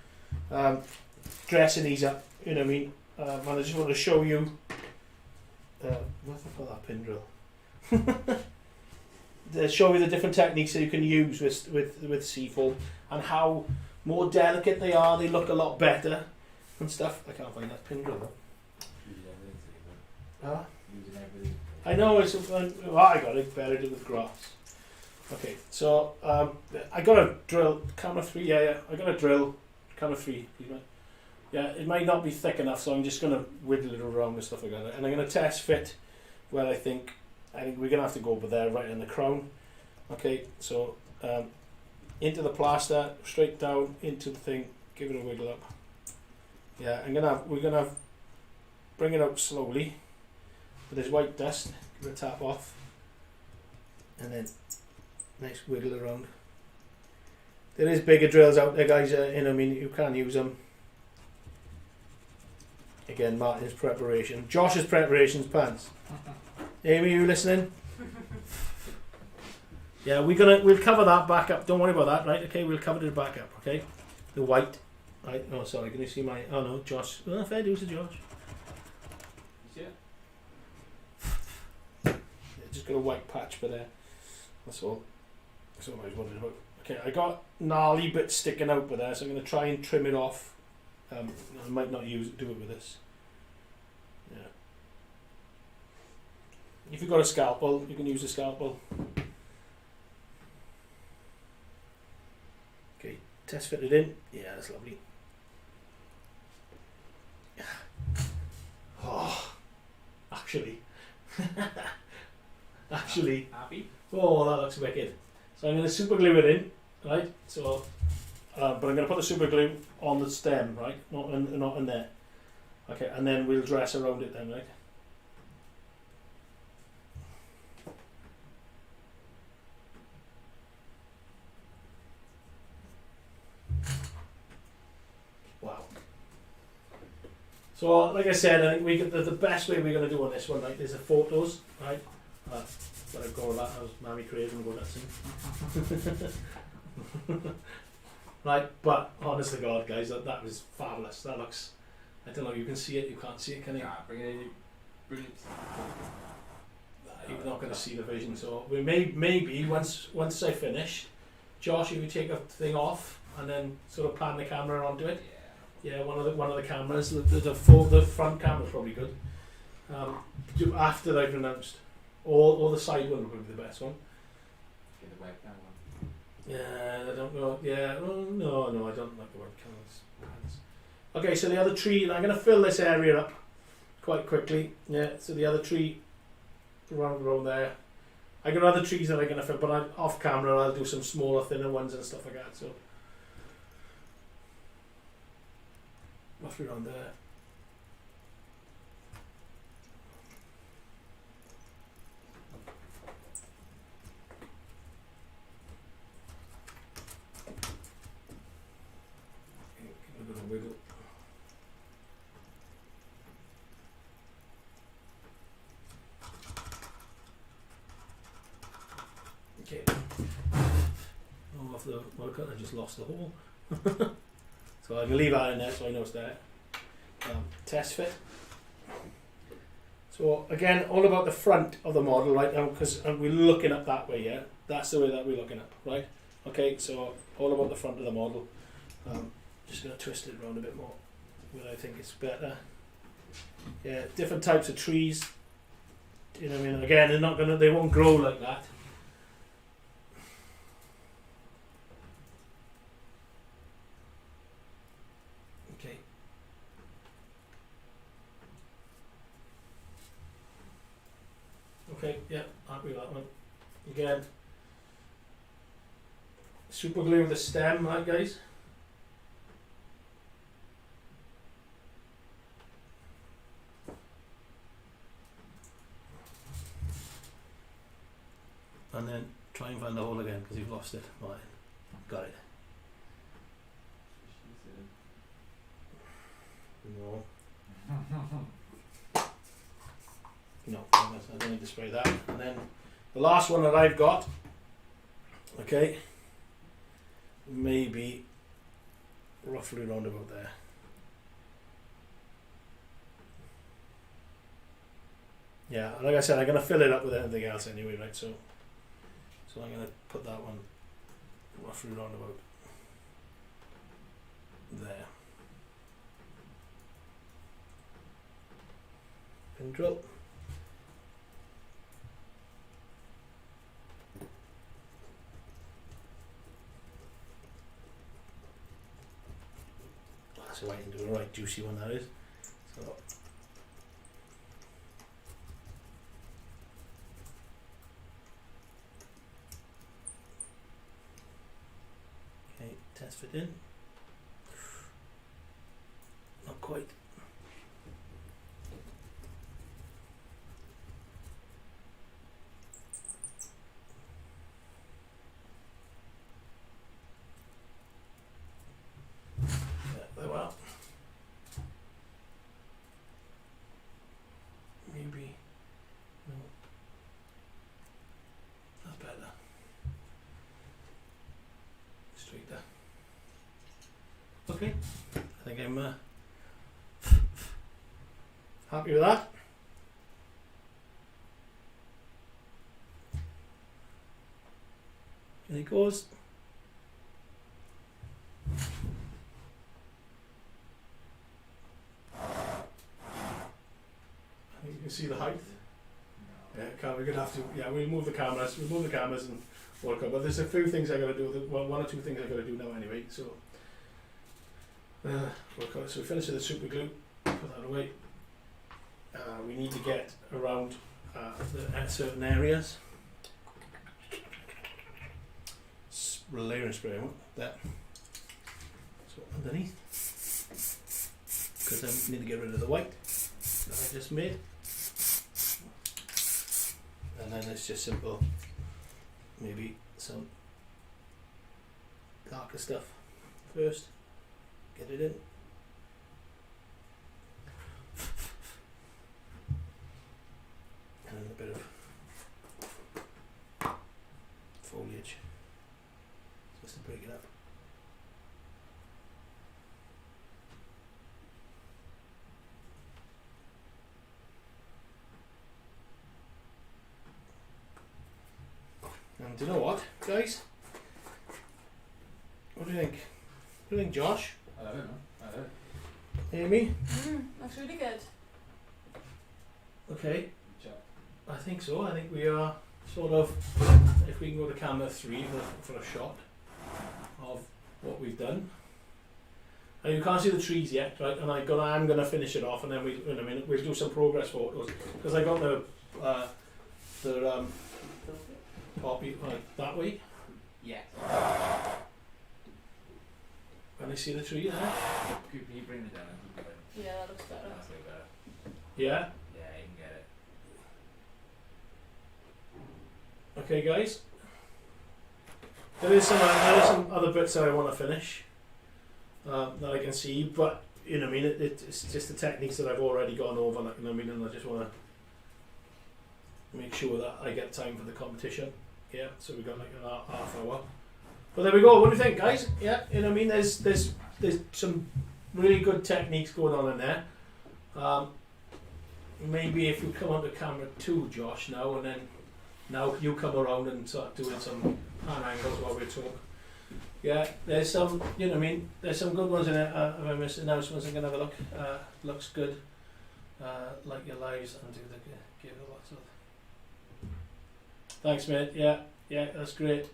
dressing these up. You know what I mean? And I just want to show you. Where the fuck that pin drill? To show you the different techniques that you can use with seafoam and how more delicate they are. They look a lot better and stuff. I can't find that pin drill though. Huh? I know it's. I got it buried in the grass. Okay, so I got a drill. Camera 3. Yeah. I got a drill. Camera 3. Yeah, it might not be thick enough, so I'm just gonna whittle it around and stuff like that. And I'm gonna test fit where I think we're gonna have to go over there, right in the crown. Okay, so into the plaster, straight down into the thing. Give it a wiggle up. Yeah, we're gonna bring it out slowly. With this white dust, give it a tap off, and then nice wiggle around. There is bigger drills out there, guys. You know, I mean, you can use them. Again, Martyn's preparation, Josh's preparations pants. Amy, you listening? Yeah, we'll cover that back up. Don't worry about that, right? Okay, we'll cover it back up. Okay, the white. Right? Oh, sorry. Can you see my? Oh no, Josh. Oh, fair dues to Josh. Just got a white patch for there. That's all. That's all I was wondering about. Okay, I got gnarly bits sticking out by there, so I'm going to try and trim it off. I might not do it with this. Yeah. If you've got a scalpel, you can use a scalpel. Okay, test fit it in. Yeah, that's lovely. Oh, actually. Happy? Oh, that looks wicked. So I'm going to super glue it in, right? So, but I'm going to put the super glue on the stem, right? Not in there. Okay, and then we'll dress around it then, right? Wow. So, like I said, I think the best way we're going to do on this one, right, is the photos, right? But I've got all that. I was Mammy Craig and go nuts. Right, but honest to God, guys, that was fabulous. That looks. I don't know. You can see it. You can't see it, can you? Yeah, bring it in. Brilliant. You're not going to see the vision. So we maybe once I finish, Josh, you take a thing off and then sort of pan the camera onto it. Yeah, one of the cameras. The front camera's probably good. After I've announced. Or the side one would be the best one. Get the webcam one. Yeah, I don't know. Yeah, well, no, I don't like the webcams. Okay, so the other tree, I'm going to fill this area up quite quickly. Yeah, so the other tree around there. I got other trees that I'm going to fill, but off camera I'll do some smaller, thinner ones and stuff like that. So roughly around there. off the watercut. I just lost the hole. So I can leave that in there so I know it's there. Test fit. So again, all about the front of the model right now, because we're looking up that way, yeah? That's the way that we're looking up, right? Okay, so all about the front of the model. Just going to twist it around a bit more where I think it's better. Yeah, different types of trees. You know what I mean? Again, they won't grow like that. Okay. Okay, yeah, happy with that one. Again, super glue with the stem, right guys? And then try and find the hole again because you've lost it. Right, got it. No. No, I don't need to spray that. And then the last one that I've got, okay, maybe roughly around about there. Yeah, like I said, I'm going to fill it up with anything else anyway, right? So I'm going to put that one roughly around about there. Pin drill. So I can do a right juicy one, that is. So okay, test fit in. Not quite. Well, maybe no. That's better. Straight there. Okay, I think I'm happy with that. And it goes. You can see the height. Yeah, we're gonna have to. Yeah, we'll move the cameras. We'll move the cameras and work on. But there's a few things I gotta do. Well, one or two things I gotta do now anyway. So work on it. So we finish with the super glue. Put that away. We need to get around certain areas. Layer and spray that. So underneath, because I need to get rid of the white that I just made. And then it's just simple, maybe some darker stuff first, get it in. And then a bit of foliage, just to break it up. And do you know what, guys? What do you think? What do you think, Josh? I don't know. Amy? Looks really good. Okay, Good job. I think so. I think we are sort of, if we can go to camera 3 for a shot of what we've done. And you can't see the trees yet, right? And I'm gonna finish it off, and then in a minute we'll do some progress photos because I got the poppy like that way. Yeah. Can I see the tree there? Can you bring it down and keep going? Yeah, that looks better. That's way better. Yeah. Yeah, you can get it. Okay, guys. There is some other bits that I want to finish that I can see, but you know, what I mean, it's just the techniques that I've already gone over. Like, you know, what I mean, and I just want to make sure that I get time for the competition. Yeah, so we got like an half hour. But there we go. What do you think, guys? Yeah, you know what I mean. There's some really good techniques going on in there. Maybe if you come onto camera too, Josh, now and then, now you come around and start doing some pan angles while we talk. Yeah, there's some, you know what I mean. There's some good ones in it. If I missed announcements, I'm gonna have a look. Looks good. Like your lives and do the give it lots of. Thanks, mate. Yeah, that's great.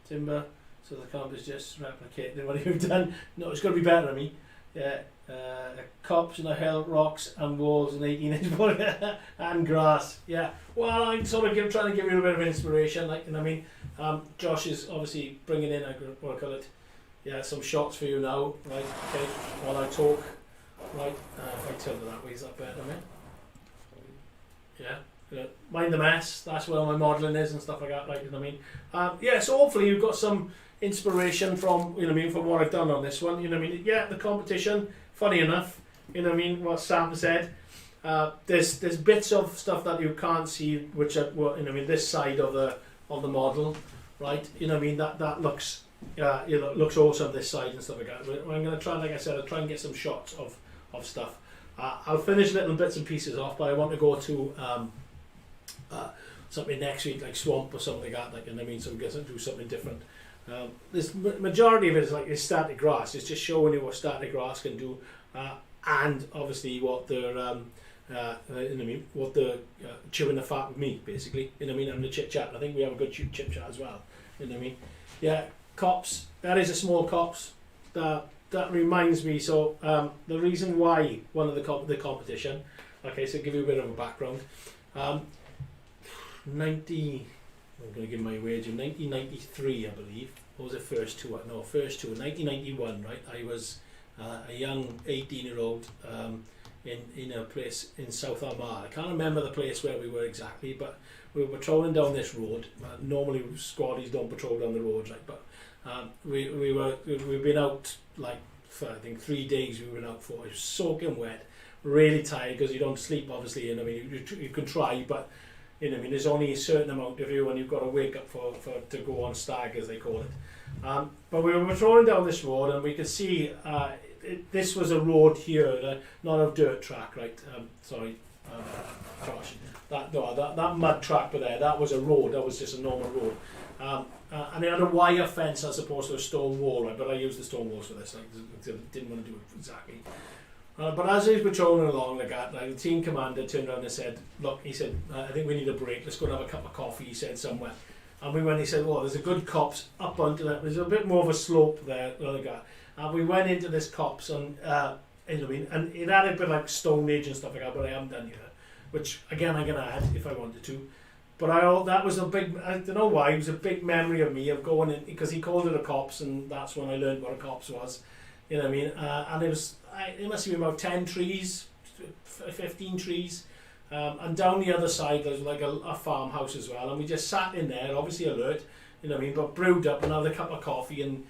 Timber. So the comp is just replicating what you've done. No, it's got to be better. I mean, yeah. Cops and a hill, rocks and walls and 18-inch and grass. Yeah. Well, I'm sort of trying to give you a bit of inspiration. Like, you know what I mean. Josh is obviously bringing in what I call it. Yeah, some shots for you now. Right. Okay. While I talk. Right. If I tilt it that way, is that better, mate? Yeah. Good. Mind the mess. That's where my modelling is and stuff like that. Like, you know what I mean. Yeah. So hopefully you've got some inspiration from, you know what I mean, from what I've done on this one. You know what I mean. Yeah. The competition. Funny enough, you know what I mean, what Sam said, there's bits of stuff that you can't see, which are, well, you know what I mean, this side of the model, right? You know what I mean, that looks, you know, looks awesome, this side and stuff like that. But I'm going to try, like I said, I'll try and get some shots of stuff. I'll finish little bits and pieces off, but I want to go to something next week, like swamp or something like that, like, you know what I mean, so we get to do something different. This majority of it is like it's static grass. It's just showing you what static grass can do, and obviously what they're, you know what I mean, what they're chewing the fat with me, basically. You know what I mean, and the chit chat. I think we have a good chit chat as well. You know what I mean? Yeah, cops. That is a small cops. That reminds me. So the reason why one of the competition. Okay, so give you a bit of a background. 90. I'm going to give my wage in 1993, I believe. What was the first tour? No, first tour, 1991, right? I was a young 18-year-old in a place in South Armagh. I can't remember the place where we were exactly, but we were patrolling down this road. Normally, squaddies don't patrol down the road, like, but we've been out like for I think 3 days. We were out for. It was soaking wet, really tired because you don't sleep, obviously. And I mean, you can try, but. You know, I mean, there's only a certain amount of you, and you've got to wake up for to go on stag, as they call it. But we were patrolling down this road, and we could see this was a road here, not a dirt track, right? Sorry, Josh. That mud track there, that was a road. That was just a normal road, and it had a wire fence as opposed to a stone wall, right? But I used the stone walls for this. Like, didn't want to do it exactly. But as he was patrolling along like that, like, the team commander turned around and said, look, he said, I think we need a break, let's go and have a cup of coffee, he said, somewhere. And we went, he said, well, there's a good copse up onto that, there's a bit more of a slope there, like that. And we went into this copse, and, you know what I mean, and it had a bit like Stone Age and stuff like that, but I haven't done yet, which, again, I'm going to add if I wanted to. But that was a big, I don't know why, it was a big memory of me of going in, because he called it a copse, and that's when I learned what a copse was. You know what I mean? And it was, it must have been about 10 trees, 15 trees. And down the other side, there's like a farmhouse as well. And we just sat in there, obviously alert, you know what I mean? But brewed up and had a cup of coffee. And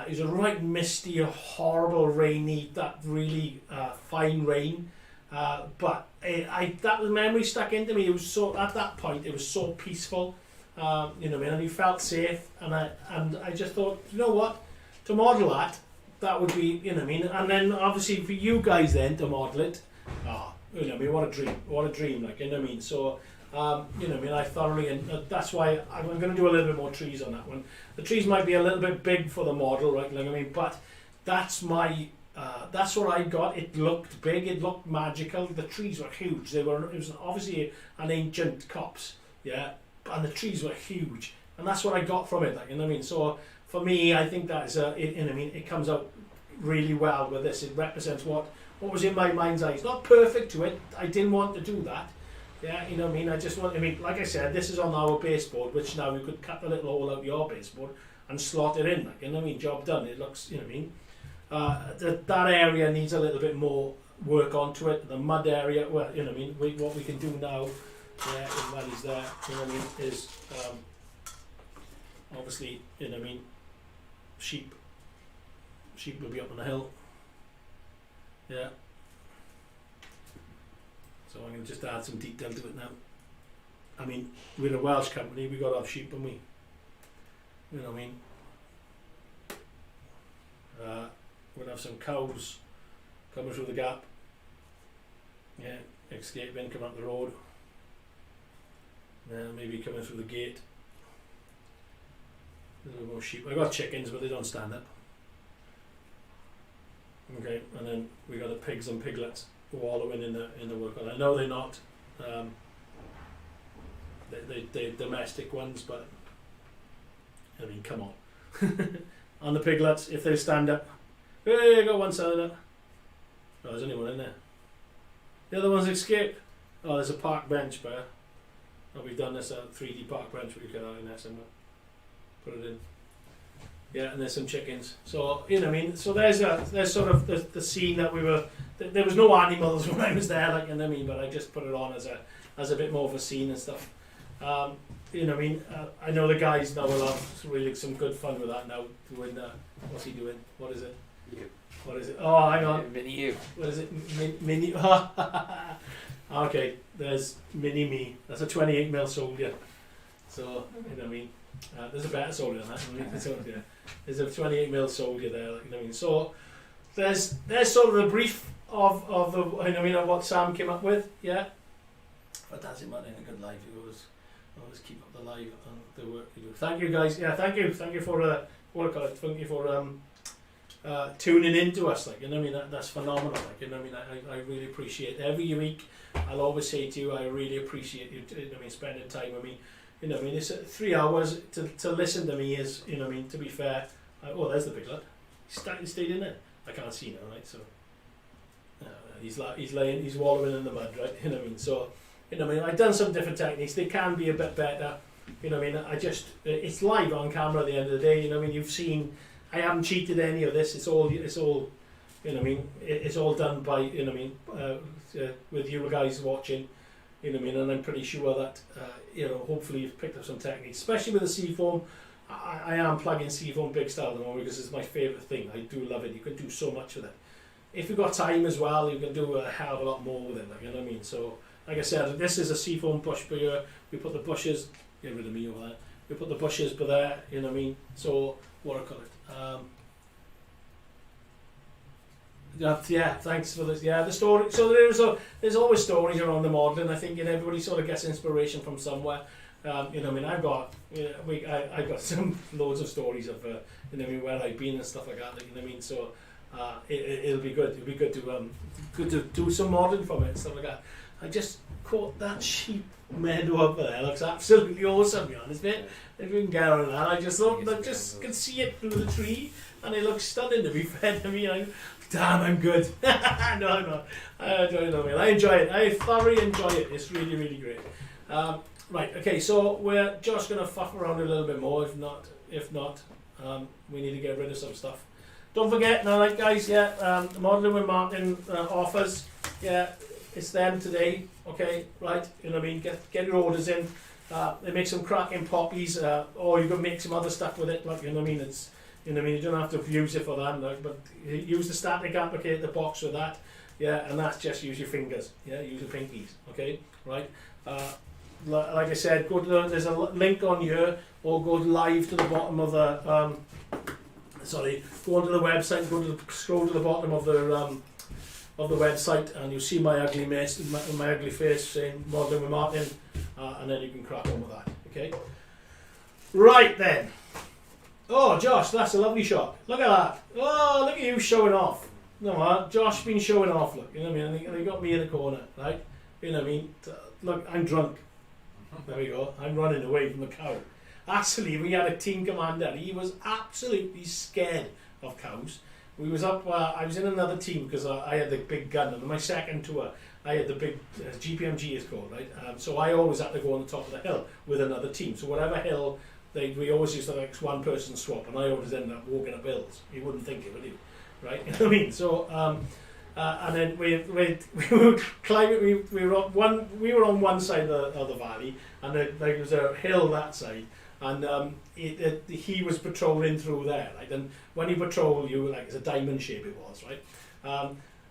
it was a right misty, horrible, rainy, that really fine rain. But that memory stuck into me. It was so, at that point, it was so peaceful. You know what I mean? And you felt safe. And I just thought, you know what? To model that would be, you know what I mean, and then obviously for you guys then to model it, you know what I mean, what a dream, like, you know what I mean, so, you know what I mean, I thoroughly, and that's why I'm going to do a little bit more trees on that one. The trees might be a little bit big for the model, right, like, I mean, but that's my, that's what I got. It looked big, it looked magical, the trees were huge, it was obviously an ancient copse, yeah, and the trees were huge, and that's what I got from it, like, you know what I mean, so, for me, I think that is you know what I mean, it comes out really well with this. It represents what was in my mind's eye. It's not perfect to it. I didn't want to do that. Yeah, you know what I mean. I just want. I mean, like I said, this is on our baseboard, which now we could cut a little hole out your baseboard and slot it in. Like, you know what I mean. Job done. It looks. You know what I mean. That area needs a little bit more work onto it. The mud area. Well, you know what I mean. What we can do now. Yeah, while he's there. You know what I mean. Is obviously, you know what I mean. Sheep will be up on the hill. Yeah. So I'm going to just add some detail to it now. I mean, we're a Welsh company, we got to have sheep, and we, you know what I mean. we'll have some cows coming through the gap. Yeah, escaping, coming up the road. Maybe coming through the gate. A little more sheep. I got chickens, but they don't stand up. Okay, and then we got the pigs and piglets wallowing in the work. I know they're not they're domestic ones, but I mean, come on. On the piglets, if they stand up, hey, I got one standing up. Oh, there's only one in there. The other one's escaped. Oh, there's a park bench there. Oh, we've done this 3D park bench. We get that in there somewhere. Put it in. Yeah, and there's some chickens. So you know, what I mean, so there's sort of the scene that we were. There was no animals when I was there, like, you know what I mean. But I just put it on as a bit more of a scene and stuff. You know what I mean. I know the guys now will have really some good fun with that now. Doing what's he doing? What is it? You. What is it? Oh, hang on. Mini you. What is it? Mini. Okay, there's mini me. That's a 28mm soldier. So you know what I mean. There's a better soldier than that. There's a 28mm soldier there. Like, you know what I mean. So there's sort of the brief of the you know what I mean, of what Sam came up with. Yeah. But that's it, man. In a good life, you always keep up the live and the work you do. Thank you, guys. Yeah, thank you for thank you for tuning in to us. Like, you know what I mean. That's phenomenal. Like, you know what I mean. I really appreciate it. Every week. I'll always say to you, I really appreciate you. You know what I mean, spending time with me. You know what I mean. It's 3 hours to listen to me is, you know what I mean. To be fair. Oh, there's the piglet. He stayed in there. I can't see now, right? So he's wallowing in the mud, right? You know what I mean. So you know what I mean. I've done some different techniques. They can be a bit better. You know what I mean. It's live on camera at the end of the day. You know what I mean. You've seen. I haven't cheated any of this. It's all. You know what I mean. It's all done by, you know what I mean. With you guys watching. You know what I mean. And I'm pretty sure that you know. Hopefully you've picked up some techniques, especially with the seafoam. I am plugging seafoam big style at the moment because it's my favourite thing. I do love it. You can do so much with it. If you've got time as well, you can do a hell of a lot more with it. Like, you know what I mean. So, like I said, this is a seafoam bush here. We put the bushes. Get rid of me over there. We put the bushes by there. You know what I mean. So, watercolour. Yeah, thanks for this. Yeah, the story. So there's always stories around the modelling. I think, and everybody sort of gets inspiration from somewhere. You know what I mean. I've got some loads of stories of you know what I mean, where I've been and stuff like that. Like, you know what I mean. So it'll be good. It'll be good to do some modelling from it and stuff like that. I just caught that sheep meadow up there. It looks absolutely awesome, to be honest, mate. If you can get on that, I just thought I just could see it through the tree, and it looks stunning. To be fair to me, damn, I'm good. No, I'm not. I don't know, man. I enjoy it. I thoroughly enjoy it. It's really, really great. Right. Okay. So we're just gonna fuck around a little bit more. If not, we need to get rid of some stuff. Don't forget, now, like, guys, yeah, modelling with Martyn offers. Yeah, it's them today. Okay, right. You know what I mean. Get your orders in. They make some cracking poppies, or you can make some other stuff with it. Like, you know what I mean. It's, you know what I mean. You don't have to use it for that, like, but use the static applicator box with that. Yeah, and that's just use your fingers. Yeah, use your pinkies. Okay, right. Like I said, there's a link on here, or go live to the bottom of the. Go onto the website. Scroll to the bottom of the website, and you'll see my ugly face saying "Modelling with Martyn," and then you can crack on with that. Okay. Right then. Oh, Josh, that's a lovely shot. Look at that. Oh, look at you showing off. No, Josh been showing off. Look, you know what I mean. And they got me in the corner, right? You know what I mean. Look, I'm drunk. There we go. I'm running away from the cow. Actually, we had a team commander. He was absolutely scared of cows. We was up. I was in another team because I had the big gun. And on my second tour, I had the big GPMG is called, right? So I always had to go on the top of the hill with another team. So whatever hill, we always used to like one person swap, and I always ended up walking up hills. You wouldn't think it, would you? Right? You know what I mean? So. And then we were climbing. We were on one side of the valley, and there was a hill that side, and he was patrolling through there. Like, and when he patrolled, you like it's a diamond shape it was, right?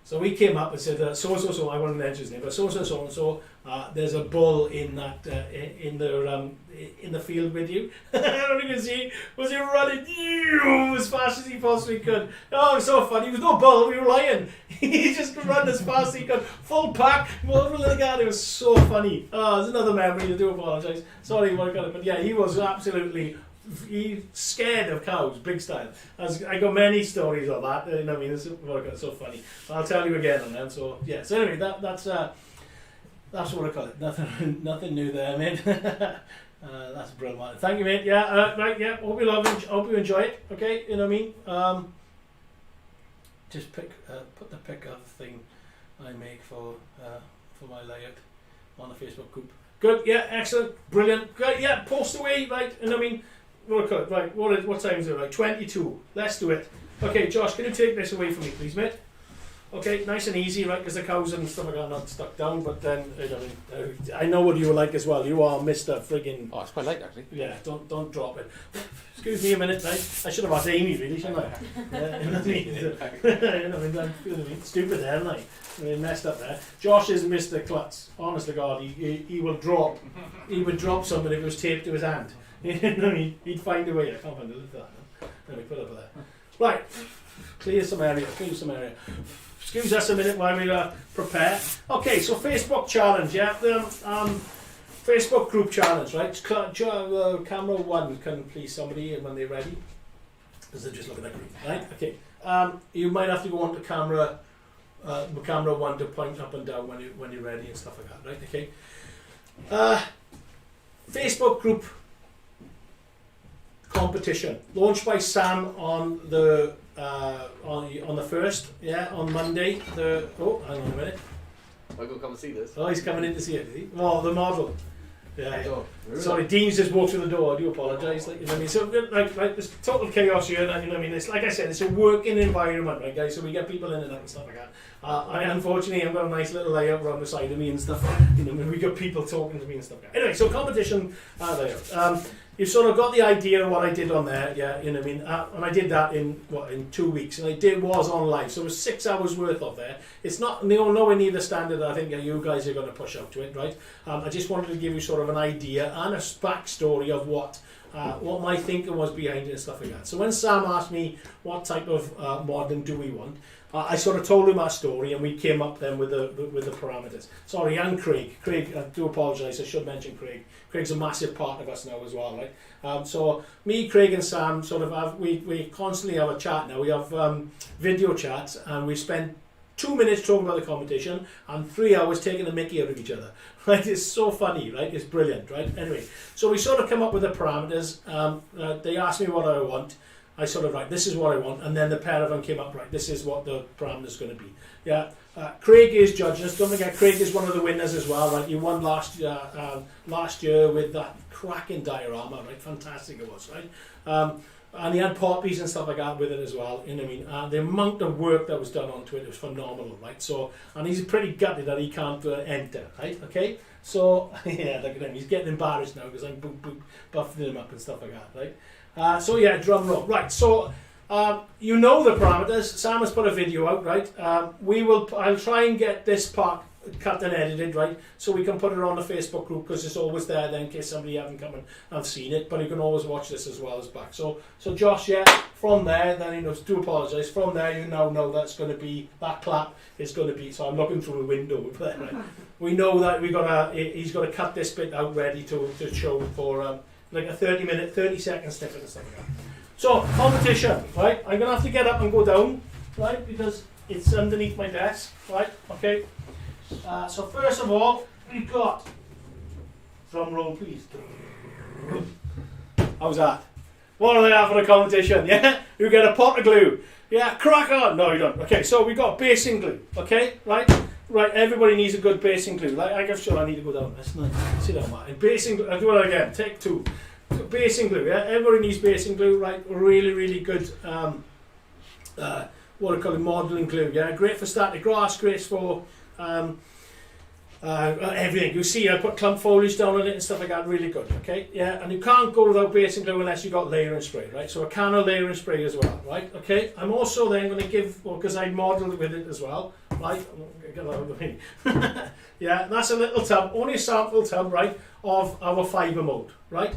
So we came up and said, so, I won't mention his name, but so, there's a bull in that, in the field with you. And you can see, was he running as fast as he possibly could. Oh, it was so funny. He was no bull, we were lion. He just ran as fast as he could. Full pack, over the guard. It was so funny. Oh, there's another memory, I do apologise. Sorry, but yeah, he was absolutely scared of cows, big style. I got many stories of that. You know, I mean, it's so funny. I'll tell you again on that. So yeah. So anyway, that's what I call it. Nothing new there, mate. That's brilliant. Thank you, mate. Yeah, right. Yeah. Hope you enjoy it. Okay. You know what I mean. Just put the pic of thing I make for my layout on the Facebook group. Good. Yeah. Excellent. Brilliant. Great. Yeah. Post away. Right. You know what I mean. Right, what time is it? Right, 22. Let's do it. Okay, Josh, can you take this away from me, please, mate? Okay, nice and easy, right? Because the cows and stuff like that are not stuck down. But then, I know what you were like as well. You are Mr. Friggin'. Oh, it's quite late actually. Yeah, don't drop it. Excuse me a minute, right? I should have asked Amy, really, shouldn't I? You know what I mean? Stupid there, haven't I messed up there. Josh is Mr. Klutz. Honest to God, he will drop. He would drop something if it was taped to his hand. He'd find a way. I can't find a lid for that. No? Let me put it up there. Right, clear some area. Excuse us a minute while we prepare. Okay, so Facebook challenge, yeah. Facebook group challenge, right? Camera 1, can please somebody when they're ready, because they're just looking at green, right? Okay. You might have to go on to camera 1 to point up and down when you're ready and stuff like that, right? Okay. Facebook group competition launched by Sam on the first, on Monday. Hang on a minute. I'll go come and see this. Oh, he's coming in to see it, is he? Oh, the model. Yeah. Oh, Sorry, Dean's just walked through the door. I do apologise. Like, you know what I mean? So, like, there's total chaos here. You know what I mean? It's like I said, it's a working environment, right, guys? So we get people in and out and stuff like that. Unfortunately, I've got a nice little layout around the side of me and stuff. You know, we got people talking to me and stuff like that. Anyway, so competition layout. You've sort of got the idea of what I did on there, yeah, you know what I mean? And I did that in 2 weeks, and was on live, so it was 6 hours worth of there. It's not nowhere near the standard that I think you guys are going to push out to it, right? I just wanted to give you sort of an idea and a backstory of what my thinking was behind it and stuff like that. So when Sam asked me what type of modelling do we want, I sort of told him our story, and we came up then with the parameters. Sorry, and Craig. Craig, I do apologise. I should mention Craig. Craig's a massive part of us now as well, right? So me, Craig, and Sam sort of we constantly have a chat now. We have video chats, and we spend 2 minutes talking about the competition and 3 hours taking the mickey out of each other. Right? It's so funny, right? It's brilliant, right? Anyway, so we sort of come up with the parameters. They asked me what I want. I sort of, right, this is what I want, and then the pair of them came up, right, this is what the parameter's going to be. Yeah, Craig is judging us. Don't forget, Craig is one of the winners as well, right? You won last year with that cracking diorama, right? Fantastic it was, right? And he had poppies and stuff like that with it as well. You know what I mean? The amount of work that was done onto it was phenomenal, right? So, and he's pretty gutted that he can't enter, right? Okay, so yeah, look at him. He's getting embarrassed now because I'm buffing him up and stuff like that, right? So yeah, drum roll. Right, so you know the parameters. Sam has put a video out, right? I'll try and get this part cut and edited, right? So we can put it on the Facebook group, because it's always there then in case somebody hasn't come and seen it. But you can always watch this as well as back. So Josh, yeah, from there, then do apologise. From there, you now know that's going to be, that clap is going to be, so I'm looking through the window there, right? We know that he's got to cut this bit out ready to show for like a 30-second snippet and stuff like that. So, competition, right? I'm going to have to get up and go down, right? Because it's underneath my desk, right? Okay. So first of all, we've got, drum roll please. How's that? What do they have for a competition? Yeah? You get a pot of glue. Yeah, crack on. No, you don't. Okay, so we've got basing glue. Okay, right? Right, everybody needs a good basing glue. Like, I guess sure I need to go down this. No, sit down, Martin. Basing glue, I'll do it again. Take 2. So basing glue, yeah? Everybody needs basing glue, right? Really, really good, what I call it, modelling glue, yeah? Great for static grass, great for everything. You see, I put clump foliage down on it and stuff like that, really good, okay? Yeah, and you can't go without basing glue unless you've got layer and spray, right? So a can of layer and spray as well, right? Okay, I'm also then going to give, well, because I modelled with it as well, right? Get that out of the way. Yeah, that's a little tub, only a sample tub, right, of our fibre mould, right?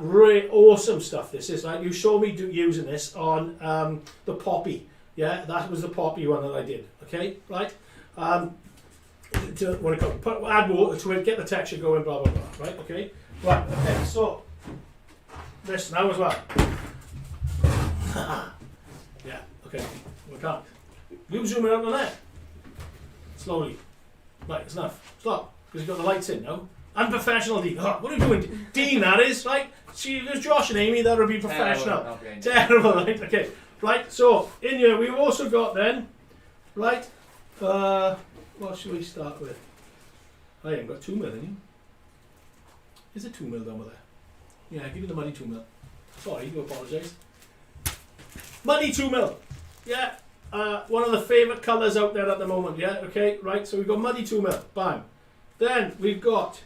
Really awesome stuff this is, right? You saw me using this on the poppy, yeah? That was the poppy one that I did, okay, right? Add water to it, get the texture going, blah, blah, blah, right, okay? Right, okay, so, this now as well. Yeah, okay, we can't. You zoom in on there. Slowly. Right, it's enough. Stop, because you've got the lights in now. Unprofessional, Dean. Oh, what are you doing? Dean, that is, right? See, there's Josh and Amy, that would be professional. Terrible, right? Okay, right, so, in here, we've also got then, right, what should we start with? I ain't got 2 mil in here. Is it 2 mil down there? Yeah, give me the money 2 mil. Sorry, do apologise. Money 2 mil. Yeah, one of the favourite colours out there at the moment. Yeah, okay, right. So we've got muddy 2 mil. Bang. Then we've got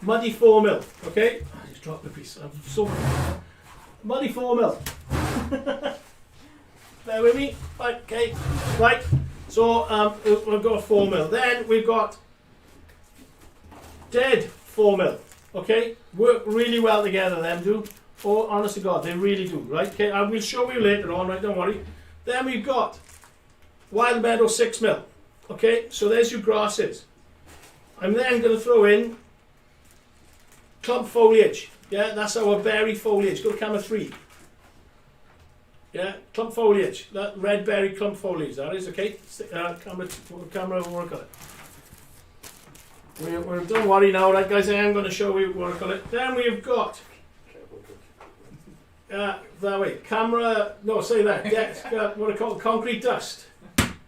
muddy 4 mil. Okay, I just dropped the piece. I'm so muddy 4 mil. Bear with me. Right, okay, right. So we've got 4 mil. Then we've got dead 4 mil. Okay, work really well together. Them do. Oh, honest to God, they really do. Right? Okay, I will show you later on. Right? Don't worry. Then we've got Wild Meadow 6 mil. Okay, so there's your grasses. I'm then going to throw in clump foliage. Yeah, that's our berry foliage. Go to camera 3. Yeah, clump foliage. That red berry clump foliage. That is okay. Camera work on it. Don't worry now, right, guys? I am going to show you work on it. Then we've got. That way, camera, no, say that, what I call concrete dust,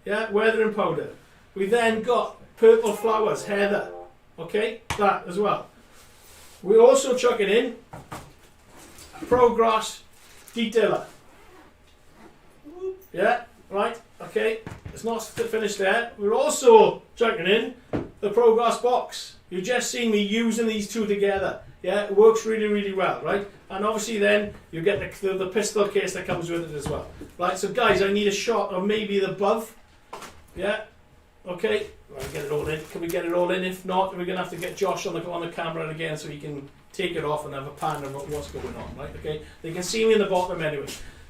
yeah, weathering powder. We then got purple flowers, heather, okay, that as well. We also chucking in Progress detailer, yeah, right, okay, it's not finished there. We're also chucking in the Progress box. You've just seen me using these two together. Yeah, it works really, really well, right? And obviously then you get the pistol case that comes with it as well. Right, so guys, I need a shot of maybe the above. Yeah, okay. Right, get it all in. Can we get it all in? If not, we're going to have to get Josh on the camera again so he can take it off and have a pan of what's going on, right? Okay, they can see me in the bottom anyway.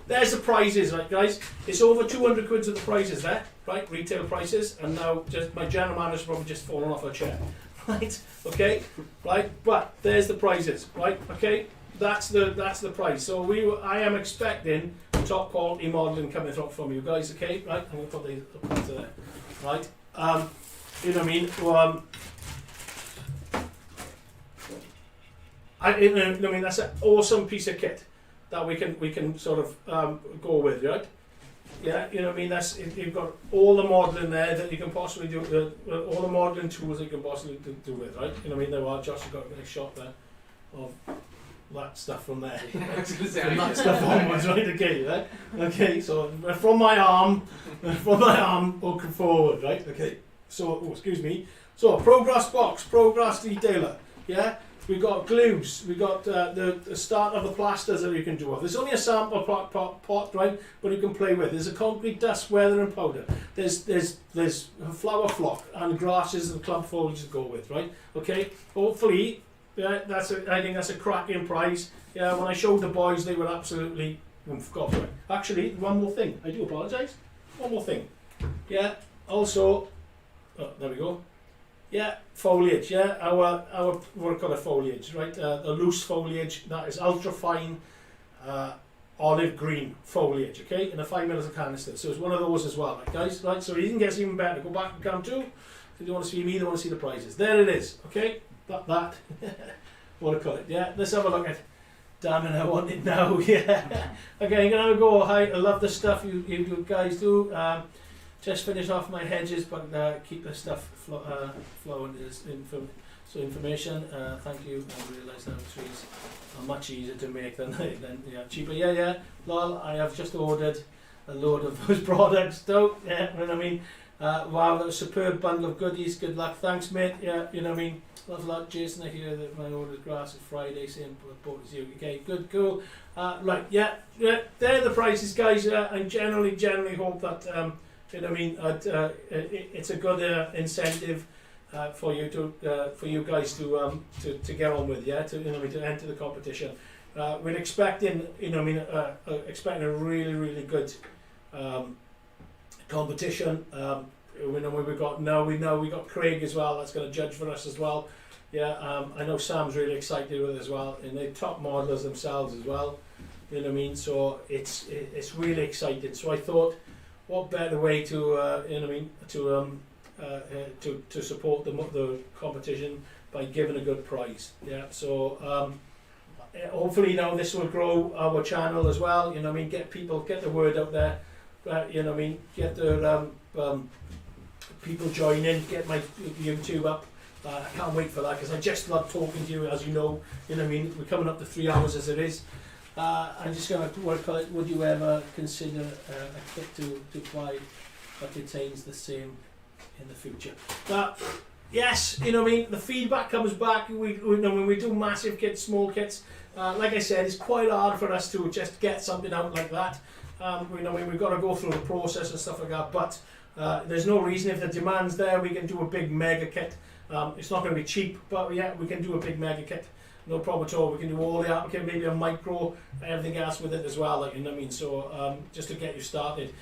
There's the prizes, right, guys? It's over 200 quid of the prizes there, right? Retail prices. And now just my general manager's probably just fallen off her chair. Right, okay, right, but there's the prizes, right, okay, that's the price. So I am expecting top quality modelling coming from you guys, okay, right, I'm going to put these there, right, you know what I mean, I mean, that's an awesome piece of kit that we can sort of go with, right. Yeah, you know what I mean, you've got all the modelling there that you can possibly do, all the modelling tools that you can possibly do with, right? You know what I mean, there are, Josh has got a nice shot there of that stuff from there. From that stuff onwards, right, okay, right? Okay, so from my arm looking forward, right? Okay, so, excuse me, so Progress box, Progress detailer, yeah? We've got glues, we've got the start of the plasters that you can do. There's only a sample pot, right, but you can play with. There's a concrete dust weathering powder. There's a flower flock and grasses and clump foliage to go with, right? Okay, hopefully, yeah, I think that's a cracking prize. Yeah, when I showed the boys, they were absolutely, God, right. Actually, one more thing, I do apologise. One more thing, yeah, also, oh, there we go. Yeah, foliage, yeah, our what we call foliage, right? The loose foliage, that is ultra fine olive green foliage, okay, in a 5 ml canister. So it's one of those as well, right, guys, right? So it gets even better. Go back and come to. If you want to see me, they want to see the prizes. There it is, okay? That what I call it, yeah. Let's have a look at. Damn it, I want it now, yeah. Okay, I'm gonna go. Hi, I love the stuff you guys do. Just finish off my hedges, but keep the stuff flowing. Information. Thank you. I realise now trees are much easier to make than yeah, cheaper. Yeah. Lol, I have just ordered a load of those products. Don't. Yeah, you know what I mean. Wow, that was a superb bundle of goodies. Good luck. Thanks, mate. Yeah, you know what I mean. Love a lot, Jason. I hear that my order's grass is Friday. Same report as you. Okay, good, cool. Right, yeah. They're the prices, guys. I generally hope that. you know what I mean, it's a good incentive for you guys to get on with, yeah, to you know what I mean, to enter the competition. We're expecting, you know what I mean, expecting a really good competition. We know we got Craig as well. That's going to judge for us as well. Yeah, I know Sam's really excited with it as well, and they're top modelers themselves as well. You know what I mean? So it's really exciting. So I thought, what better way to you know what I mean, to support the competition by giving a good prize. Yeah. So hopefully now this will grow our channel as well. You know what I mean? Get the word out there. You know what I mean? Get the people join in. Get my YouTube up. I can't wait for that because I just love talking to you, as you know. You know what I mean? We're coming up to 3 hours as it is. I'm just going to work on it. Would you ever consider a kit to buy that contains the same in the future? Yes, you know what I mean? The feedback comes back. We know when we do massive kits, small kits. Like I said, it's quite hard for us to just get something out like that. We know we've got to go through the process and stuff like that. But there's no reason, if the demand's there, we can do a big mega kit. It's not going to be cheap, but yeah, we can do a big mega kit. No problem at all. We can do all the Applicator, maybe a micro, everything else with it as well. Like, you know what I mean? So just to get you started,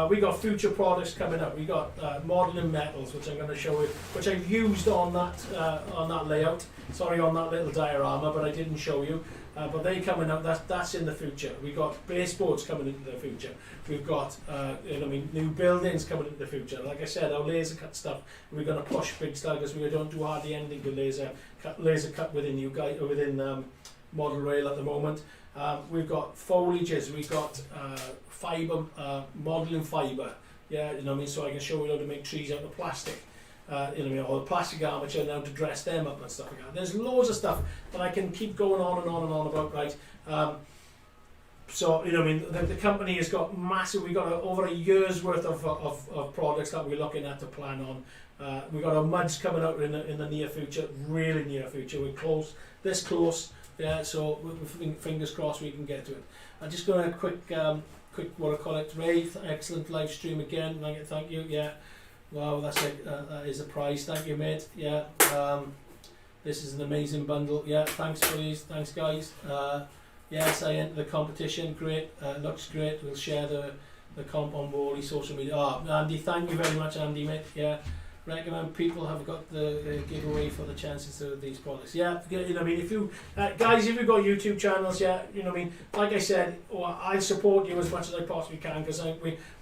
we got future products coming up. We got modelling metals, which I'm going to show you, which I've used on that layout. Sorry, on that little diorama, but I didn't show you. But they coming up. That's in the future. We got baseboards coming into the future. We've got you know what I mean, new buildings coming into the future. Like I said, our laser cut stuff. We're going to push big style because we don't do hardly anything with laser cut within model rail at the moment. We've got foliages. We've got fibre, modelling fibre. Yeah, you know what I mean. So I can show you how to make trees out of plastic. You know what I mean, or the plastic armature now to dress them up and stuff like that. There's loads of stuff that I can keep going on and on and on about, right? So, you know what I mean, the company has got massive, we've got over a year's worth of products that we're looking at to plan on. We've got our muds coming out in the near future, really near future. We're close, this close, yeah, so fingers crossed we can get to it. I'm just going to quick what I call it, Ray, excellent live stream again, thank you, yeah. Wow, that is a prize. Thank you, mate. Yeah, this is an amazing bundle. Yeah, thanks, please. Thanks, guys. Yes, I entered the competition. Great. Looks great. We'll share the comp on Wally social media. Andy, thank you very much, Andy, mate. Yeah, recommend people have got the giveaway for the chances of these products. Yeah, you know what I mean. If you guys, if you've got YouTube channels, yeah, you know what I mean. Like I said, I support you as much as I possibly can because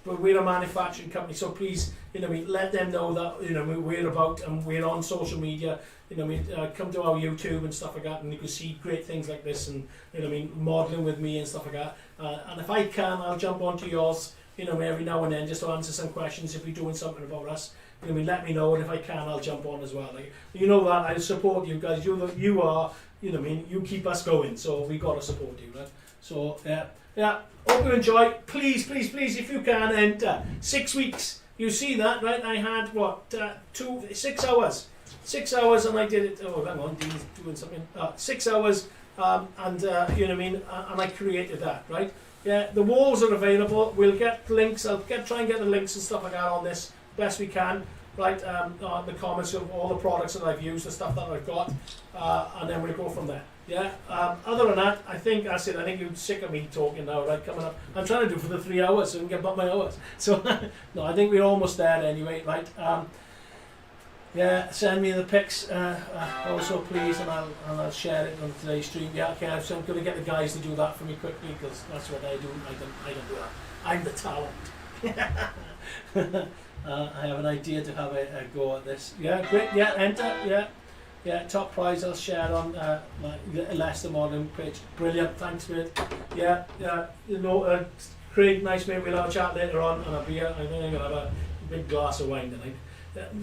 we're a manufacturing company. So please, you know what I mean, let them know that you know we're about and we're on social media. You know what I mean. Come to our YouTube and stuff like that, and you can see great things like this, and you know what I mean, modelling with me and stuff like that. And if I can, I'll jump onto yours. You know, every now and then just to answer some questions if we're doing something about us. You know, I mean, let me know, and if I can, I'll jump on as well. Like, you know that I support you guys. You are, you know, what I mean, you keep us going. So we gotta support you, right? So yeah. Hope you enjoy. Please, if you can, enter 6 weeks. You see that, right? I had what 6 hours. 6 hours, and I did it. Oh, hang on, Dean's doing something. 6 hours, and you know what I mean. And I created that, right? Yeah, the walls are available. We'll get links. I'll try and get the links and stuff like that on this best we can. Right, the comments of all the products that I've used, the stuff that I've got, and then we'll go from there. Yeah. Other than that, I think that's it. I think you're sick of me talking now, right? Coming up, I'm trying to do for the 3 hours so I can get back my hours. So no, I think we're almost there anyway, right? Yeah, send me the pics also, please, and I'll share it on today's stream. Yeah, okay. So I'm going to get the guys to do that for me quickly because that's what I do. I don't do that. I'm the talent. I have an idea to have a go at this. Yeah, great. Yeah, enter. Yeah. Top prize I'll share on my Leicester Modern page. Brilliant. Thanks, mate. Yeah. You know, Craig, nice mate. We'll have a chat later on a beer. I think I'm gonna have a big glass of wine tonight.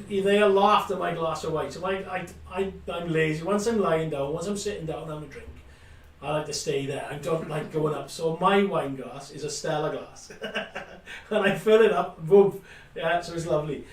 They all laughed at my glass of wine. So I'm lazy. Once I'm lying down, once I'm sitting down, having a drink, I like to stay there. I don't like going up. So my wine glass is a Stella glass, and I fill it up. Boom. Yeah, so it's lovely.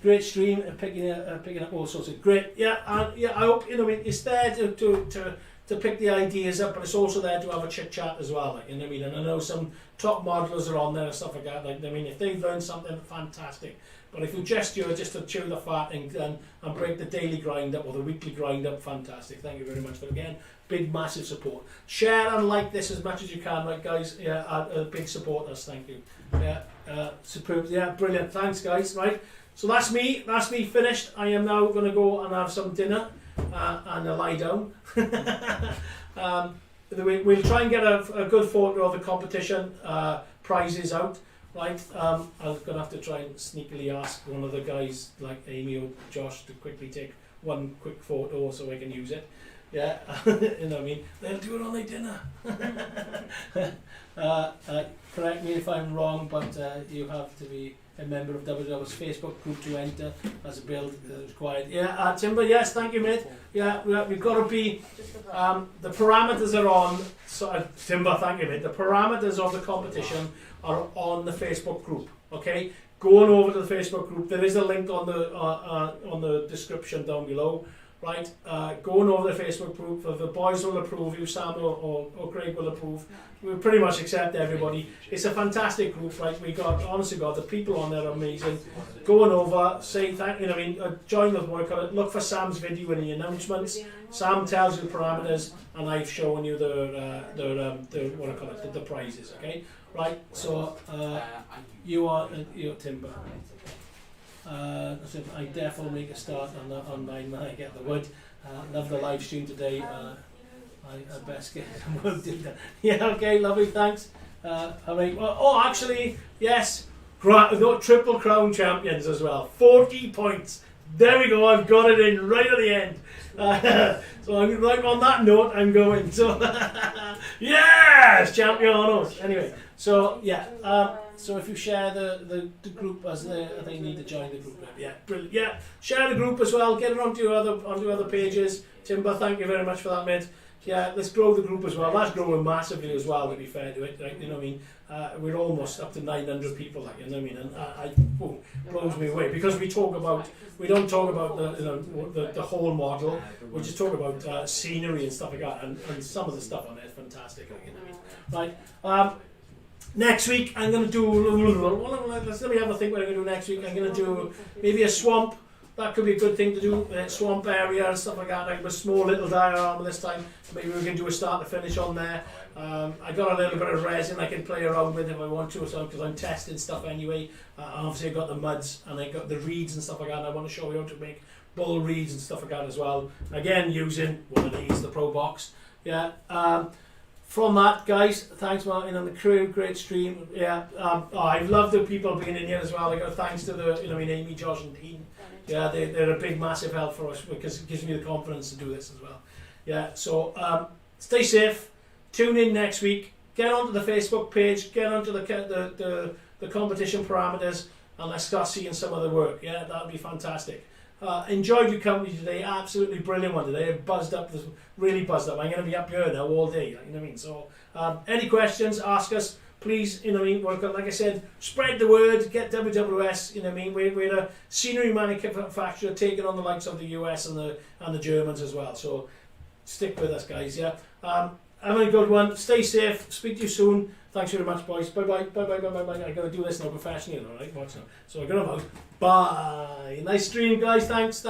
Great stream, picking up all sorts of great. Yeah, I hope you know it's there to to pick the ideas up, but it's also there to have a chit chat as well. Like, you know what I mean? And I know some top modelers are on there and stuff like that. Like, I mean, if they've learned something, fantastic. But if you just do it just to chew the fat and break the daily grind up or the weekly grind up, fantastic. Thank you very much for again. Big massive support. Share and like this as much as you can, right, guys? Yeah, big supporters. Thank you. Yeah, superb. Yeah, brilliant. Thanks, guys. Right. So that's me. That's me finished. I am now going to go and have some dinner and a lie down. We'll try and get a good photo of the competition prizes out. Right, I'm going to have to try and sneakily ask one of the guys like Amy or Josh to quickly take one quick photo so I can use it. Yeah, you know what I mean? They'll do it on their dinner. Correct me if I'm wrong, but you have to be a member of WW's Facebook group to enter as a build required. Yeah, Timber, yes, thank you, mate. Yeah, we've got to be, the parameters are on, so, Timber, thank you, mate. The parameters of the competition are on the Facebook group, okay? Go on over to the Facebook group. There is a link on the description down below, right? Go on over the Facebook group. The boys will approve you, Sam or Craig will approve. We pretty much accept everybody. It's a fantastic group, right? We got, honestly, God, the people on there are amazing. Go on over, say thank you. Know, I mean, join the work on it. Look for Sam's video in the announcements. Sam tells you the parameters, and I've shown you the what I call it, the prizes. Okay, right? So you're Timber. So I definitely make a start on mine when I get the wood. Love the live stream today. I best get that. Yeah, okay, lovely, thanks. All right. Oh, actually, yes, triple crown champions as well. 40 points. There we go. I've got it in right at the end. So I'm right on that note. I'm going. So yes, champions. Anyway, so yeah. So if you share the group as they need to join the group, yeah, brilliant. Yeah, share the group as well. Get it onto other pages. Timber, thank you very much for that, mate. Yeah, let's grow the group as well. That's growing massively as well, to be fair to it. Right? You know what I mean? We're almost up to 900 people. Like, you know what I mean? And blows me away because we don't talk about the whole model. We just talk about scenery and stuff like that. And some of the stuff on it is fantastic. Like, you know what I mean? Right. Next week I'm going to do. Let me have a think what I'm going to do next week. I'm going to do maybe a swamp. That could be a good thing to do, swamp area and stuff like that, like with a small little diorama this time. Maybe we can do a start to finish on there. I got a little bit of resin I can play around with if I want to, because I'm testing stuff anyway. Obviously I got the muds and I got the reeds and stuff like that, and I want to show you how to make bull reeds and stuff like that as well. Again, using one of these, the Pro Box. Yeah. From that, guys, thanks Martyn and the crew, great stream. Yeah, I've loved the people being in here as well. I got thanks to the, Amy, Josh, and Dean. Yeah, they're a big, massive help for us because it gives me the confidence to do this as well. Yeah, so stay safe. Tune in next week. Get onto the Facebook page. Get onto the competition parameters, and let's start seeing some of the work. Yeah, that would be fantastic. Enjoyed your company today. Absolutely brilliant one today. Buzzed up. Really buzzed up. I'm going to be up here now all day. You know what I mean? So, any questions? Ask us. Please, work on, like I said, spread the word, get WWS, we're a scenery manufacturer taking on the likes of the US and the Germans as well. So stick with us, guys, yeah. Have a good one. Stay safe. Speak to you soon. Thanks very much, boys. Bye-bye. Bye-bye. I got to do this now professionally, all right? Watch now. So I got about. Bye. Nice stream, guys. Thanks.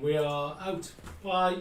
We are out. Bye.